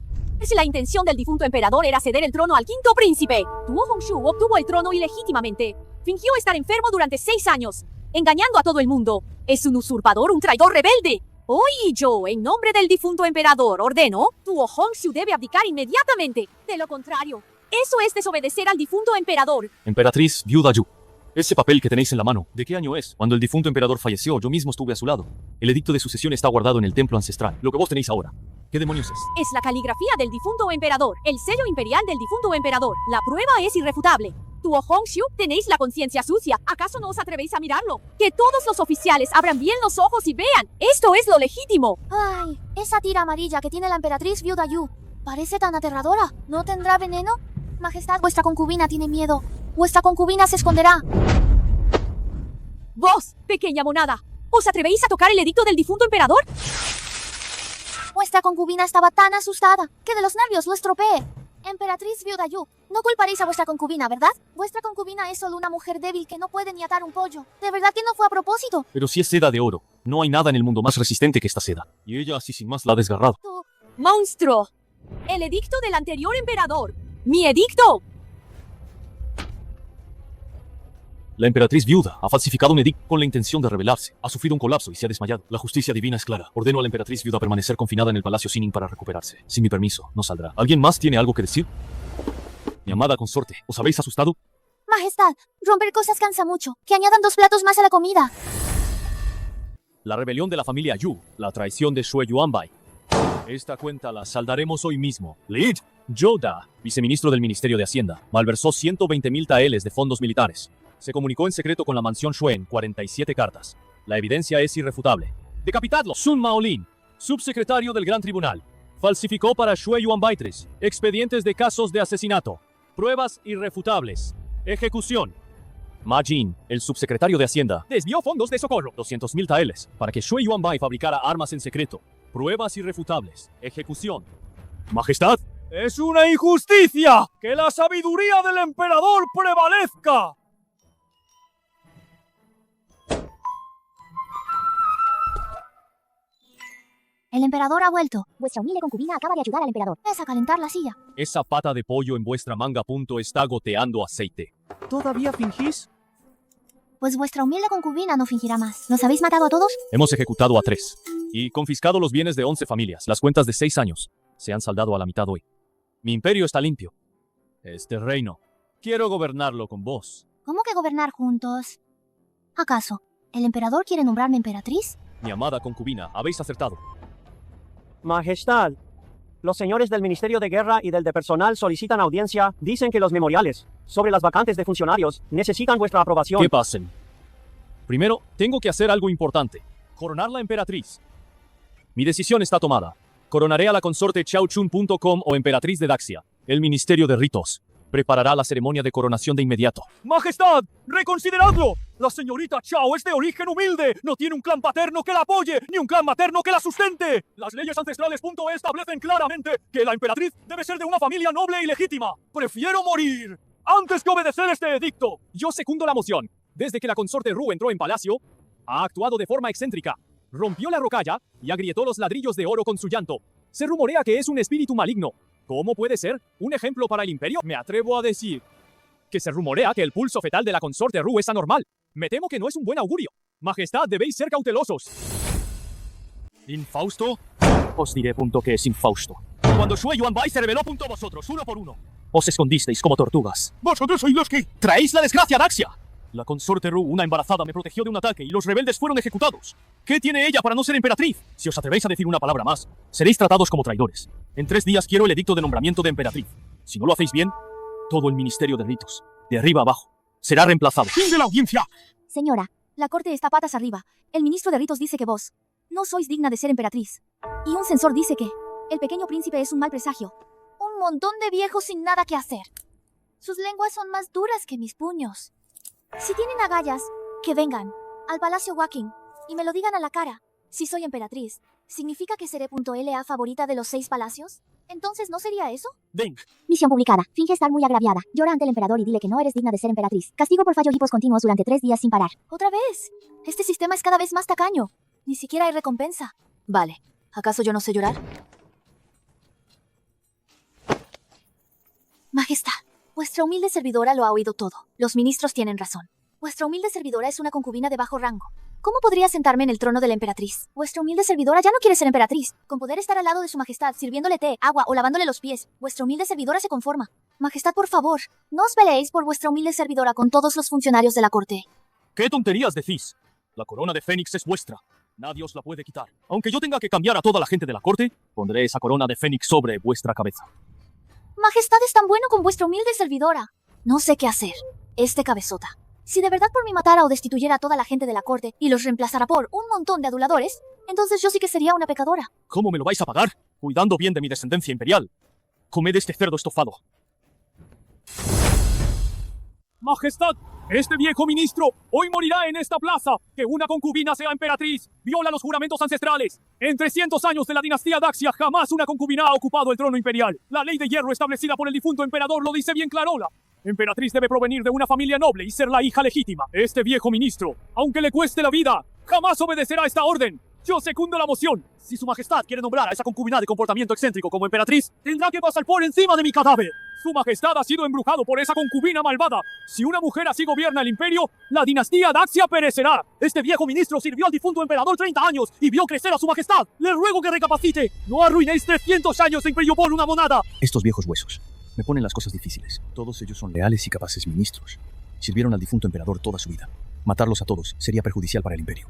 Si la intención del difunto emperador era ceder el trono al quinto príncipe, Tuo Hongxiu obtuvo el trono ilegítimamente. Fingió estar enfermo durante 6 años, engañando a todo el mundo. Es un usurpador, un traidor rebelde. Hoy yo, en nombre del difunto emperador, ordeno, Tuo Hongxiu debe abdicar inmediatamente. De lo contrario, eso es desobedecer al difunto emperador. Emperatriz viuda Yu. Ese papel que tenéis en la mano, ¿de qué año es? Cuando el difunto emperador falleció, yo mismo estuve a su lado. El edicto de sucesión está guardado en el templo ancestral. Lo que vos tenéis ahora. ¿Qué demonios es? Es la caligrafía del difunto emperador, el sello imperial del difunto emperador. La prueba es irrefutable. Tuo Hongxiu, tenéis la conciencia sucia. ¿Acaso no os atrevéis a mirarlo? Que todos los oficiales abran bien los ojos y vean. Esto es lo legítimo. ¡Ay! Esa tira amarilla que tiene la emperatriz viuda Yu. Parece tan aterradora. ¿No tendrá veneno? Majestad, vuestra concubina tiene miedo. Vuestra concubina se esconderá. Vos, pequeña monada, ¿os atrevéis a tocar el edicto del difunto emperador? Vuestra concubina estaba tan asustada que de los nervios lo estropee. Emperatriz viuda Yu, no culparéis a vuestra concubina, ¿verdad? Vuestra concubina es solo una mujer débil que no puede ni atar un pollo. ¿De verdad que no fue a propósito? Pero si es seda de oro, no hay nada en el mundo más resistente que esta seda. Y ella así sin más la ha desgarrado. ¡Monstruo! El edicto del anterior emperador. ¡Mi edicto! La emperatriz viuda ha falsificado un edicto con la intención de rebelarse. Ha sufrido un colapso y se ha desmayado. La justicia divina es clara. Ordeno a la emperatriz viuda permanecer confinada en el palacio Sinin para recuperarse. Sin mi permiso, no saldrá. ¿Alguien más tiene algo que decir? Mi amada consorte, ¿os habéis asustado? Majestad, romper cosas cansa mucho. Que añadan 2 platos más a la comida. La rebelión de la familia Yu, la traición de Xue Yuanbai. Esta cuenta la saldaremos hoy mismo. Lead. Yoda, viceministro del Ministerio de Hacienda, malversó 120.000 taeles de fondos militares. Se comunicó en secreto con la mansión Xue en 47 cartas. La evidencia es irrefutable. ¡Decapitadlo! Sun Maolin, subsecretario del Gran Tribunal, falsificó para Xue Yuanbai 3 expedientes de casos de asesinato. Pruebas irrefutables. Ejecución. Ma Jin, el subsecretario de Hacienda, desvió fondos de socorro, 200.000 taeles, para que Xue Yuanbai fabricara armas en secreto. Pruebas irrefutables. Ejecución. Majestad. ¡Es una injusticia! ¡Que la sabiduría del emperador prevalezca! El emperador ha vuelto. Vuestra humilde concubina acaba de ayudar al emperador. Es a calentar la silla. Esa pata de pollo en vuestra manga está goteando aceite. ¿Todavía fingís? Pues vuestra humilde concubina no fingirá más. ¿Los habéis matado a todos? Hemos ejecutado a 3 y confiscado los bienes de 11 familias. Las cuentas de 6 años se han saldado a la mitad hoy. Mi imperio está limpio. Este reino, quiero gobernarlo con vos. ¿Cómo que gobernar juntos? ¿Acaso el emperador quiere nombrarme emperatriz? Mi amada concubina, habéis acertado. Majestad, los señores del Ministerio de Guerra y del de Personal solicitan audiencia. Dicen que los memoriales sobre las vacantes de funcionarios necesitan vuestra aprobación. ¿Qué pasen? Primero, tengo que hacer algo importante. Coronar la emperatriz. Mi decisión está tomada. Coronaré a la consorte Chaochun.com o emperatriz de Daxia. El Ministerio de Ritos preparará la ceremonia de coronación de inmediato. ¡Majestad! ¡Reconsideradlo! La señorita Chao es de origen humilde. No tiene un clan paterno que la apoye, ni un clan materno que la sustente. Las leyes ancestrales establecen claramente que la emperatriz debe ser de una familia noble y legítima. Prefiero morir antes que obedecer este edicto. Yo secundo la moción. Desde que la consorte Ru entró en palacio, ha actuado de forma excéntrica. Rompió la rocalla y agrietó los ladrillos de oro con su llanto. Se rumorea que es un espíritu maligno. ¿Cómo puede ser un ejemplo para el imperio? Me atrevo a decir que se rumorea que el pulso fetal de la consorte Ru es anormal. Me temo que no es un buen augurio. Majestad, debéis ser cautelosos. ¿Infausto? Os diré punto que es infausto. Cuando Shui Yuanbai se rebeló punto vosotros, uno por uno. Os escondisteis como tortugas. Vosotros sois los que... ¡Traéis la desgracia, Daxia! La consorte Ru, una embarazada, me protegió de un ataque y los rebeldes fueron ejecutados. ¿Qué tiene ella para no ser emperatriz? Si os atrevéis a decir una palabra más, seréis tratados como traidores. En 3 días quiero el edicto de nombramiento de emperatriz. Si no lo hacéis bien, todo el ministerio de ritos, de arriba abajo, será reemplazado. ¡Fin de la audiencia! Señora, la corte está patas arriba. El ministro de ritos dice que vos no sois digna de ser emperatriz. Y un censor dice que el pequeño príncipe es un mal presagio. Un montón de viejos sin nada que hacer. Sus lenguas son más duras que mis puños. Si tienen agallas, que vengan al Palacio Waking y me lo digan a la cara. Si soy emperatriz, ¿significa que seré .la favorita de los 6 palacios? ¿Entonces no sería eso? Deng. Misión publicada. Finge estar muy agraviada. Llora ante el emperador y dile que no eres digna de ser emperatriz. Castigo por fallo hipos continuos durante 3 días sin parar. ¿Otra vez? Este sistema es cada vez más tacaño. Ni siquiera hay recompensa. Vale. ¿Acaso yo no sé llorar? Majestad, vuestra humilde servidora lo ha oído todo. Los ministros tienen razón. Vuestra humilde servidora es una concubina de bajo rango. ¿Cómo podría sentarme en el trono de la emperatriz? Vuestra humilde servidora ya no quiere ser emperatriz. Con poder estar al lado de su majestad, sirviéndole té, agua o lavándole los pies, vuestra humilde servidora se conforma. Majestad, por favor, no os peleéis por vuestra humilde servidora con todos los funcionarios de la corte. ¿Qué tonterías decís? La corona de Fénix es vuestra. Nadie os la puede quitar. Aunque yo tenga que cambiar a toda la gente de la corte, pondré esa corona de Fénix sobre vuestra cabeza. Majestad es tan bueno con vuestra humilde servidora. No sé qué hacer. Este cabezota. Si de verdad por mí matara o destituyera a toda la gente de la corte y los reemplazara por un montón de aduladores, entonces yo sí que sería una pecadora. ¿Cómo me lo vais a pagar? Cuidando bien de mi descendencia imperial. Comed este cerdo estofado. Majestad, este viejo ministro hoy morirá en esta plaza. Que una concubina sea emperatriz viola los juramentos ancestrales. En 300 años de la dinastía Daxia jamás una concubina ha ocupado el trono imperial. La ley de hierro establecida por el difunto emperador lo dice bien clarola. Emperatriz debe provenir de una familia noble y ser la hija legítima. Este viejo ministro, aunque le cueste la vida, jamás obedecerá esta orden. Yo secundo la moción. Si su majestad quiere nombrar a esa concubina de comportamiento excéntrico como emperatriz, tendrá que pasar por encima de mi cadáver. Su majestad ha sido embrujado por esa concubina malvada. Si una mujer así gobierna el imperio, la dinastía Daxia perecerá. Este viejo ministro sirvió al difunto emperador 30 años y vio crecer a su majestad. Le ruego que recapacite. No arruinéis 300 años de imperio por una monada. Estos viejos huesos me ponen las cosas difíciles. Todos ellos son leales y capaces ministros. Sirvieron al difunto emperador toda su vida. Matarlos a todos sería perjudicial para el imperio.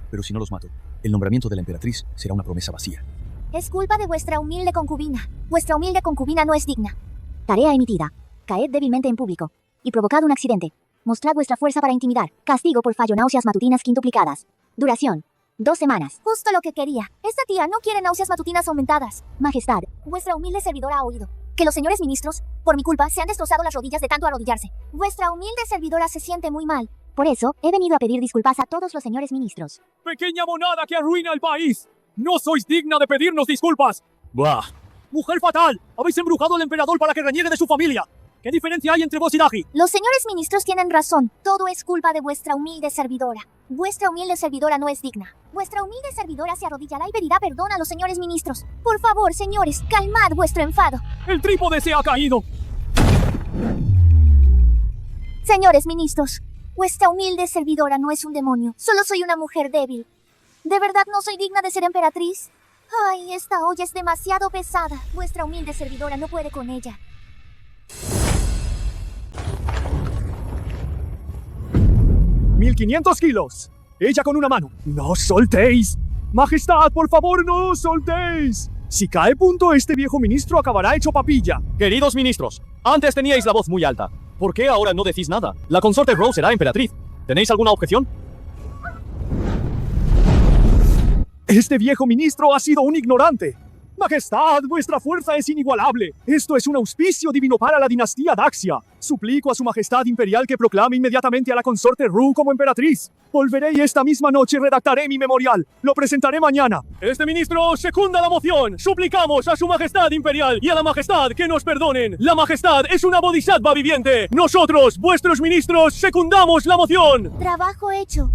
Pero si no los mato, el nombramiento de la emperatriz será una promesa vacía. Es culpa de vuestra humilde concubina. Vuestra humilde concubina no es digna. Tarea emitida. Caed débilmente en público. Y provocad un accidente. Mostrad vuestra fuerza para intimidar. Castigo por fallo náuseas matutinas quintuplicadas. Duración. 2 semanas. Justo lo que quería. Esta tía no quiere náuseas matutinas aumentadas. Majestad. Vuestra humilde servidora ha oído que los señores ministros, por mi culpa, se han destrozado las rodillas de tanto arrodillarse. Vuestra humilde servidora se siente muy mal. Por eso, he venido a pedir disculpas a todos los señores ministros. Pequeña monada que arruina el país. No sois digna de pedirnos disculpas. ¡Bah! ¡Mujer fatal! Habéis embrujado al emperador para que reniegue de su familia. ¿Qué diferencia hay entre vos y Daji? Los señores ministros tienen razón. Todo es culpa de vuestra humilde servidora. Vuestra humilde servidora no es digna. Vuestra humilde servidora se arrodillará y pedirá perdón a los señores ministros. Por favor, señores, calmad vuestro enfado. El trípode se ha caído. Señores ministros, vuestra humilde servidora no es un demonio. Solo soy una mujer débil. ¿De verdad no soy digna de ser emperatriz? Ay, esta olla es demasiado pesada. Vuestra humilde servidora no puede con ella. ¡1500 kilos! Ella con una mano. ¡No soltéis! ¡Majestad, por favor, no soltéis! Si cae punto, este viejo ministro acabará hecho papilla. Queridos ministros, antes teníais la voz muy alta. ¿Por qué ahora no decís nada? La consorte Rose será emperatriz. ¿Tenéis alguna objeción? Este viejo ministro ha sido un ignorante. Majestad, vuestra fuerza es inigualable. Esto es un auspicio divino para la dinastía Daxia. Suplico a su majestad imperial que proclame inmediatamente a la consorte Ru como emperatriz. Volveré y esta misma noche redactaré mi memorial. Lo presentaré mañana. Este ministro secunda la moción. Suplicamos a su majestad imperial y a la majestad que nos perdonen. La majestad es una bodhisattva viviente. Nosotros, vuestros ministros, secundamos la moción. Trabajo hecho.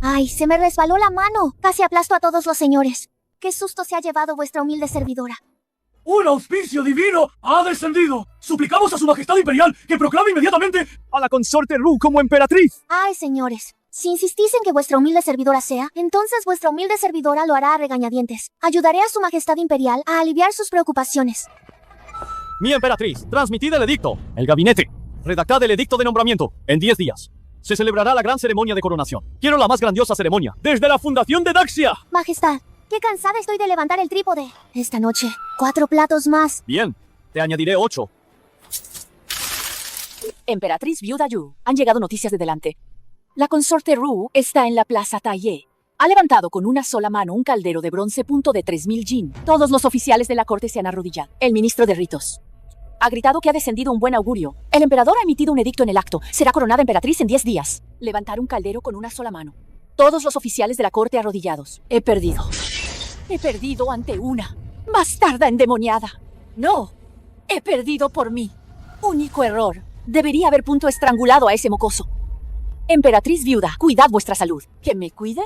¡Ay, se me resbaló la mano! Casi aplasto a todos los señores. ¡Qué susto se ha llevado vuestra humilde servidora! ¡Un auspicio divino ha descendido! Suplicamos a su majestad imperial que proclame inmediatamente a la consorte Ru como emperatriz. ¡Ay, señores! Si insistís en que vuestra humilde servidora sea, entonces vuestra humilde servidora lo hará a regañadientes. Ayudaré a su majestad imperial a aliviar sus preocupaciones. Mi emperatriz, transmitid el edicto. El gabinete. Redactad el edicto de nombramiento. En 10 días. Se celebrará la gran ceremonia de coronación. Quiero la más grandiosa ceremonia desde la fundación de Daxia. Majestad, qué cansada estoy de levantar el trípode. Esta noche, 4 platos más. Bien, te añadiré 8. Emperatriz Viuda Yu, han llegado noticias de delante. La consorte Ru está en la plaza Taiyé. Ha levantado con una sola mano un caldero de bronce de 3000 yin. Todos los oficiales de la corte se han arrodillado. El ministro de ritos ha gritado que ha descendido un buen augurio. El emperador ha emitido un edicto en el acto. Será coronada emperatriz en 10 días. Levantar un caldero con una sola mano. Todos los oficiales de la corte arrodillados. He perdido. He perdido ante una bastarda endemoniada. No, he perdido por mí. Único error. Debería haber estrangulado a ese mocoso. Emperatriz viuda, cuidad vuestra salud. ¿Que me cuide?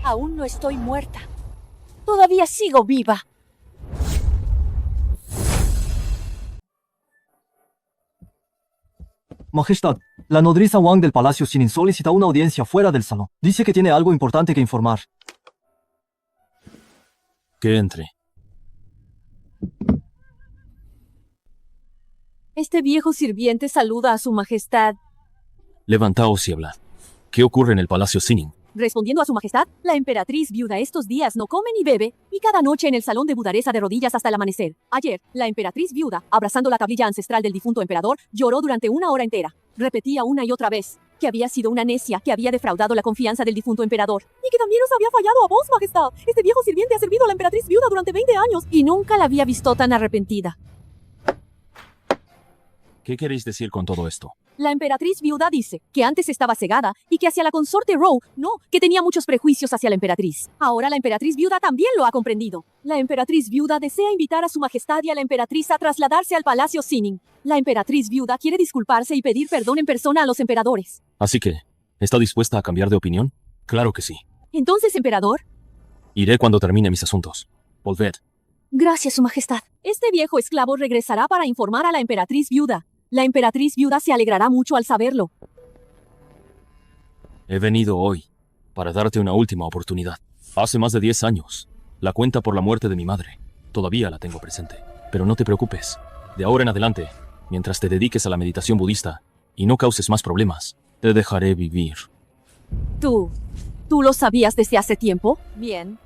Aún no estoy muerta. Todavía sigo viva. Majestad, la nodriza Wang del Palacio Sinin solicita una audiencia fuera del salón. Dice que tiene algo importante que informar. Que entre. Este viejo sirviente saluda a su majestad. Levantaos y hablad. ¿Qué ocurre en el Palacio Sinin? Respondiendo a su majestad, la emperatriz viuda estos días no come ni bebe, y cada noche en el salón de Budaresa de rodillas hasta el amanecer. Ayer, la emperatriz viuda, abrazando la tablilla ancestral del difunto emperador, lloró durante 1 hora entera. Repetía una y otra vez que había sido una necia, que había defraudado la confianza del difunto emperador, y que también os había fallado a vos, majestad. Este viejo sirviente ha servido a la emperatriz viuda durante 20 años, y nunca la había visto tan arrepentida. ¿Qué queréis decir con todo esto? La emperatriz viuda dice que antes estaba cegada y que hacia la consorte Row, no, que tenía muchos prejuicios hacia la emperatriz. Ahora la emperatriz viuda también lo ha comprendido. La emperatriz viuda desea invitar a su majestad y a la emperatriz a trasladarse al Palacio Sinin. La emperatriz viuda quiere disculparse y pedir perdón en persona a los emperadores. Así que, ¿está dispuesta a cambiar de opinión? Claro que sí. Entonces, emperador. Iré cuando termine mis asuntos. Volved. Gracias, su majestad. Este viejo esclavo regresará para informar a la emperatriz viuda. La emperatriz viuda se alegrará mucho al saberlo. He venido hoy para darte una última oportunidad. Hace más de 10 años, la cuenta por la muerte de mi madre. Todavía la tengo presente. Pero no te preocupes. De ahora en adelante, mientras te dediques a la meditación budista y no causes más problemas, te dejaré vivir. ¿Tú lo sabías desde hace tiempo? Bien.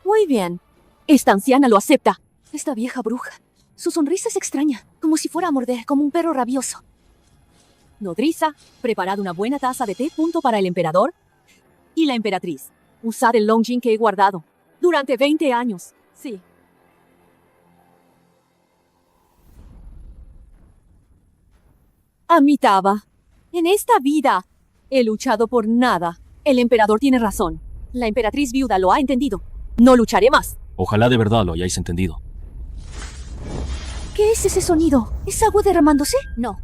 Muy bien. Esta anciana lo acepta. Esta vieja bruja. Su sonrisa es extraña, como si fuera a morder, como un perro rabioso. Nodriza, preparad una buena taza de té para el emperador y la emperatriz. Usad el longjing que he guardado durante 20 años. Sí. Amitabha, en esta vida he luchado por nada. El emperador tiene razón. La emperatriz viuda lo ha entendido. No lucharé más. Ojalá de verdad lo hayáis entendido. ¿Qué es ese sonido? ¿Es agua derramándose? No,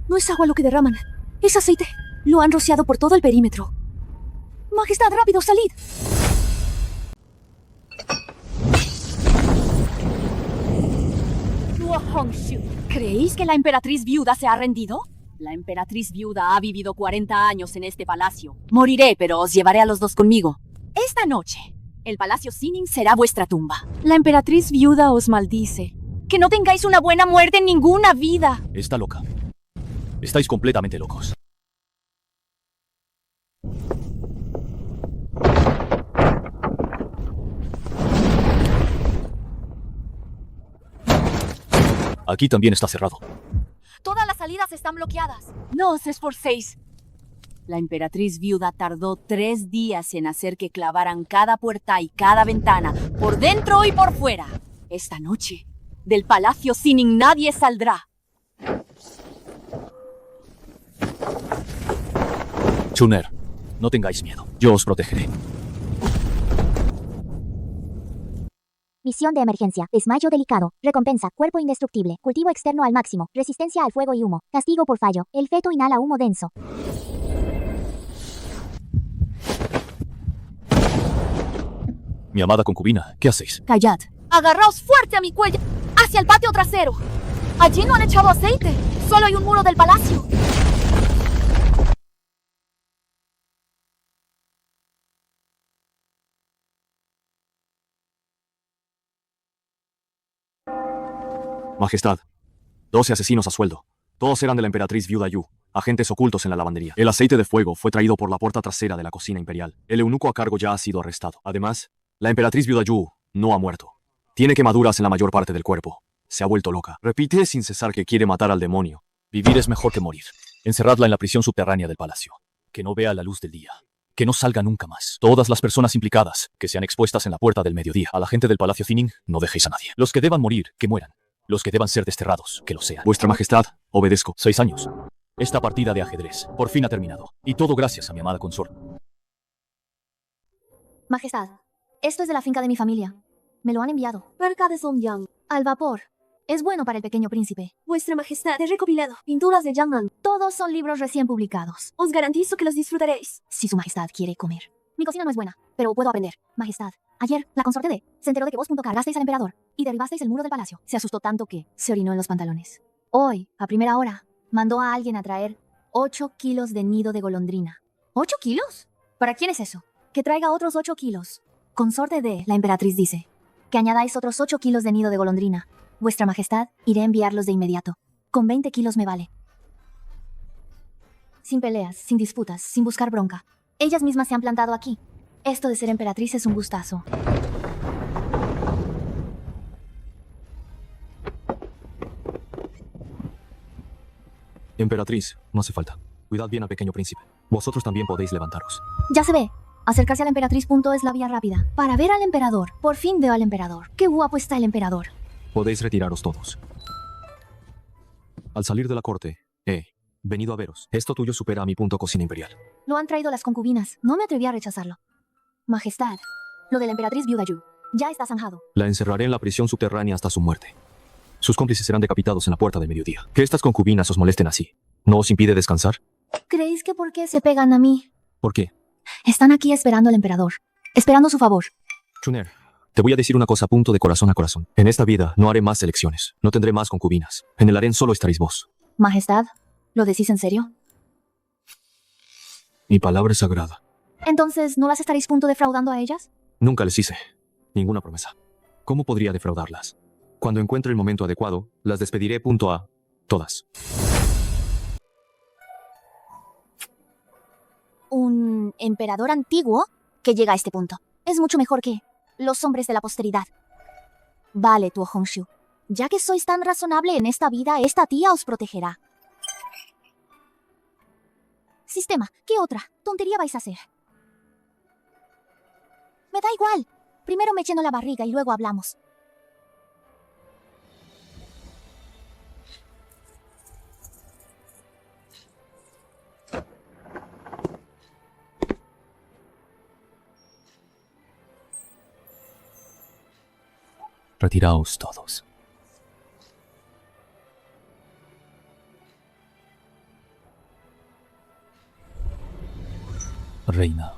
no es agua lo que derraman. Es aceite. Lo han rociado por todo el perímetro. Majestad, rápido, salid. ¿Creéis que la emperatriz viuda se ha rendido? La emperatriz viuda ha vivido 40 años en este palacio. Moriré, pero os llevaré a los dos conmigo. Esta noche, el Palacio Sinin será vuestra tumba. La emperatriz viuda os maldice. Que no tengáis una buena muerte en ninguna vida. Está loca. Estáis completamente locos. Aquí también está cerrado. Todas las salidas están bloqueadas. No os esforcéis. La emperatriz viuda tardó 3 días en hacer que clavaran cada puerta y cada ventana, por dentro y por fuera. Esta noche, del Palacio Sinin nadie saldrá. Chuner, no tengáis miedo. Yo os protegeré. Misión de emergencia. Desmayo delicado. Recompensa. Cuerpo indestructible. Cultivo externo al máximo. Resistencia al fuego y humo. Castigo por fallo. El feto inhala humo denso. Mi amada concubina, ¿qué hacéis? Callad. Agarraos fuerte a mi cuello. Hacia el patio trasero. Allí no han echado aceite. Solo hay un muro del palacio. Majestad, 12 asesinos a sueldo. Todos eran de la emperatriz viuda Yu, agentes ocultos en la lavandería. El aceite de fuego fue traído por la puerta trasera de la cocina imperial. El eunuco a cargo ya ha sido arrestado. Además, la emperatriz viuda Yu no ha muerto. Tiene quemaduras en la mayor parte del cuerpo. Se ha vuelto loca. Repite sin cesar que quiere matar al demonio. Vivir es mejor que morir. Encerradla en la prisión subterránea del palacio. Que no vea la luz del día. Que no salga nunca más. Todas las personas implicadas, que sean expuestas en la puerta del mediodía. A la gente del Palacio Thinning, no dejéis a nadie. Los que deban morir, que mueran. Los que deban ser desterrados, que lo sean. Vuestra Majestad, obedezco. 6 años. Esta partida de ajedrez, por fin ha terminado. Y todo gracias a mi amada consorte. Majestad, esto es de la finca de mi familia. Me lo han enviado. Merca de Songyang. Al vapor. Es bueno para el pequeño príncipe. Vuestra Majestad, he recopilado pinturas de Jiangnan. Todos son libros recién publicados. Os garantizo que los disfrutaréis. Si su Majestad quiere comer. Mi cocina no es buena, pero puedo aprender. Majestad, ayer, la consorte D se enteró de que vos cargasteis al emperador y derribasteis el muro del palacio. Se asustó tanto que se orinó en los pantalones. Hoy, a primera hora, mandó a alguien a traer 8 kilos de nido de golondrina. ¿8 kilos? ¿Para quién es eso? Que traiga otros 8 kilos. Consorte D, la emperatriz dice, que añadáis otros 8 kilos de nido de golondrina. Vuestra Majestad, iré a enviarlos de inmediato. Con 20 kilos me vale. Sin peleas, sin disputas, sin buscar bronca. Ellas mismas se han plantado aquí. Esto de ser emperatriz es un gustazo. Emperatriz, no hace falta. Cuidad bien al pequeño príncipe. Vosotros también podéis levantaros. Ya se ve. Acercarse a la emperatriz. Es la vía rápida. Para ver al emperador. Por fin veo al emperador. Qué guapo está el emperador. Podéis retiraros todos. Al salir de la corte, he venido a veros. Esto tuyo supera a mi cocina imperial. Lo han traído las concubinas. No me atreví a rechazarlo. Majestad, lo de la emperatriz viuda Yu ya está zanjado. La encerraré en la prisión subterránea hasta su muerte. Sus cómplices serán decapitados en la puerta del mediodía. Que estas concubinas os molesten así, ¿no os impide descansar? ¿Creéis que por qué se pegan a mí? ¿Por qué? Están aquí esperando al emperador. Esperando su favor. Chuner, te voy a decir una cosa de corazón a corazón. En esta vida no haré más elecciones. No tendré más concubinas. En el harén solo estaréis vos. Majestad, ¿lo decís en serio? Mi palabra es sagrada. Entonces, ¿no las estaréis defraudando a ellas? Nunca les hice ninguna promesa. ¿Cómo podría defraudarlas? Cuando encuentre el momento adecuado, las despediré a todas. Un emperador antiguo que llega a este punto. Es mucho mejor que los hombres de la posteridad. Vale, Tuo Hongxiu. Ya que sois tan razonable en esta vida, esta tía os protegerá. Sistema, ¿qué otra tontería vais a hacer? Me da igual. Primero me lleno la barriga y luego hablamos. Retiraos todos. Reina,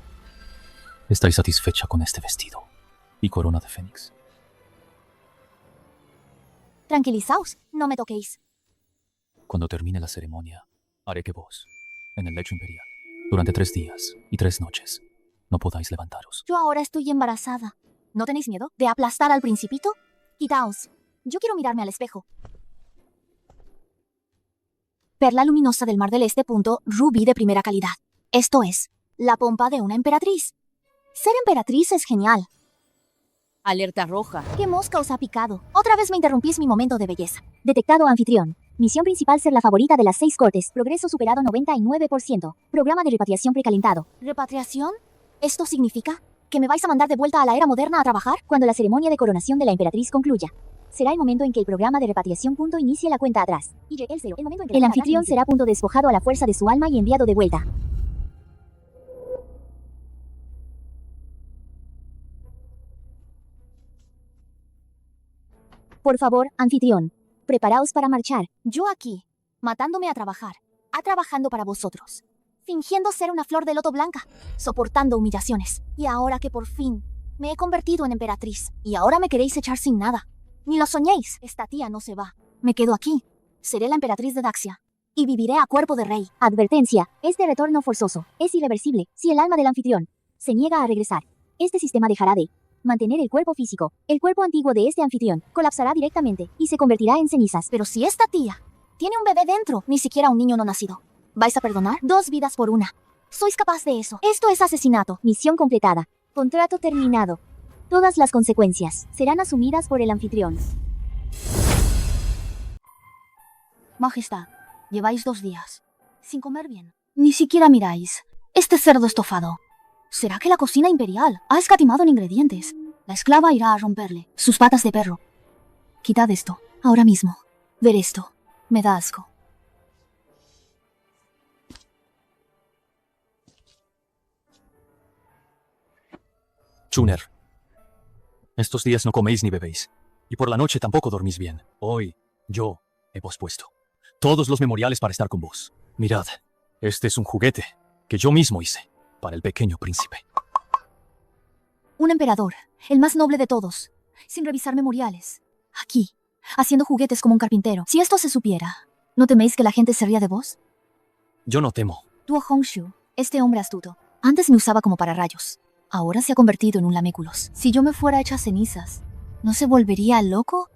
¿estáis satisfecha con este vestido y corona de fénix? Tranquilizaos, no me toquéis. Cuando termine la ceremonia, haré que vos, en el lecho imperial, durante 3 días y 3 noches, no podáis levantaros. Yo ahora estoy embarazada. ¿No tenéis miedo de aplastar al principito? Quitaos. Yo quiero mirarme al espejo. Perla luminosa del Mar del Este. Rubí de primera calidad. Esto es la pompa de una emperatriz. Ser emperatriz es genial. Alerta roja. ¿Qué mosca os ha picado? Otra vez me interrumpís mi momento de belleza. Detectado anfitrión. Misión principal ser la favorita de las 6 cortes. Progreso superado 99%. Programa de repatriación precalentado. ¿Repatriación? ¿Esto significa que me vais a mandar de vuelta a la era moderna a trabajar? Cuando la ceremonia de coronación de la emperatriz concluya. Será el momento en que el programa de repatriación inicie la cuenta atrás. El anfitrión será despojado a la fuerza de su alma y enviado de vuelta. Por favor, anfitrión, preparaos para marchar. Yo aquí, matándome a trabajar, trabajando para vosotros, fingiendo ser una flor de loto blanca, soportando humillaciones. Y ahora que por fin me he convertido en emperatriz, y ahora me queréis echar sin nada. Ni lo soñéis, esta tía no se va. Me quedo aquí. Seré la emperatriz de Daxia. Y viviré a cuerpo de rey. Advertencia, este retorno forzoso es irreversible si el alma del anfitrión se niega a regresar. Este sistema dejará de Mantener el cuerpo físico. El cuerpo antiguo de este anfitrión colapsará directamente y se convertirá en cenizas. Pero si esta tía tiene un bebé dentro, ni siquiera un niño no nacido, ¿vais a perdonar? 2 vidas por una. ¿Sois capaz de eso? Esto es asesinato. Misión completada. Contrato terminado. Todas las consecuencias serán asumidas por el anfitrión. Majestad, lleváis 2 días sin comer bien. Ni siquiera miráis este cerdo estofado. ¿Será que la cocina imperial ha escatimado en ingredientes? La esclava irá a romperle sus patas de perro. Quitad esto, ahora mismo. Ver esto. Me da asco. Chuner, estos días no coméis ni bebéis, y por la noche tampoco dormís bien. Hoy, yo he pospuesto todos los memoriales para estar con vos. Mirad, este es un juguete que yo mismo hice para el pequeño príncipe. Un emperador, el más noble de todos, sin revisar memoriales. Aquí, haciendo juguetes como un carpintero. Si esto se supiera, ¿no teméis que la gente se ría de vos? Yo no temo. Duo Hongshu, este hombre astuto, antes me usaba como pararrayos. Ahora se ha convertido en un laméculos. Si yo me fuera hecha cenizas, ¿no se volvería loco?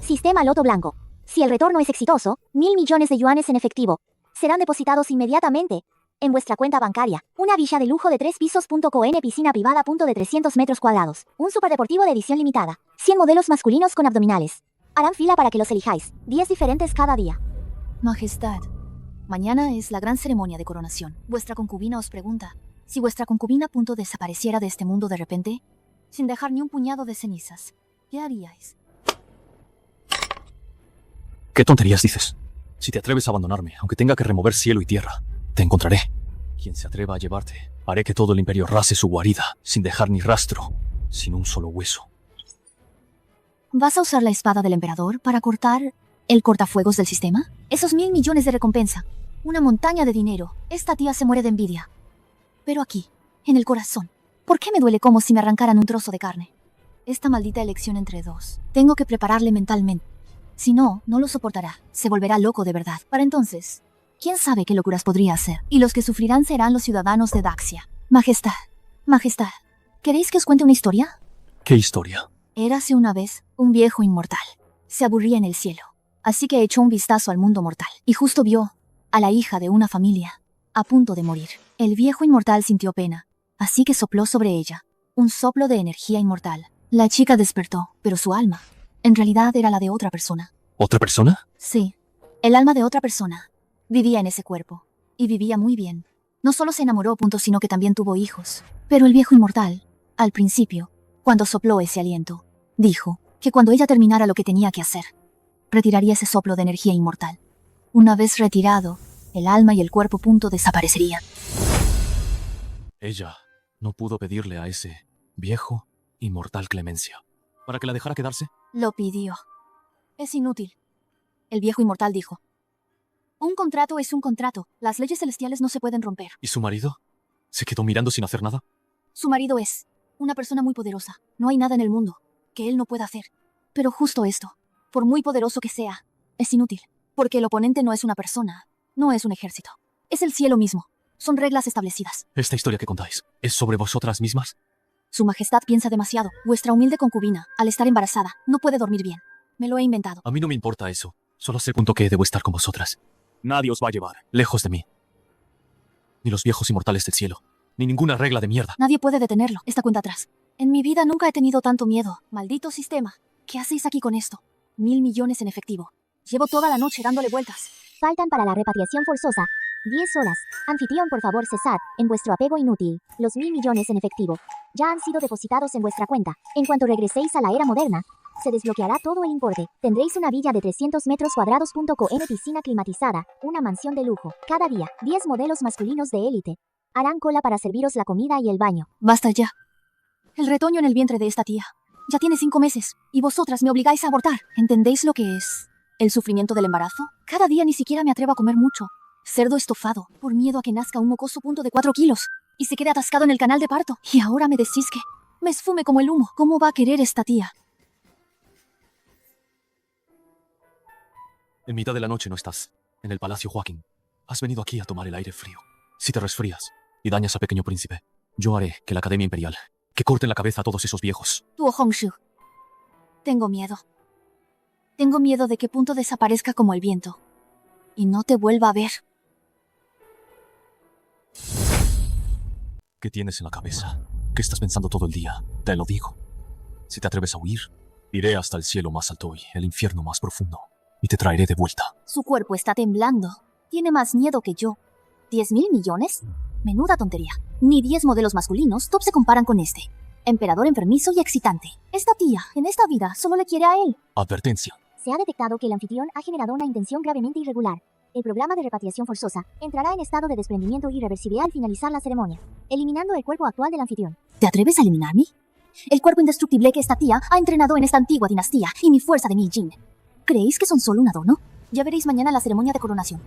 Sistema Loto Blanco. Si el retorno es exitoso, 1.000 millones de yuanes en efectivo serán depositados inmediatamente en vuestra cuenta bancaria. Una villa de lujo de 3 pisos. Con piscina privada. De 300 metros cuadrados. Un superdeportivo de edición limitada. 100 modelos masculinos con abdominales. Harán fila para que los elijáis. 10 diferentes cada día. Majestad, mañana es la gran ceremonia de coronación. Vuestra concubina os pregunta, si vuestra concubina desapareciera de este mundo de repente, sin dejar ni un puñado de cenizas, ¿qué haríais? ¿Qué tonterías dices? Si te atreves a abandonarme, aunque tenga que remover cielo y tierra, te encontraré. Quien se atreva a llevarte, haré que todo el imperio rase su guarida, sin dejar ni rastro, sin un solo hueso. ¿Vas a usar la espada del emperador para cortar el cortafuegos del sistema? Esos 1.000 millones de recompensa, una montaña de dinero. Esta tía se muere de envidia. Pero aquí, en el corazón, ¿por qué me duele como si me arrancaran un trozo de carne? Esta maldita elección entre dos. Tengo que prepararle mentalmente. Si no, no lo soportará. Se volverá loco de verdad. Para entonces, ¿quién sabe qué locuras podría hacer? Y los que sufrirán serán los ciudadanos de Daxia. Majestad, Majestad, ¿queréis que os cuente una historia? ¿Qué historia? Érase una vez un viejo inmortal. Se aburría en el cielo. Así que echó un vistazo al mundo mortal. Y justo vio a la hija de una familia a punto de morir. El viejo inmortal sintió pena. Así que sopló sobre ella un soplo de energía inmortal. La chica despertó, pero su alma, en realidad era la de otra persona. ¿Otra persona? Sí, el alma de otra persona. Vivía en ese cuerpo. Y vivía muy bien. No solo se enamoró, sino que también tuvo hijos. Pero el viejo inmortal, al principio, cuando sopló ese aliento, dijo que cuando ella terminara lo que tenía que hacer, retiraría ese soplo de energía inmortal. Una vez retirado, el alma y el cuerpo desaparecerían. Ella no pudo pedirle a ese viejo inmortal clemencia para que la dejara quedarse. Lo pidió. Es inútil. El viejo inmortal dijo: un contrato es un contrato. Las leyes celestiales no se pueden romper. ¿Y su marido? ¿Se quedó mirando sin hacer nada? Su marido es una persona muy poderosa. No hay nada en el mundo que él no pueda hacer. Pero justo esto, por muy poderoso que sea, es inútil. Porque el oponente no es una persona, no es un ejército. Es el cielo mismo. Son reglas establecidas. ¿Esta historia que contáis es sobre vosotras mismas? Su majestad piensa demasiado. Vuestra humilde concubina, al estar embarazada, no puede dormir bien. Me lo he inventado. A mí no me importa eso. Solo sé el punto que debo estar con vosotras. Nadie os va a llevar lejos de mí. Ni los viejos inmortales del cielo. Ni ninguna regla de mierda. Nadie puede detenerlo. Esta cuenta atrás. En mi vida nunca he tenido tanto miedo. Maldito sistema. ¿Qué hacéis aquí con esto? 1.000 millones en efectivo. Llevo toda la noche dándole vueltas. Faltan para la repatriación forzosa 10 horas. Anfitrión, por favor, cesad en vuestro apego inútil. Los 1.000 millones en efectivo ya han sido depositados en vuestra cuenta. En cuanto regreséis a la era moderna, se desbloqueará todo el importe. Tendréis una villa de 300 metros cuadrados. Con piscina climatizada, una mansión de lujo. Cada día, 10 modelos masculinos de élite harán cola para serviros la comida y el baño. Basta ya. El retoño en el vientre de esta tía ya tiene 5 meses, y vosotras me obligáis a abortar. ¿Entendéis lo que es el sufrimiento del embarazo? Cada día ni siquiera me atrevo a comer mucho. Cerdo estofado, por miedo a que nazca un mocoso de 4 kilos y se quede atascado en el canal de parto. Y ahora me decís que me esfume como el humo. ¿Cómo va a querer esta tía? En mitad de la noche no estás en el Palacio Joaquín. Has venido aquí a tomar el aire frío. Si te resfrías y dañas a Pequeño Príncipe, yo haré que la Academia Imperial Que corten la cabeza a todos esos viejos. Tuo Hongshu. Tengo miedo. Tengo miedo de que Punto desaparezca como el viento. Y no te vuelva a ver. ¿Qué tienes en la cabeza? ¿Qué estás pensando todo el día? Te lo digo. Si te atreves a huir, iré hasta el cielo más alto y el infierno más profundo. Y te traeré de vuelta. Su cuerpo está temblando. Tiene más miedo que yo. ¿10.000 millones? Menuda tontería. Ni 10 modelos masculinos top se comparan con este. Emperador enfermizo y excitante. Esta tía, en esta vida, solo le quiere a él. Advertencia. Se ha detectado que el anfitrión ha generado una intención gravemente irregular. El programa de repatriación forzosa entrará en estado de desprendimiento irreversible al finalizar la ceremonia, eliminando el cuerpo actual del anfitrión. ¿Te atreves a eliminarme? El cuerpo indestructible que esta tía ha entrenado en esta antigua dinastía y mi fuerza de mi Jin. ¿Creéis que son solo un adorno? Ya veréis mañana la ceremonia de coronación.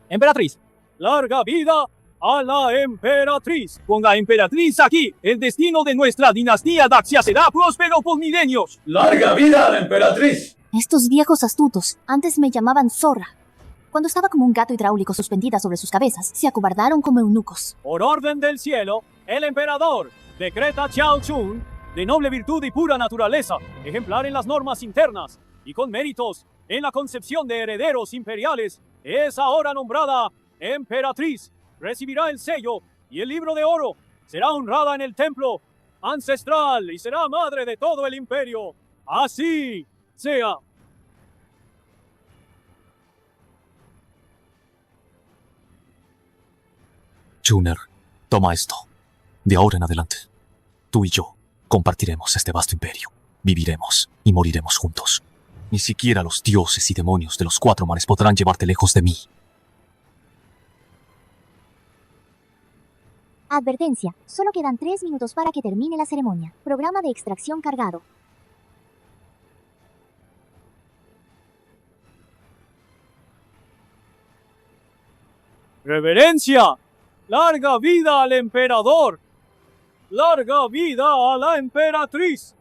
Emperatriz. Larga vida a la emperatriz. Con la emperatriz aquí, el destino de nuestra dinastía Daxia será próspero por milenios. ¡Larga vida a la emperatriz! Estos viejos astutos antes me llamaban zorra. Cuando estaba como un gato hidráulico suspendida sobre sus cabezas, se acobardaron como eunucos. Por orden del cielo, el emperador decreta Chao Chun, de noble virtud y pura naturaleza, ejemplar en las normas internas y con méritos en la concepción de herederos imperiales, es ahora nombrada emperatriz. Recibirá el sello y el libro de oro. Será honrada en el templo ancestral y será madre de todo el imperio. Así sea. Juner, toma esto. De ahora en adelante, tú y yo compartiremos este vasto imperio. Viviremos y moriremos juntos. Ni siquiera los dioses y demonios de los 4 mares podrán llevarte lejos de mí. Advertencia, solo quedan 3 minutos para que termine la ceremonia. Programa de extracción cargado. Reverencia. Larga vida al emperador. Larga vida a la emperatriz.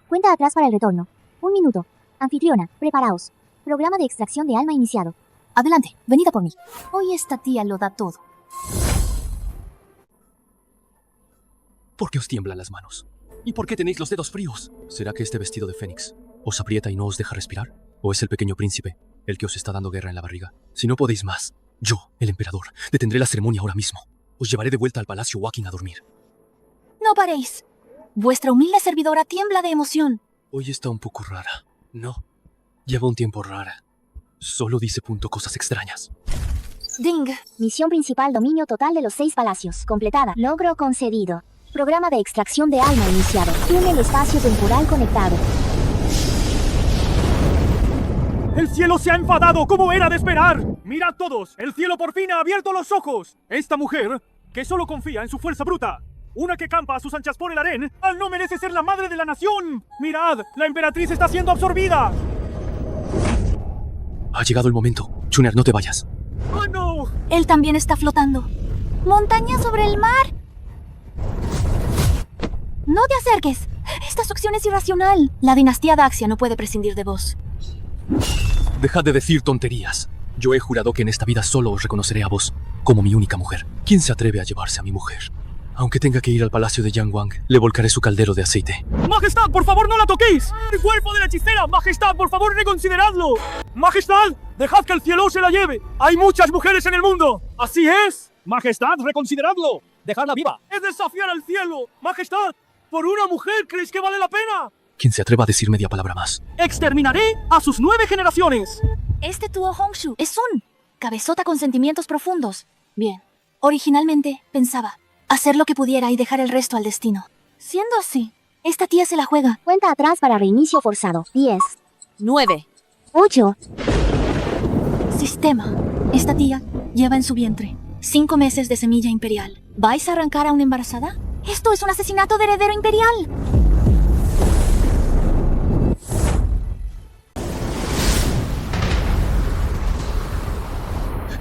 Cuenta atrás para el retorno. 1 minuto. Anfitriona, preparaos. Programa de extracción de alma iniciado. Adelante, venid a por mí. Hoy esta tía lo da todo. ¿Por qué os tiemblan las manos? ¿Y por qué tenéis los dedos fríos? ¿Será que este vestido de fénix os aprieta y no os deja respirar? ¿O es el pequeño príncipe el que os está dando guerra en la barriga? Si no podéis más, yo, el emperador, detendré la ceremonia ahora mismo. Os llevaré de vuelta al palacio Waking a dormir. No paréis. Vuestra humilde servidora tiembla de emoción. Hoy está un poco rara. No, lleva un tiempo rara. Solo dice punto cosas extrañas. Ding. Misión principal: dominio total de los 6 palacios. Completada. Logro concedido. Programa de extracción de alma iniciado. Túnel espacio-temporal conectado. ¡El cielo se ha enfadado, como era de esperar! ¡Mirad todos! ¡El cielo por fin ha abierto los ojos! Esta mujer, que solo confía en su fuerza bruta, una que campa a sus anchas por el harén, no merece ser la madre de la nación. ¡Mirad! ¡La emperatriz está siendo absorbida! Ha llegado el momento. Juner, no te vayas. ¡Oh, no! Él también está flotando. ¡Montaña sobre el mar! ¡No te acerques! Esta succión es irracional. La dinastía Daxia no puede prescindir de vos. Dejad de decir tonterías. Yo he jurado que en esta vida solo os reconoceré a vos como mi única mujer. ¿Quién se atreve a llevarse a mi mujer? Aunque tenga que ir al palacio de Yang Wang, le volcaré su caldero de aceite. ¡Majestad, por favor, no la toquéis! ¡El cuerpo de la hechicera! ¡Majestad, por favor, reconsideradlo! ¡Majestad, dejad que el cielo se la lleve! ¡Hay muchas mujeres en el mundo! ¡Así es! ¡Majestad, reconsideradlo! Dejadla viva. ¡Es desafiar al cielo! ¡Majestad, por una mujer creéis que vale la pena! Quien se atreva a decir media palabra más. ¡Exterminaré a sus 9 generaciones! Este Tuo Hongshu es un cabezota con sentimientos profundos. Bien, originalmente pensaba hacer lo que pudiera y dejar el resto al destino. Siendo así, esta tía se la juega. Cuenta atrás para reinicio forzado. 10, 9, 8. Sistema. Esta tía lleva en su vientre 5 meses de semilla imperial. ¿Vais a arrancar a una embarazada? Esto es un asesinato de heredero imperial.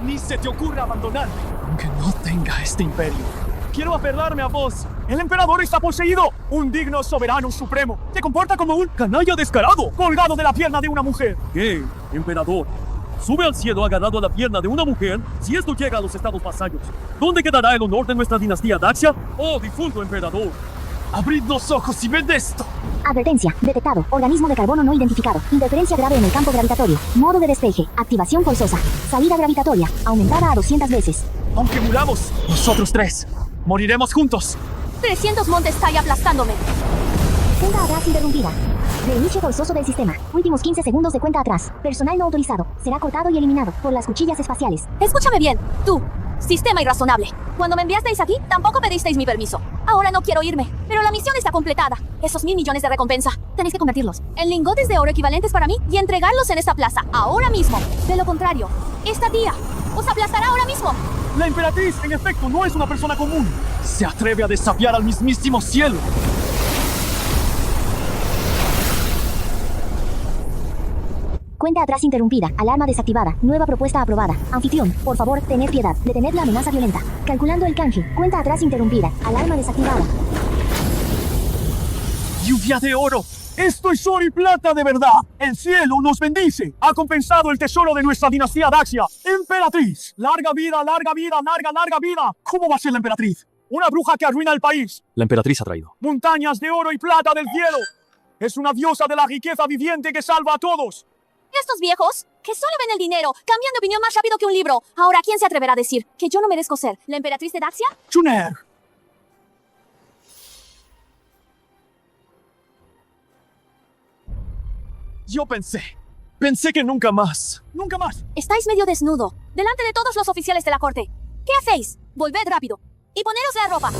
Ni se te ocurra abandonarme, aunque no tenga este imperio. quiero aferrarme a vos. El emperador está poseído. Un digno soberano supremo. Se comporta como un canalla descarado, colgado de la pierna de una mujer. ¿Qué, emperador? Sube al cielo agarrado a la pierna de una mujer si esto llega a los estados vasallos. ¿Dónde quedará el honor de nuestra dinastía Daxia? Oh, difunto emperador. Abrid los ojos y ved esto. Advertencia. Detectado. Organismo de carbono no identificado. Interferencia grave en el campo gravitatorio. Modo de despeje. Activación forzosa. Salida gravitatoria. Aumentada a 200 veces. Aunque muramos, nosotros tres moriremos juntos. 300 montes Thai aplastándome. Cuenta atrás interrumpida. Reinicio forzoso del sistema. Últimos 15 segundos de cuenta atrás. Personal no autorizado. Será cortado y eliminado por las cuchillas espaciales. Escúchame bien, tú, sistema irrazonable. Cuando me enviasteis aquí, tampoco pedisteis mi permiso. Ahora no quiero irme, pero la misión está completada. Esos 1.000 millones de recompensa, tenéis que convertirlos en lingotes de oro equivalentes para mí y entregarlos en esta plaza, ahora mismo. De lo contrario, esta tía os aplastará ahora mismo. La emperatriz, en efecto, no es una persona común. Se atreve a desafiar al mismísimo cielo. Cuenta atrás interrumpida. Alarma desactivada. Nueva propuesta aprobada. Anfitrión, por favor, tened piedad. Detened la amenaza violenta. Calculando el canje. Cuenta atrás interrumpida. Alarma desactivada. ¡Lluvia de oro! ¡Esto es oro y plata de verdad! ¡El cielo nos bendice! ¡Ha compensado el tesoro de nuestra dinastía Daxia! ¡Emperatriz! ¡Larga vida, larga vida, larga vida! ¿Cómo va a ser la emperatriz? ¡Una bruja que arruina el país! La emperatriz ha traído. ¡Montañas de oro y plata del cielo! ¡Es una diosa de la riqueza viviente que salva a todos! Estos viejos, que solo ven el dinero, cambian de opinión más rápido que un libro. Ahora, ¿quién se atreverá a decir que yo no merezco ser la emperatriz de Daxia? ¡Chuner! Yo pensé que nunca más. Estáis medio desnudo, delante de todos los oficiales de la corte. ¿Qué hacéis? Volved rápido y poneros la ropa.